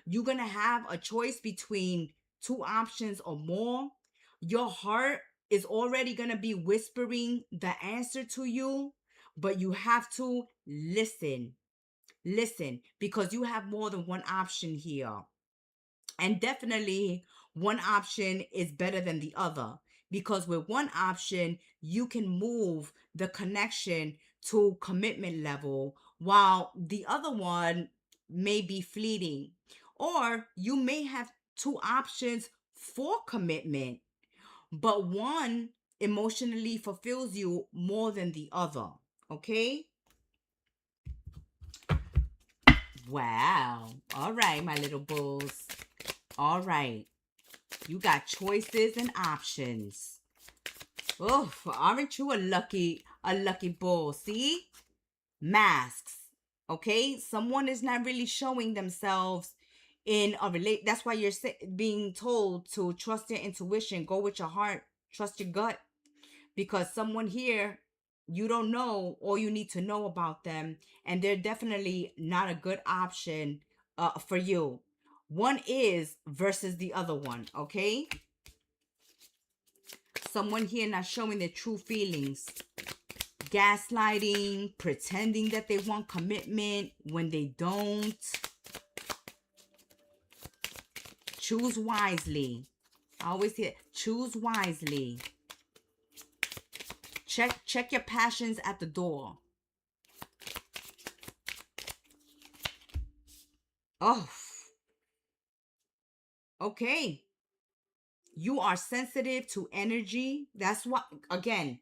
You're going to have a choice between two options or more. Your heart is already going to be whispering the answer to you, but you have to listen. Listen, because you have more than one option here. And definitely one option is better than the other, because with one option, you can move the connection to commitment level, while the other one may be fleeting. Or you may have two options for commitment, but one emotionally fulfills you more than the other. Okay? Wow. All right, my little bulls. All right. You got choices and options. Oh, aren't you a lucky bull? See? Masks. Okay? Someone is not really showing themselves in a that's why you're being told to trust your intuition, go with your heart, trust your gut, because someone here, you don't know all you need to know about them, and they're definitely not a good option for you. One is versus the other one. Okay? Someone here not showing their true feelings, gaslighting, pretending that they want commitment when they don't. Choose wisely. I always hear, choose wisely. Check your passions at the door. Oh. Okay. You are sensitive to energy. That's what, again,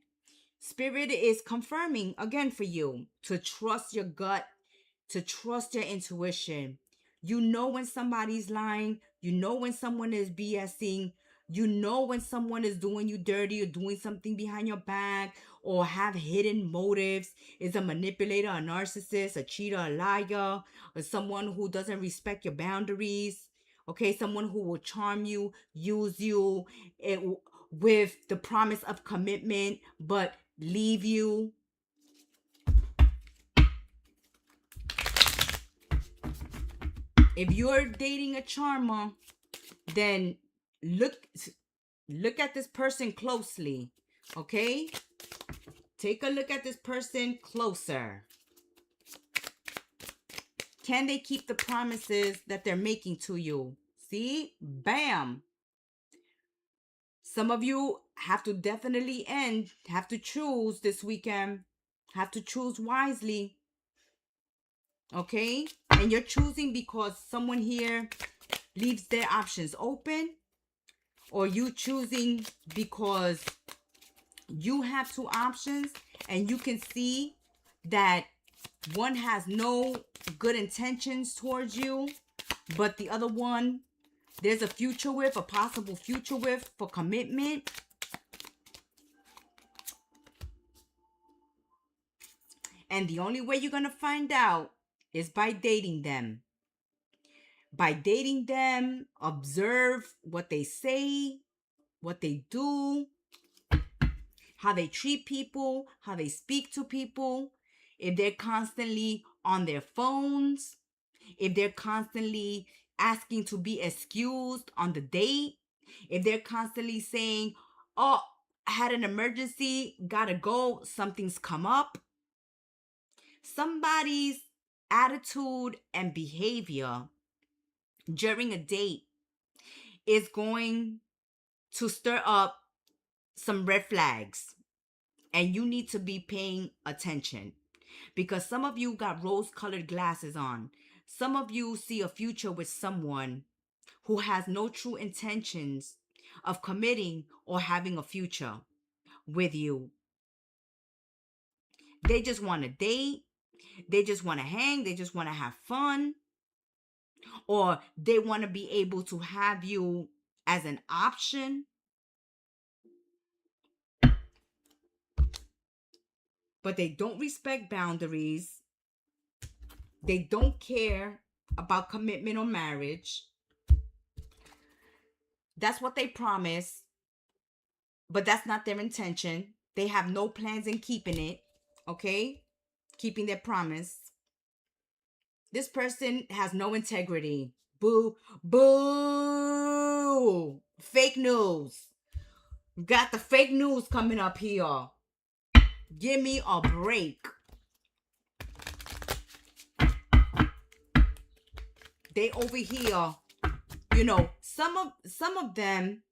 Spirit is confirming again for you to trust your gut, to trust your intuition. You know when somebody's lying. You know when someone is BSing. You know when someone is doing you dirty or doing something behind your back or have hidden motives. Is a manipulator, a narcissist, a cheater, a liar, or someone who doesn't respect your boundaries. Okay, someone who will charm you, use you with the promise of commitment, but leave you. If you're dating a charmer, then look at this person closely. Okay? Take a look at this person closer. Can they keep the promises that they're making to you? See? Bam. Some of you have to definitely have to choose this weekend. Have to choose wisely. Okay? And you're choosing because someone here leaves their options open, or you choosing because you have two options and you can see that one has no good intentions towards you, but the other one there's a future with, a possible future with, for commitment. And the only way you're going to find out is by dating them. By dating them, observe what they say, what they do, how they treat people, how they speak to people. If they're constantly on their phones, if they're constantly asking to be excused on the date, if they're constantly saying, oh, I had an emergency, gotta go, something's come up. Somebody's attitude and behavior during a date is going to stir up some red flags, and you need to be paying attention, because some of you got rose-colored glasses on. Some of you see a future with someone who has no true intentions of committing or having a future with you. They just want to date. They just want to hang. They just want to have fun. Or they want to be able to have you as an option. But they don't respect boundaries. They don't care about commitment or marriage. That's what they promise, but that's not their intention. They have no plans in keeping it, okay? Keeping their promise. This person has no integrity. Boo, boo. Fake news. Got the fake news coming up here. Give me a break. They over here, some of them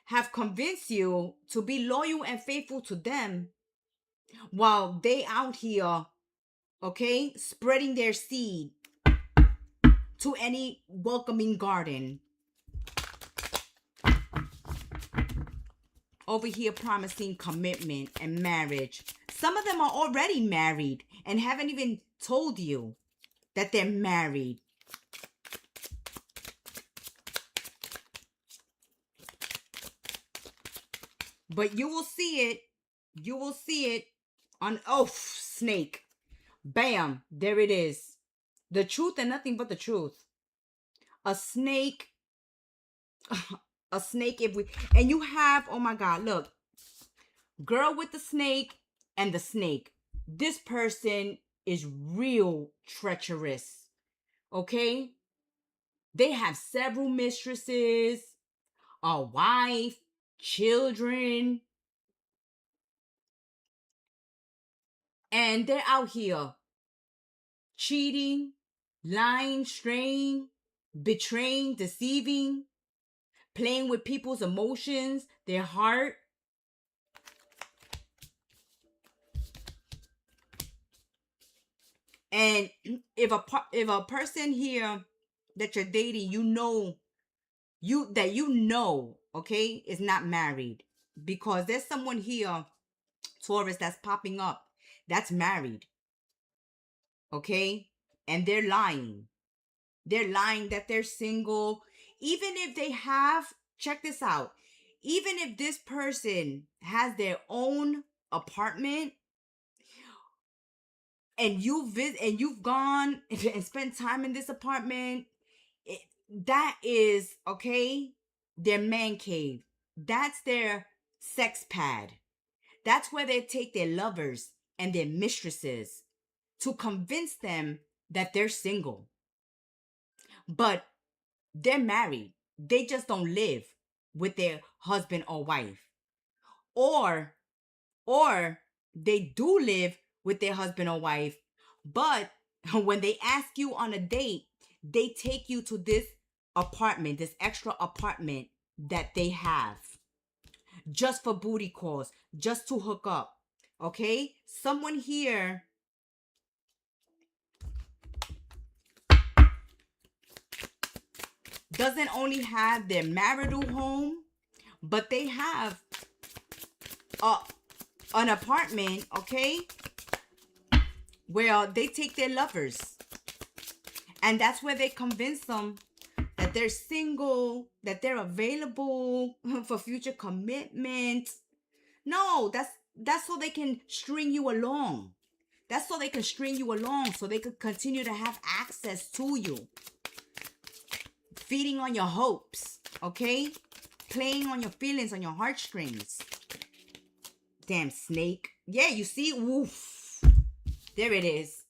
have convinced you to be loyal and faithful to them, while they out here, okay, spreading their seed to any welcoming garden. Over here promising commitment and marriage. Some of them are already married and haven't even told you that they're married. But you will see it. You will see it on, snake. Bam. There it is. The truth and nothing but the truth. A snake. A snake. And you have, oh my God, look. Girl with the snake and the snake. This person is real treacherous. Okay? They have several mistresses, a wife, children, and they're out here cheating, lying, straying, betraying, deceiving, playing with people's emotions, their heart. And if a person here that you're dating, okay, is not married, because there's someone here, Taurus, that's popping up that's married, okay, and they're lying that they're single. Even if they have, check this out, even if this person has their own apartment and you've gone and spent time in this apartment, that is, okay, their man cave. That's their sex pad. That's where they take their lovers and their mistresses to convince them that they're single. but they're married. They just don't live with their husband or wife. Or they do live with their husband or wife, but when they ask you on a date, they take you to this apartment, this extra apartment that they have just for booty calls, just to hook up. Okay? Someone here doesn't only have their marital home, but they have an apartment, okay, where they take their lovers. And that's where they convince them that they're single, that they're available for future commitment. No, that's so they can string you along. That's so they can string you along, so they could continue to have access to you. Feeding on your hopes, okay? Playing on your feelings, on your heartstrings. Damn snake. Yeah, you see? Woof. There it is.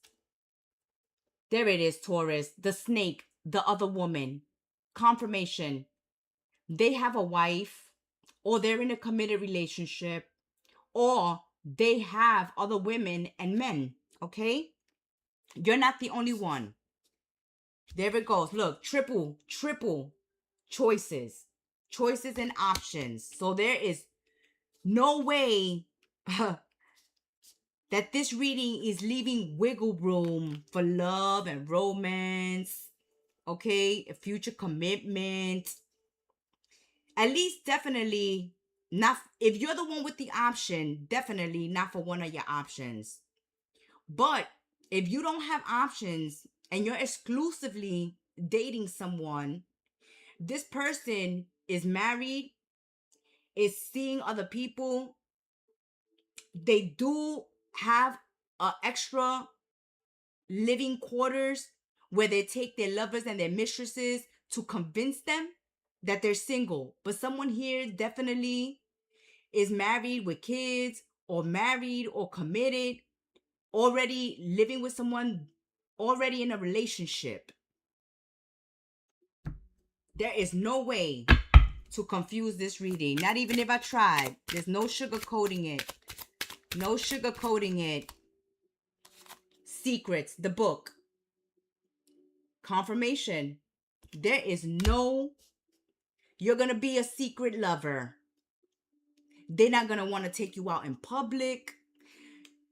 There it is, Taurus. The snake, the other woman. Confirmation. They have a wife, or they're in a committed relationship, or they have other women and men, okay? You're not the only one. There it goes. Look, triple choices. Choices and options. So there is no way that this reading is leaving wiggle room for love and romance, okay? A future commitment. At least definitely not, if you're the one with the option, definitely not for one of your options. But if you don't have options and you're exclusively dating someone, this person is married, is seeing other people. They do have extra living quarters where they take their lovers and their mistresses to convince them that they're single. But someone here definitely is married with kids, or married or committed, already living with someone, already in a relationship. There is no way to confuse this reading. Not even if I tried. There's no sugarcoating it. No sugarcoating it. Secrets, the book. Confirmation. There is no, you're going to be a secret lover. They're not going to want to take you out in public.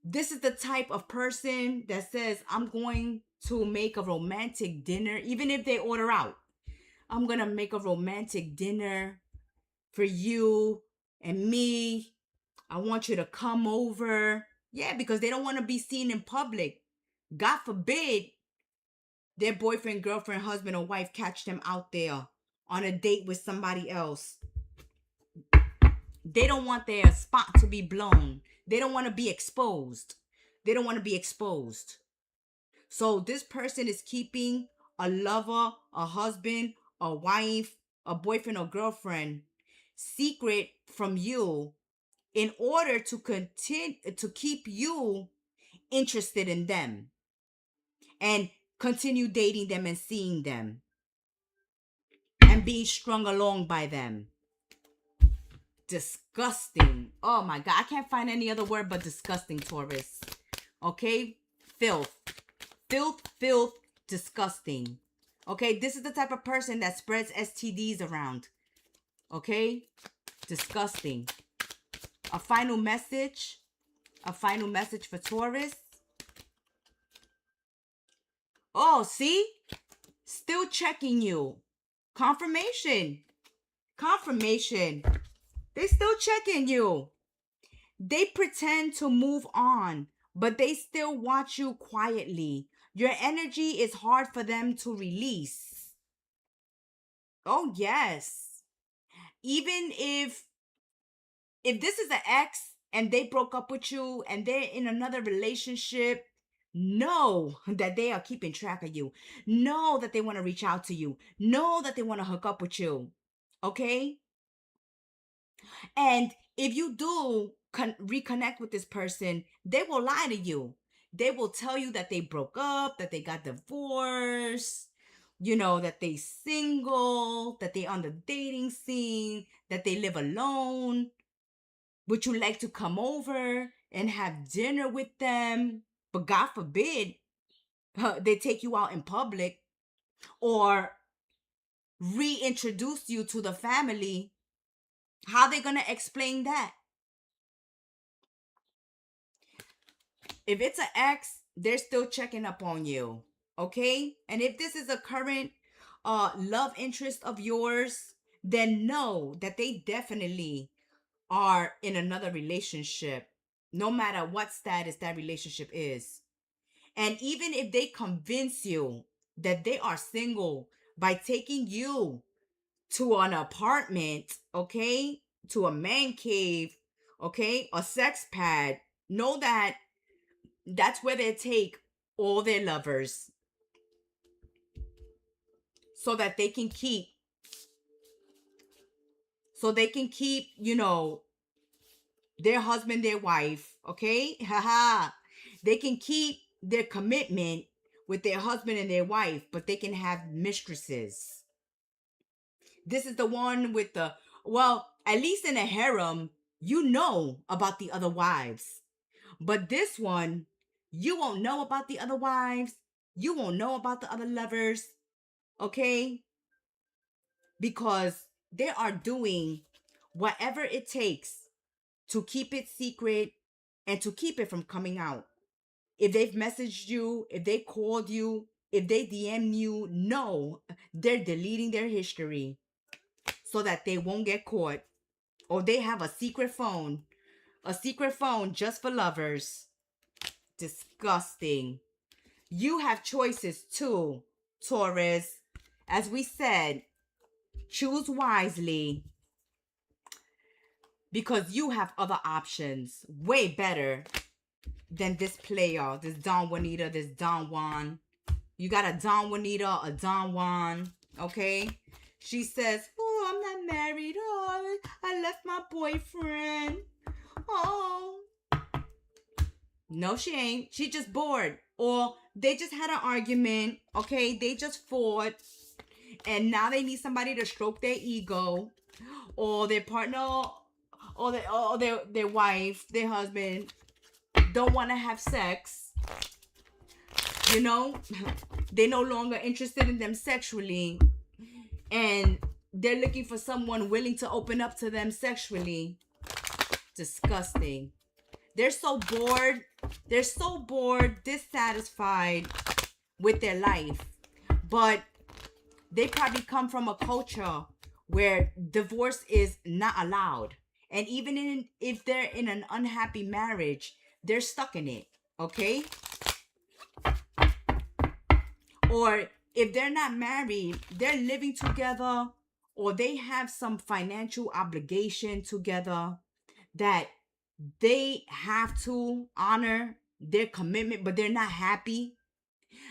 This is the type of person that says, I'm going to make a romantic dinner, even if they order out. I'm going to make a romantic dinner for you and me. I want you to come over. Yeah, because they don't want to be seen in public. God forbid their boyfriend, girlfriend, husband, or wife catch them out there on a date with somebody else. They don't want their spot to be blown. They don't want to be exposed. They don't want to be exposed. So this person is keeping a lover, a husband, a wife, a boyfriend or girlfriend secret from you in order to continue to keep you interested in them and continue dating them and seeing them and being strung along by them. Disgusting. Oh my God. I can't find any other word but disgusting, Taurus. Okay? Filth. Filth, disgusting. Okay? This is the type of person that spreads STDs around. Okay? Disgusting. A final message. A final message for Taurus. Oh, see? Still checking you. Confirmation. Confirmation. They still checking you. They pretend to move on, but they still watch you quietly. Your energy is hard for them to release. Oh, yes. Even if this is an ex and they broke up with you and they're in another relationship, know that they are keeping track of you. Know that they want to reach out to you. Know that they want to hook up with you. Okay? And if you do reconnect with this person, they will lie to you. They will tell you that they broke up, that they got divorced, you know, that they single, that they on the dating scene, that they live alone. Would you like to come over and have dinner with them? But God forbid, they take you out in public or reintroduce you to the family. How they gonna explain that? If it's an ex, they're still checking up on you, okay? And if this is a current love interest of yours, then know that they definitely are in another relationship, no matter what status that relationship is. And even if they convince you that they are single by taking you to an apartment, okay, to a man cave, okay, a sex pad, know that that's where they take all their lovers so that they can keep, you know, their husband, their wife, okay? Haha. They can keep their commitment with their husband and their wife, but they can have mistresses. This is the one with the, well, at least in a harem, you know about the other wives. But this one, you won't know about the other wives. You won't know about the other lovers, okay? Because they are doing whatever it takes to keep it secret and to keep it from coming out. If they've messaged you, if they called you, if they DM you, no, they're deleting their history so that they won't get caught. Or they have a secret phone just for lovers. Disgusting. You have choices too, Taurus. As we said, choose wisely because you have other options way better than this player, this Don Juanita, this Don Juan. You got a Don Juanita, a Don Juan, okay? She says, oh, I'm not married. Oh, I left my boyfriend. Oh. No, she ain't. She just bored. Or they just had an argument, okay? They just fought. And now they need somebody to stroke their ego. Or their partner, or their wife, their husband don't want to have sex. You know, they're no longer interested in them sexually, and they're looking for someone willing to open up to them sexually. Disgusting. They're so bored, dissatisfied with their life, but they probably come from a culture where divorce is not allowed, and even if they're in an unhappy marriage, they're stuck in it, okay? Or if they're not married, they're living together, or they have some financial obligation together that they have to honor their commitment, but they're not happy.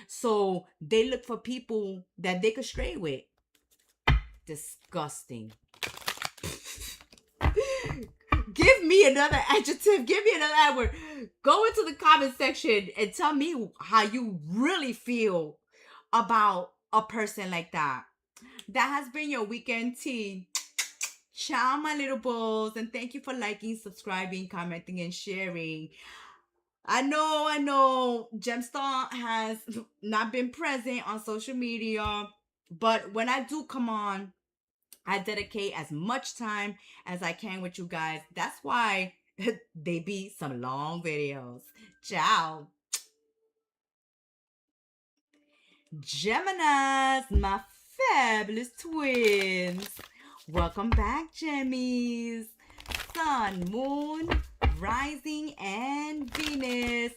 So they look for people that they could stray with. Disgusting. Give me another adjective. Give me another adword. Go into the comment section and tell me how you really feel about a person like that. That has been your weekend tea. Ciao, my little bulls. And thank you for liking, subscribing, commenting, and sharing. I know, Gemstar has not been present on social media. But when I do come on, I dedicate as much time as I can with you guys. That's why they be some long videos. Ciao. Geminis, my fabulous twins. Welcome back, Gemmies. Sun, Moon, Rising, and Venus.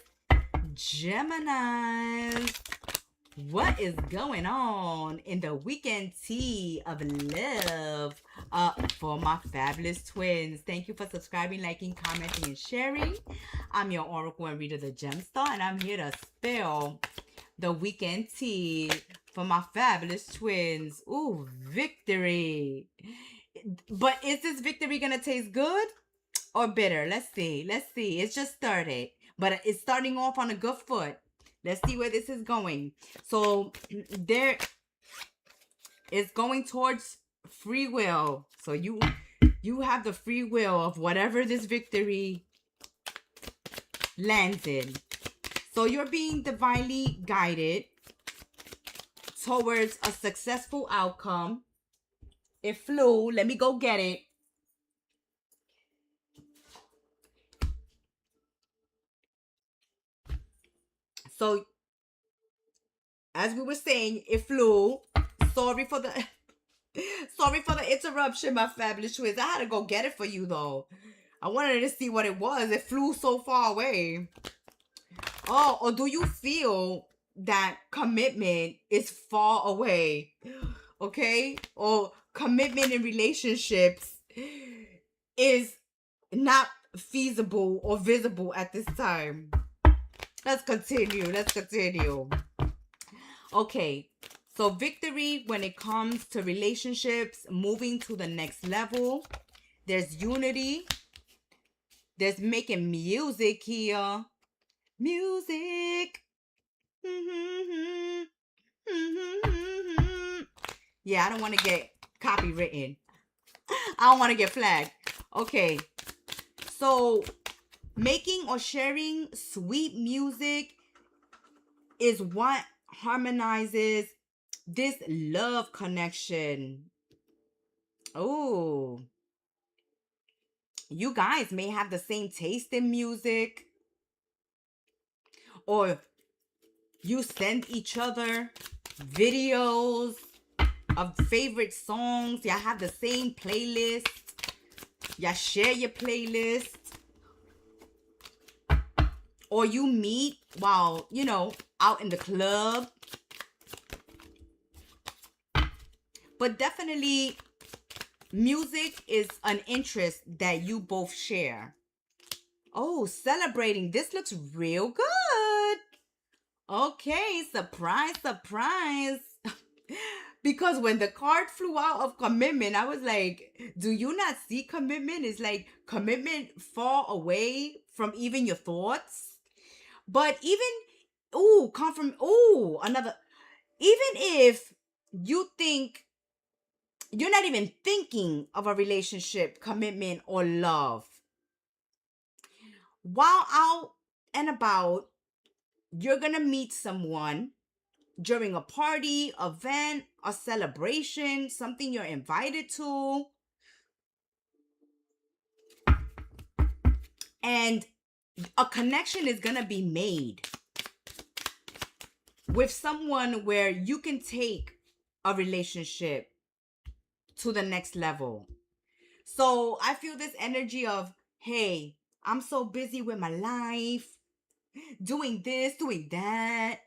Geminis. What is going on in the weekend tea of love for my fabulous twins? Thank you for subscribing, liking, commenting, and sharing. I'm your Oracle and Reader, the Gemstar, and I'm here to spell the weekend tea for my fabulous twins. Ooh, victory. But is this victory going to taste good or bitter? Let's see. It's just started, but it's starting off on a good foot. Let's see where this is going. So It's going towards free will. So you have the free will of whatever this victory lands in. So you're being divinely guided towards a successful outcome. It flew. Let me go get it. So, as we were saying, it flew. Sorry for the sorry for the interruption, my fabulous twins. I had to go get it for you, though. I wanted to see what it was. It flew so far away. Oh, or do you feel that commitment is far away? Okay? Or commitment in relationships is not feasible or visible at this time. Let's continue. Okay, so victory when it comes to relationships, moving to the next level. There's unity. There's making music here. Music. Yeah, I don't want to get copywritten. I don't want to get flagged. Okay, so making or sharing sweet music is what harmonizes this love connection. Oh, you guys may have the same taste in music, or you send each other videos of favorite songs. Y'all have the same playlist. Y'all share your playlist. Or you meet while, out in the club. But definitely, music is an interest that you both share. Oh, celebrating. This looks real good. Okay, surprise. Because when the card flew out of commitment, I was like, do you not see commitment? It's like commitment far away from even your thoughts. But even, even if you think, you're not even thinking of a relationship, commitment, or love. While out and about, you're going to meet someone during a party, event, a celebration, something you're invited to. And a connection is going to be made with someone where you can take a relationship to the next level. So I feel this energy of, hey, I'm so busy with my life, doing this, doing that.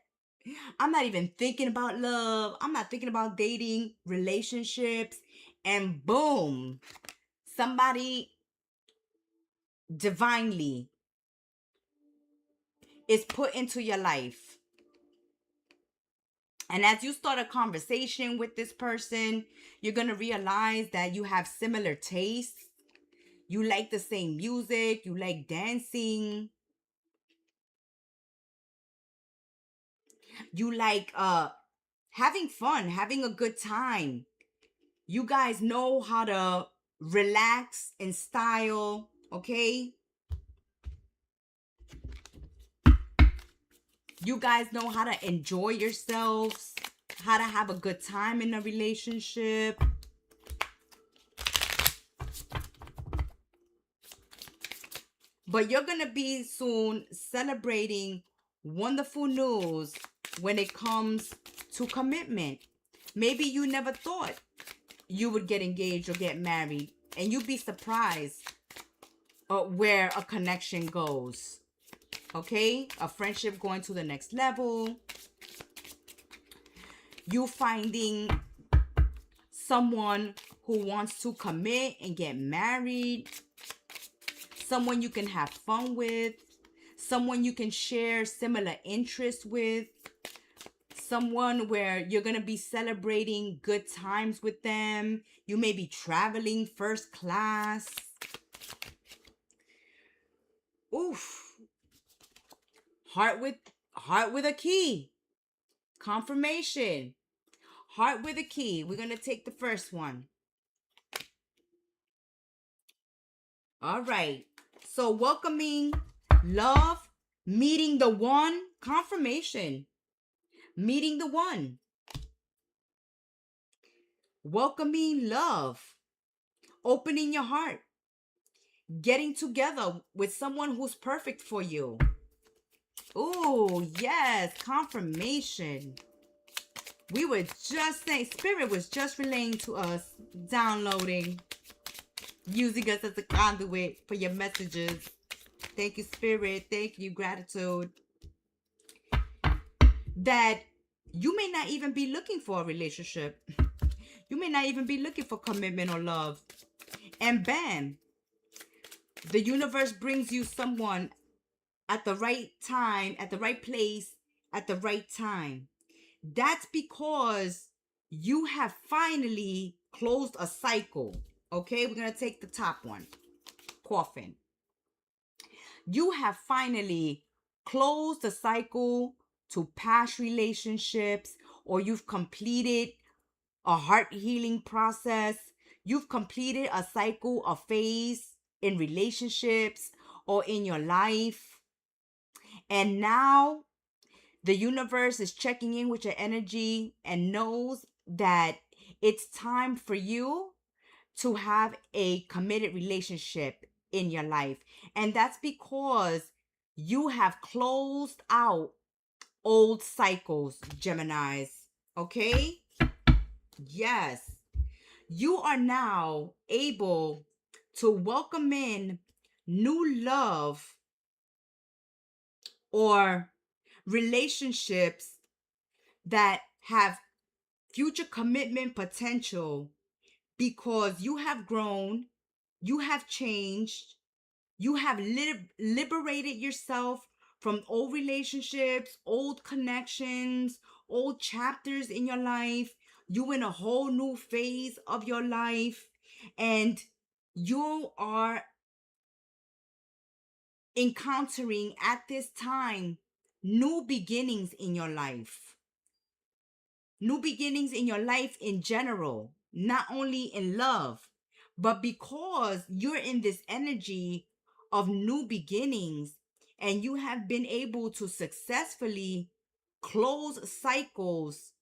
I'm not even thinking about love. I'm not thinking about dating, relationships. And boom, somebody divinely is put into your life. And as you start a conversation with this person, you're going to realize that you have similar tastes. You like the same music. You like dancing. You like having fun, having a good time. You guys know how to relax in style, okay? You guys know how to enjoy yourselves, how to have a good time in a relationship. But you're going to be soon celebrating wonderful news when it comes to commitment. Maybe you never thought you would get engaged or get married, and you'd be surprised where a connection goes. Okay? A friendship going to the next level. You finding someone who wants to commit and get married. Someone you can have fun with. Someone you can share similar interests with. Someone where you're going to be celebrating good times with them. You may be traveling first class. Oof. Heart with a key. Confirmation. Heart with a key. We're going to take the first one. All right. So welcoming love, meeting the one, confirmation. Meeting the one. Welcoming love. Opening your heart. Getting together with someone who's perfect for you. Oh, yes, confirmation. We were just saying, Spirit was just relaying to us, downloading, using us as a conduit for your messages. Thank you, Spirit. Thank you, gratitude. That you may not even be looking for a relationship. You may not even be looking for commitment or love. And bam, the universe brings you someone at the right time, at the right place, at the right time. That's because you have finally closed a cycle. Okay, we're going to take the top one. Coffin. You have finally closed the cycle to past relationships, or you've completed a heart healing process. You've completed a cycle, a phase in relationships or in your life. And now the universe is checking in with your energy and knows that it's time for you to have a committed relationship in your life. And that's because you have closed out old cycles, Geminis. Okay? Yes. You are now able to welcome in new love or relationships that have future commitment potential because you have grown, you have changed, you have liberated yourself from old relationships, old connections, old chapters in your life. You in a whole new phase of your life, and you are encountering at this time new beginnings in your life. New beginnings in your life in general, not only in love, but because you're in this energy of new beginnings and you have been able to successfully close cycles,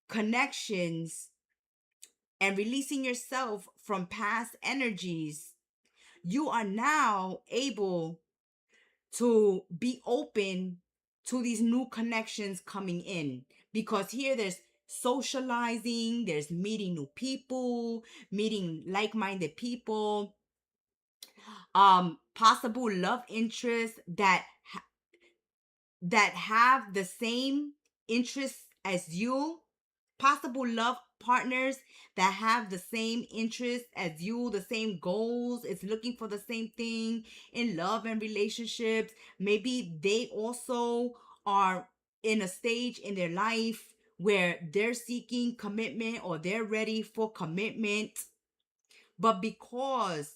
connections, and releasing yourself from past energies, you are now able to be open to these new connections coming in, because here there's socializing, there's meeting new people, meeting like-minded people, possible love interests that have the same interests as you, possible love partners that have the same interests as you, the same goals, is looking for the same thing in love and relationships. Maybe they also are in a stage in their life where they're seeking commitment or they're ready for commitment. But because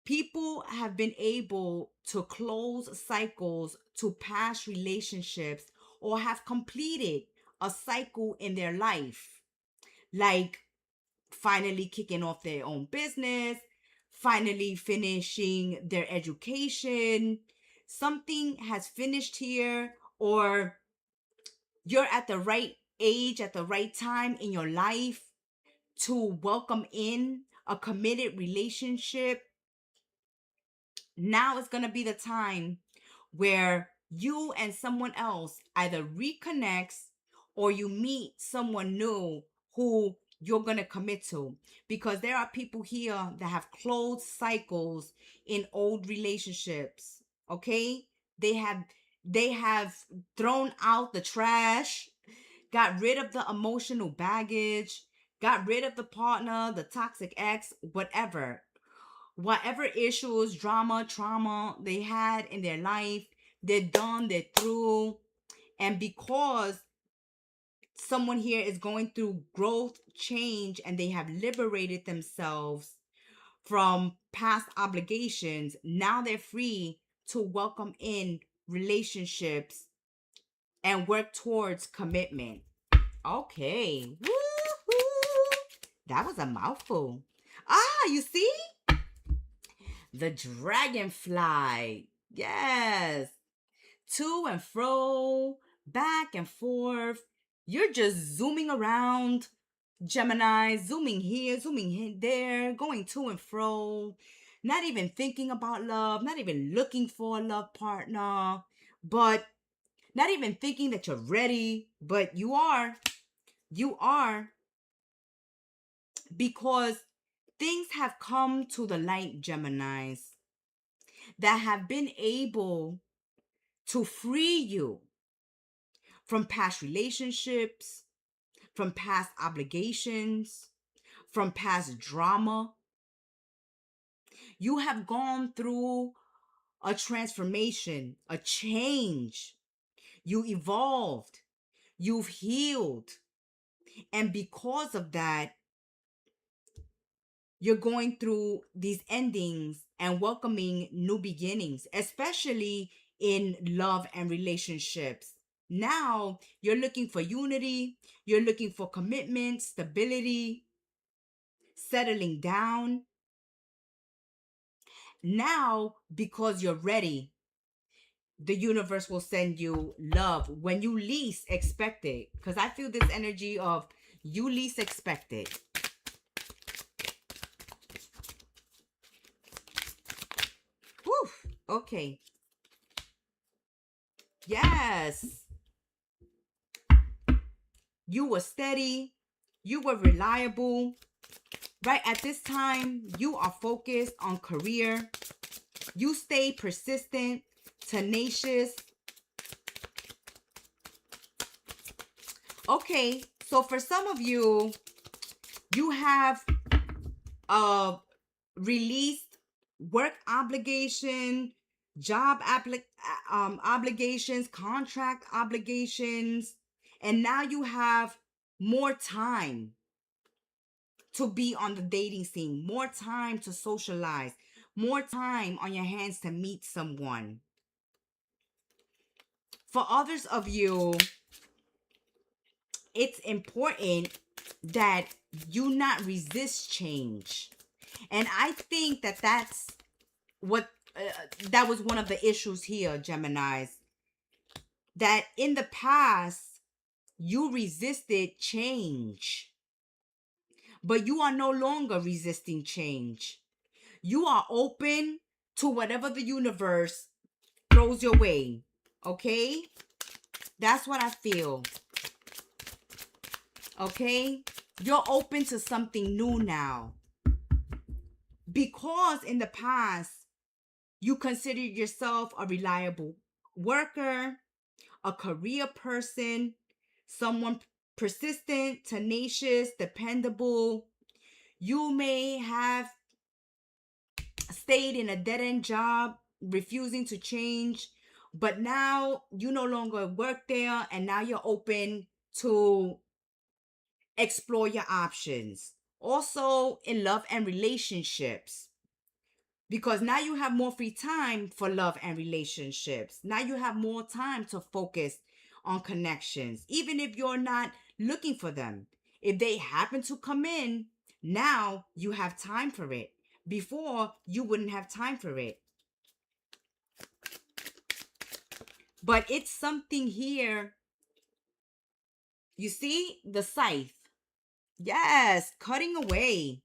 people have been able to close cycles to past relationships or have completed a cycle in their life, like finally kicking off their own business, finally finishing their education, something has finished here, or you're at the right age, at the right time in your life to welcome in a committed relationship. Now is going to be the time where you and someone else either reconnects or you meet someone new who you're going to commit to, because there are people here that have closed cycles in old relationships. Okay, they have thrown out the trash, got rid of the emotional baggage, got rid of the partner, the toxic ex, whatever issues, drama, trauma they had in their life. They're done, they're through. And because someone here is going through growth, change, and they have liberated themselves from past obligations, now they're free to welcome in relationships and work towards commitment. Okay. Woo-hoo. That was a mouthful. Ah, you see? The dragonfly. Yes. To and fro, back and forth. You're just zooming around, Gemini, zooming here, there, going to and fro, not even thinking about love, not even looking for a love partner, but not even thinking that you're ready, but you are. You are, because things have come to the light, Geminis, that have been able to free you from past relationships, from past obligations, from past drama. You have gone through a transformation, a change. You evolved, you've healed. And because of that, you're going through these endings and welcoming new beginnings, especially in love and relationships. Now you're looking for unity, you're looking for commitment, stability, settling down. Now, because you're ready, the universe will send you love when you least expect it. Because I feel this energy of you least expect it. Whew. Okay. Yes. You were steady. You were reliable. Right at this time, you are focused on career. You stay persistent, tenacious. Okay, so for some of you, you have released work obligation, job obligations, contract obligations, and now you have more time to be on the dating scene, more time to socialize, more time on your hands to meet someone. For others of you, it's important that you not resist change. And I think that that's what that was one of the issues here, Geminis. That in the past, you resisted change. But you are no longer resisting change. You are open to whatever the universe throws your way. Okay? That's what I feel. Okay? You're open to something new now. Because in the past, you considered yourself a reliable worker, a career person, someone persistent, tenacious, dependable. You may have stayed in a dead-end job, refusing to change, but now you no longer work there, and now you're open to explore your options. Also in love and relationships, because now you have more free time for love and relationships. Now you have more time to focus on connections, even if you're not looking for them. If they happen to come in, now you have time for it. Before, you wouldn't have time for it. But it's something here. You see the scythe. Yes, cutting away.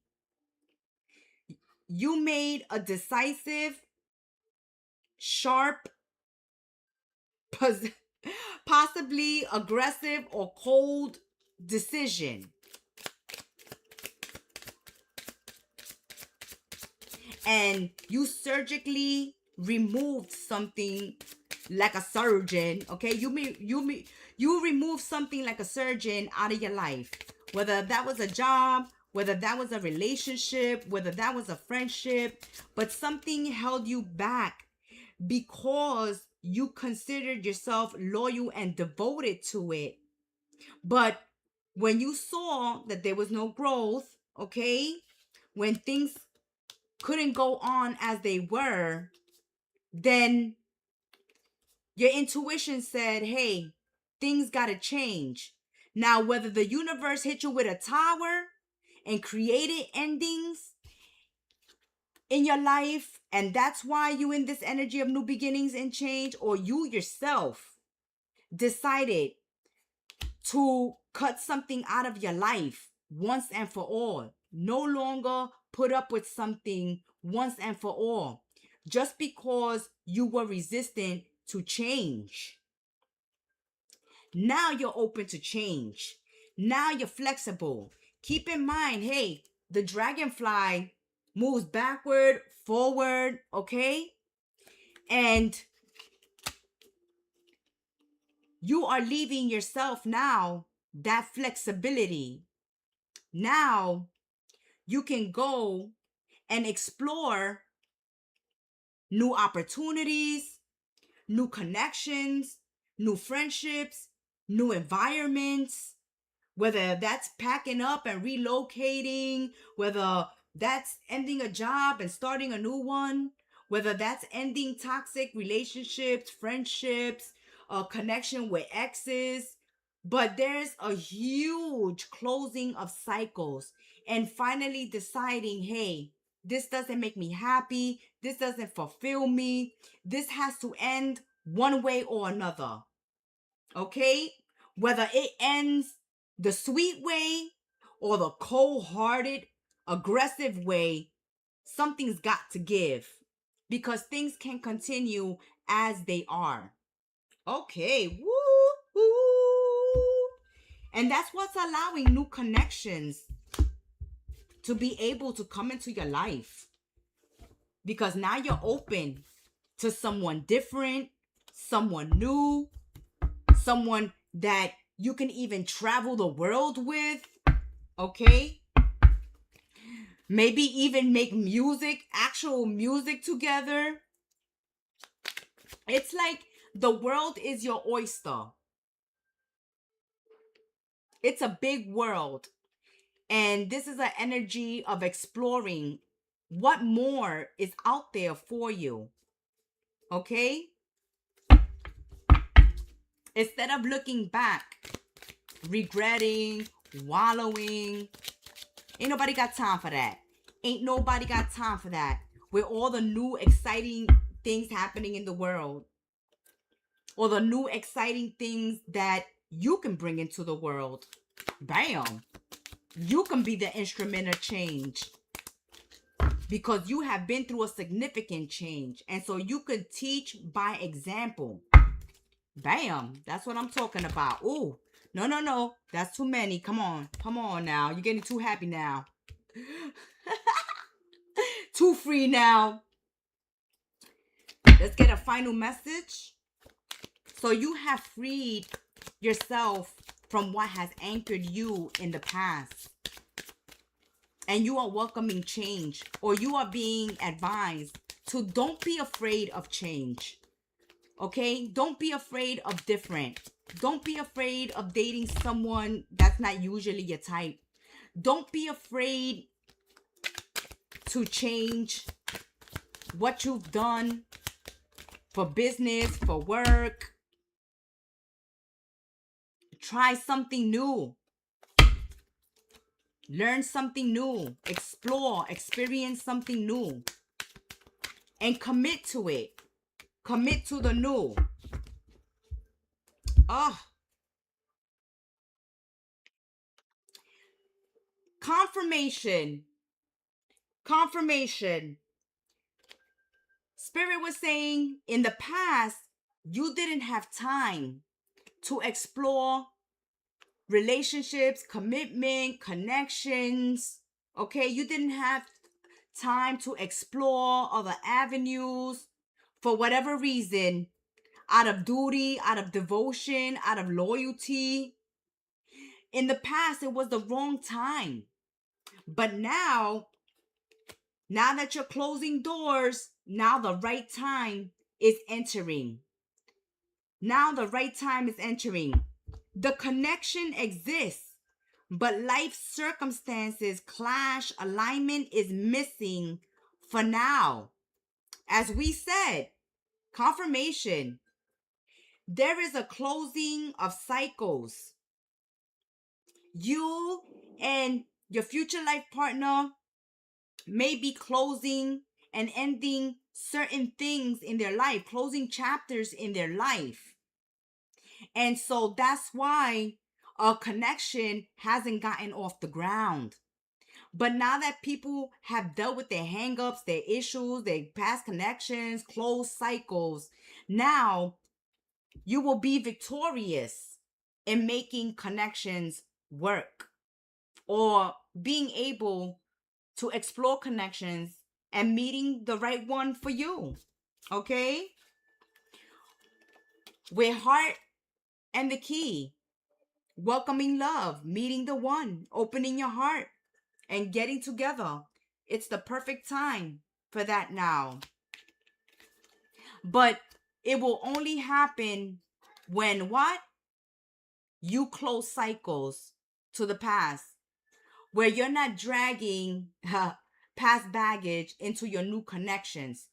You made a decisive, sharp, possibly aggressive or cold decision. And you surgically removed something like a surgeon. Okay, you removed something like a surgeon out of your life, whether that was a job, whether that was a relationship, whether that was a friendship, but something held you back because you considered yourself loyal and devoted to it. But when you saw that there was no growth, okay, when things couldn't go on as they were, then your intuition said, hey, things got to change. Now, whether the universe hit you with a tower and created endings in your life, and that's why you in this energy of new beginnings and change, or you yourself decided to cut something out of your life once and for all, no longer put up with something once and for all, just because you were resistant to change. Now you're open to change. Now you're flexible. Keep in mind, hey, the dragonfly moves backward, forward, okay? And you are leaving yourself now that flexibility. Now you can go and explore new opportunities, new connections, new friendships, new environments, whether that's packing up and relocating, whether that's ending a job and starting a new one, whether that's ending toxic relationships, friendships, a connection with exes. But there's a huge closing of cycles and finally deciding, hey, this doesn't make me happy. This doesn't fulfill me. This has to end one way or another. Okay? Whether it ends the sweet way or the cold-hearted, aggressive way, something's got to give because things can continue as they are. Okay. Woo, woo. And that's what's allowing new connections to be able to come into your life. Because now you're open to someone different, someone new, someone that you can even travel the world with, okay? Maybe even make music, actual music together. It's like the world is your oyster. It's a big world. And this is an energy of exploring what more is out there for you. Okay? Instead of looking back, regretting, wallowing, ain't nobody got time for that. Ain't nobody got time for that. With all the new exciting things happening in the world, or the new exciting things that you can bring into the world. Bam! You can be the instrument of change because you have been through a significant change. And so you could teach by example. Bam! That's what I'm talking about. Ooh, no. That's too many. Come on now. You're getting too happy now. Too free now. Let's get a final message. So you have freed yourself from what has anchored you in the past. And you are welcoming change, or you are being advised to don't be afraid of change. Okay? Don't be afraid of different. Don't be afraid of dating someone that's not usually your type. Don't be afraid to change what you've done for business, for work. Try something new. Learn something new. Explore, experience something new. And commit to it. Commit to the new. Confirmation. Spirit was saying in the past, you didn't have time to explore relationships, commitment, connections. Okay, you didn't have time to explore other avenues for whatever reason, out of duty, out of devotion, out of loyalty. In the past, it was the wrong time. But now that you're closing doors, now the right time is entering. Now the right time is entering. The connection exists, but life circumstances clash. Alignment is missing for now. As we said, confirmation. There is a closing of cycles. You and your future life partner may be closing and ending certain things in their life, closing chapters in their life. And so that's why a connection hasn't gotten off the ground. But now that people have dealt with their hangups, their issues, their past connections, closed cycles, now you will be victorious in making connections work, or being able to explore connections and meeting the right one for you. Okay? With heart and the key, welcoming love, meeting the one, opening your heart, and getting together. It's the perfect time for that now. But it will only happen when what? You close cycles to the past, where you're not dragging past baggage into your new connections,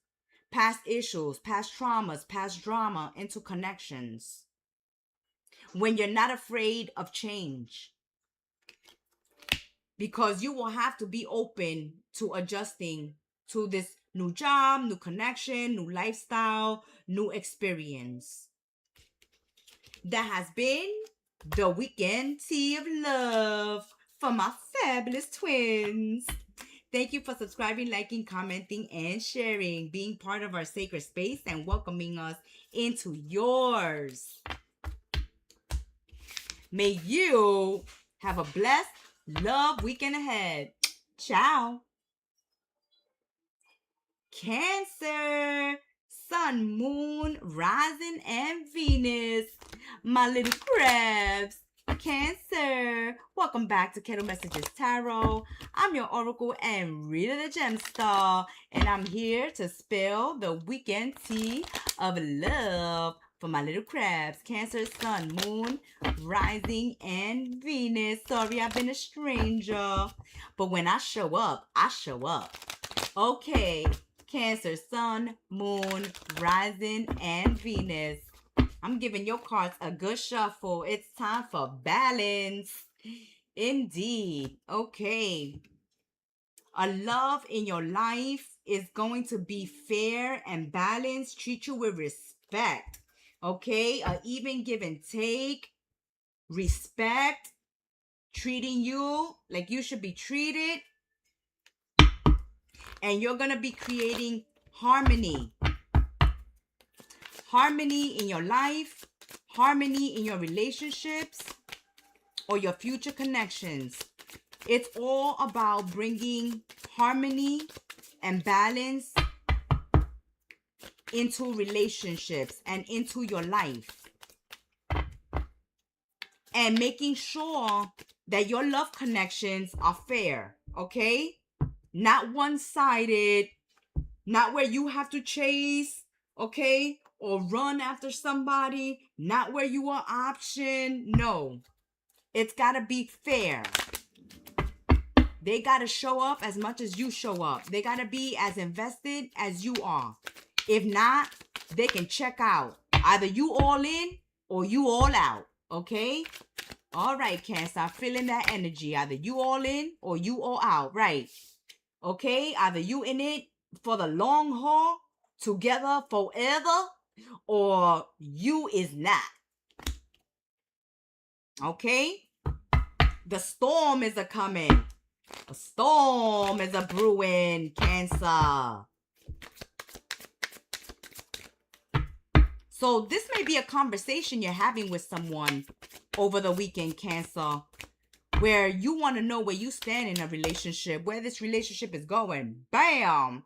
past issues, past traumas, past drama into connections. When you're not afraid of change, because you will have to be open to adjusting to this new job, new connection, new lifestyle, new experience. That has been the weekend tea of love for my fabulous twins. Thank you for subscribing, liking, commenting, and sharing, being part of our sacred space and welcoming us into yours. May you have a blessed love weekend ahead. Ciao. Cancer, Sun, Moon, Rising, and Venus. My little crabs. Cancer, welcome back to Kettle Messages Tarot. I'm your oracle and reader, the gem star, and I'm here to spill the weekend tea of love for my little crabs. Cancer, Sun, Moon, Rising, and Venus. Sorry, I've been a stranger, but when I show up, I show up. Okay, Cancer, Sun, Moon, Rising, and Venus. I'm giving your cards a good shuffle. It's time for balance. Indeed. Okay. A love in your life is going to be fair and balanced. Treat you with respect. Okay? A even give and take. Respect. Treating you like you should be treated. And you're going to be creating harmony. Harmony in your life, harmony in your relationships, or your future connections. It's all about bringing harmony and balance into relationships and into your life. And making sure that your love connections are fair, okay? Not one-sided, not where you have to chase, okay? Or run after somebody, not where you are option. No, it's got to be fair. They got to show up as much as you show up. They got to be as invested as you are. If not, they can check out. Either you all in or you all out, okay? All right, Cancer, I'm feeling that energy. Either you all in or you all out, right? Okay, either you in it for the long haul, together forever, or you is not. Okay? The storm is a coming. A storm is a brewing, Cancer. So this may be a conversation you're having with someone over the weekend, Cancer, where you want to know where you stand in a relationship, where this relationship is going. Bam!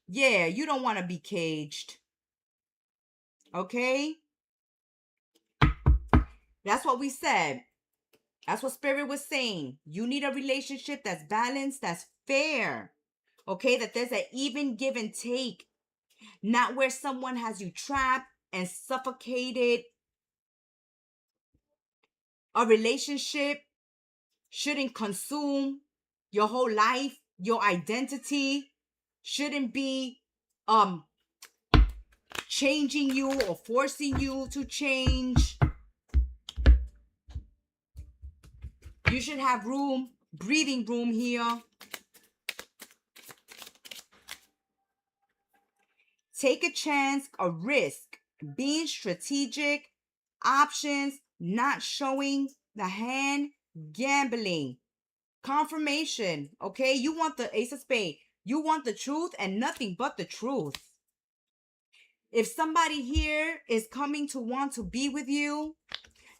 Yeah, you don't want to be caged. Okay? That's what we said. That's what Spirit was saying. You need a relationship that's balanced, that's fair. Okay? That there's an even give and take. Not where someone has you trapped and suffocated. A relationship shouldn't consume your whole life. Your identity shouldn't be changing you or forcing you to change. You should have room, breathing room here. Take a chance, a risk, being strategic, options, not showing the hand, gambling, confirmation. Okay, you want the Ace of Spades. You want the truth and nothing but the truth. If somebody here is coming to want to be with you,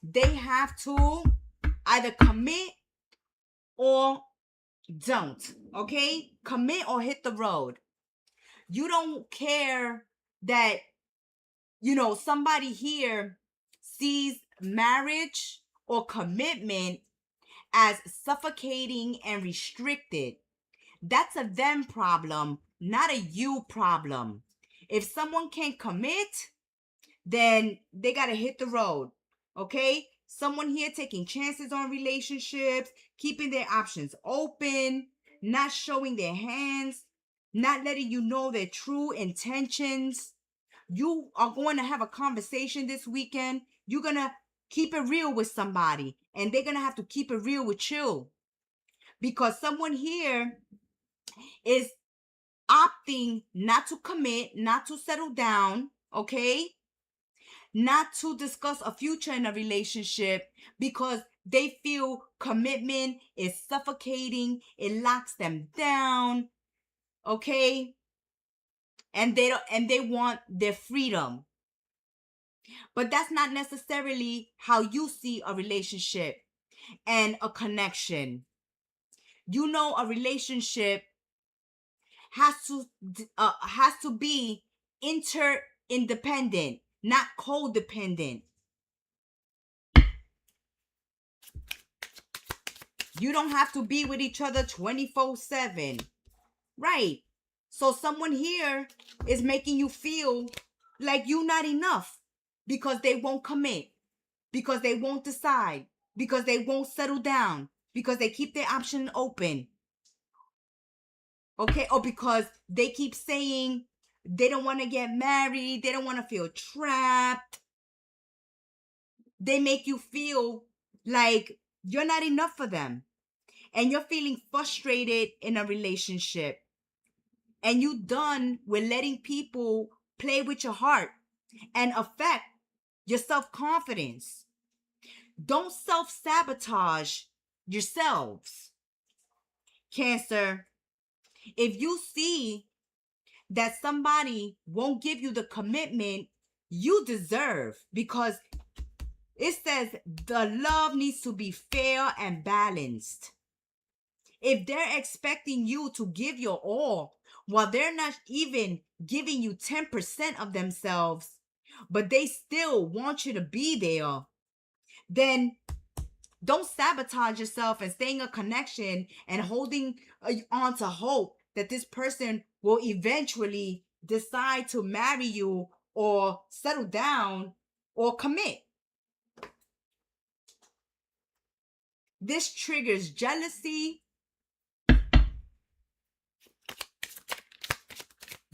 they have to either commit or don't. Okay, commit or hit the road. You don't care that, you know, somebody here sees marriage or commitment as suffocating and restricted. That's a them problem, not a you problem. If someone can't commit, then they got to hit the road. Okay? Someone here taking chances on relationships, keeping their options open, not showing their hands, not letting you know their true intentions. You are going to have a conversation this weekend. You're going to keep it real with somebody, and they're going to have to keep it real with you. Because someone here is opting not to commit, not to settle down, okay? Not to discuss a future in a relationship because they feel commitment is suffocating, it locks them down, okay? And they want their freedom. But that's not necessarily how you see a relationship and a connection. You know, a relationship has to be interdependent, not codependent. You don't have to be with each other 24/7. Right. So someone here is making you feel like you're not enough because they won't commit, because they won't decide, because they won't settle down, because they keep their option open. Okay? Or because they keep saying they don't want to get married, they don't want to feel trapped. They make you feel like you're not enough for them. And you're feeling frustrated in a relationship. And you done with letting people play with your heart and affect your self-confidence. Don't self-sabotage yourselves. Cancer, if you see that somebody won't give you the commitment you deserve, because it says the love needs to be fair and balanced. If they're expecting you to give your all while they're not even giving you 10% of themselves, but they still want you to be there, then don't sabotage yourself and stay in a connection and holding on to hope that this person will eventually decide to marry you or settle down or commit. This triggers jealousy.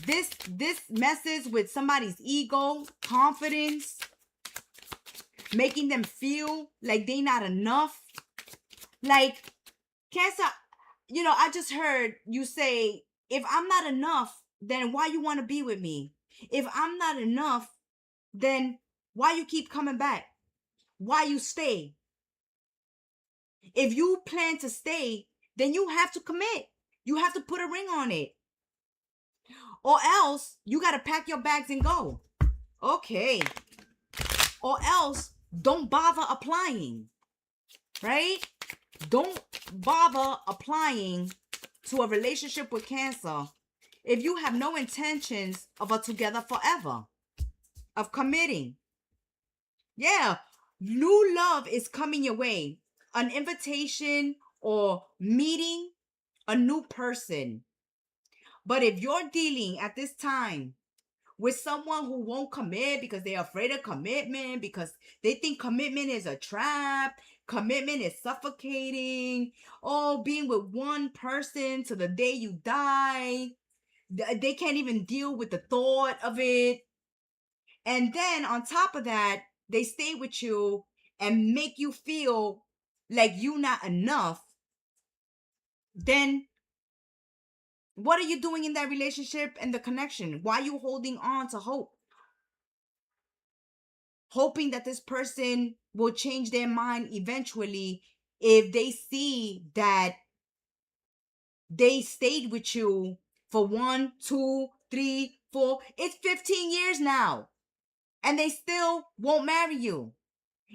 This messes with somebody's ego, confidence, making them feel like they not enough. Like, Cancer, you know, I just heard you say, if I'm not enough, then why you want to be with me? If I'm not enough, then why you keep coming back? Why you stay? If you plan to stay, then you have to commit. You have to put a ring on it. Or else you got to pack your bags and go. Okay. Or else don't bother applying. Right? Don't bother applying to a relationship with Cancer if you have no intentions of a together forever, of committing. Yeah, new love is coming your way. An invitation or meeting a new person. But if you're dealing at this time with someone who won't commit because they're afraid of commitment, because they think commitment is a trap, commitment is suffocating, being with one person to the day you die, they can't even deal with the thought of it. And then on top of that, they stay with you and make you feel like you not enough, then what are you doing in that relationship and the connection? Why are you holding on to hope? Hoping that this person will change their mind eventually if they see that they stayed with you for 1, 2, 3, 4. It's 15 years now. And they still won't marry you.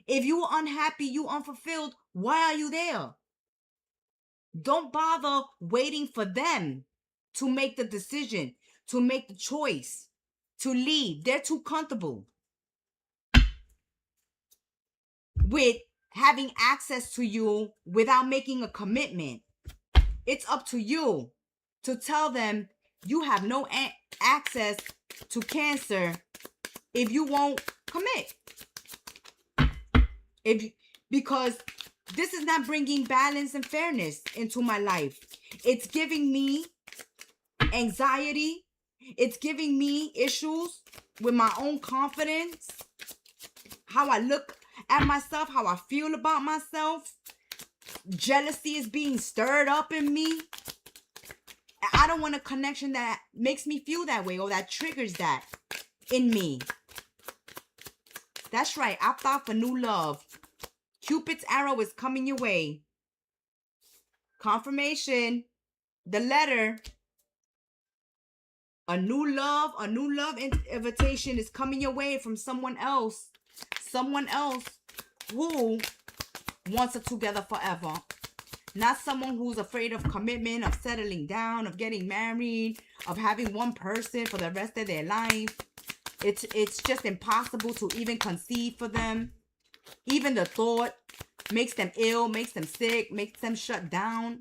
If you are unhappy, you unfulfilled, why are you there? Don't bother waiting for them to make the decision, to make the choice, to leave. They're too comfortable with having access to you without making a commitment. It's up to you to tell them you have no access to Cancer if you won't commit. Because this is not bringing balance and fairness into my life. It's giving me anxiety. It's giving me issues with my own confidence, how I look at myself, how I feel about myself. Jealousy is being stirred up in me. I don't want a connection that makes me feel that way or that triggers that in me. That's right. Opt out for new love. Cupid's arrow is coming your way. Confirmation. The letter. A new love invitation is coming your way from someone else. Someone else who wants it together forever. Not someone who's afraid of commitment, of settling down, of getting married, of having one person for the rest of their life. It's just impossible to even conceive for them. Even the thought makes them ill, makes them sick, makes them shut down.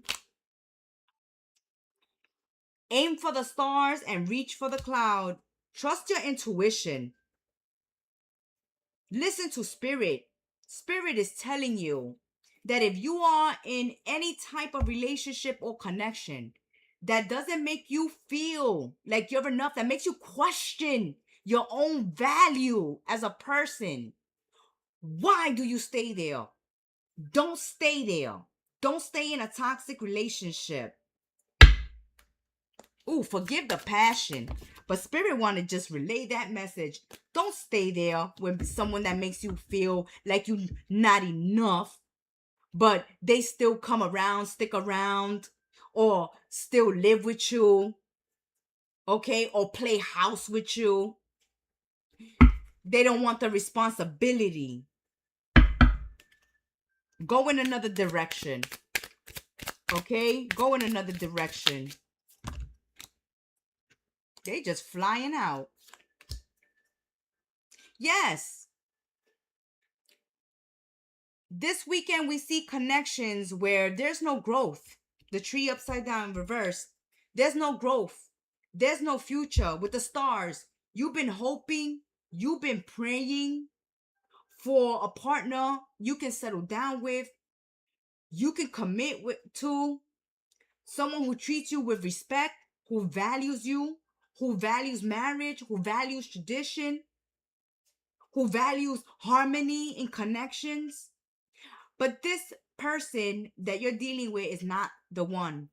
Aim for the stars and reach for the cloud. Trust your intuition. Listen to spirit. Spirit is telling you that if you are in any type of relationship or connection that doesn't make you feel like you're enough, that makes you question your own value as a person, why do you stay there? Don't stay there. Don't stay in a toxic relationship. Ooh, forgive the passion. But Spirit want to just relay that message. Don't stay there with someone that makes you feel like you're not enough, but they still come around, stick around, or still live with you, okay? Or play house with you. They don't want the responsibility. Go in another direction, okay? Go in another direction. They just flying out. Yes. This weekend we see connections where there's no growth. The tree upside down, reversed. There's no growth. There's no future with the stars. You've been hoping, you've been praying for a partner you can settle down with, you can commit to, someone who treats you with respect, who values you, who values marriage, who values tradition, who values harmony in connections. But this person that you're dealing with is not the one,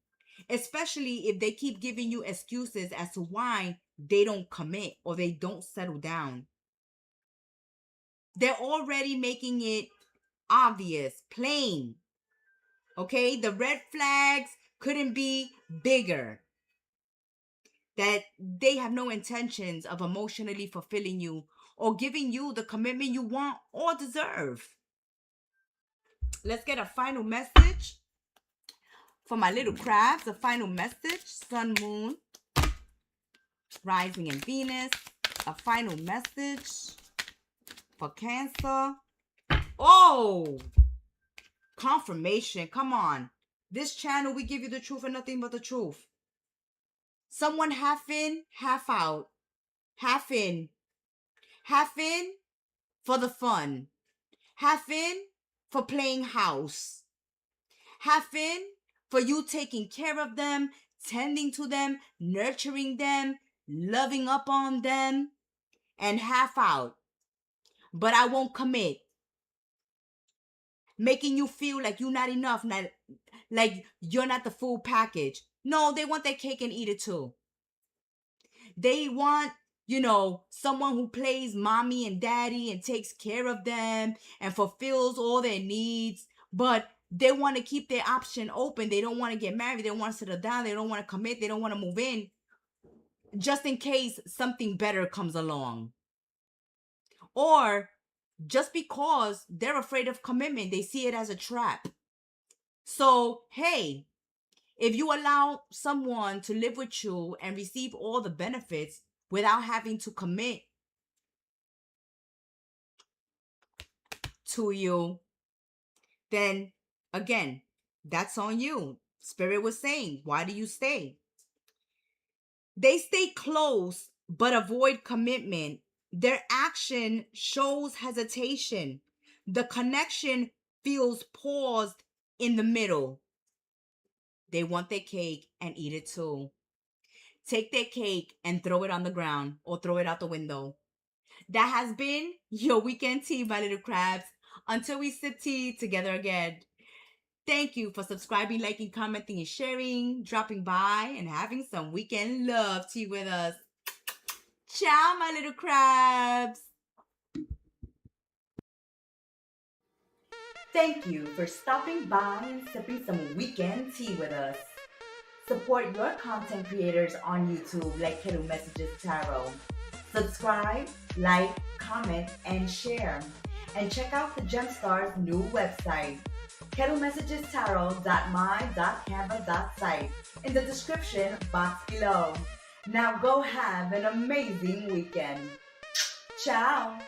especially if they keep giving you excuses as to why they don't commit or they don't settle down. They're already making it obvious, plain. Okay, the red flags couldn't be bigger. That they have no intentions of emotionally fulfilling you or giving you the commitment you want or deserve. Let's get a final message for my little crabs. A final message. Sun, moon, rising in Venus. A final message for Cancer. Oh, confirmation. Come on. This channel, we give you the truth and nothing but the truth. Someone half in, half out. Half in. Half in for the fun. Half in for playing house. Half in for you taking care of them, tending to them, nurturing them, loving up on them. And half out. But I won't commit. making you feel like you're not enough, like you're not the full package. No, they want their cake and eat it too. They want, someone who plays mommy and daddy and takes care of them and fulfills all their needs, but they want to keep their option open. They don't want to get married. They don't want to settle down. They don't want to commit. They don't want to move in, just in case something better comes along. Or just because they're afraid of commitment, they see it as a trap. So, hey, if you allow someone to live with you and receive all the benefits without having to commit to you, then again, that's on you. Spirit was saying, why do you stay? They stay close but avoid commitment. Their action shows hesitation. The connection feels paused in the middle. They want their cake and eat it too. Take their cake and throw it on the ground or throw it out the window. That has been your weekend tea, my little crabs. Until we sip tea together again. Thank you for subscribing, liking, commenting, and sharing, dropping by, and having some weekend love tea with us. Ciao, my little crabs. Thank you for stopping by and sipping some weekend tea with us. Support your content creators on YouTube like Kettle Messages Tarot. Subscribe, like, comment, and share. And check out the Gemstar's new website, kettlemessagestarot.my.canva.site, in the description box below. Now go have an amazing weekend. Ciao!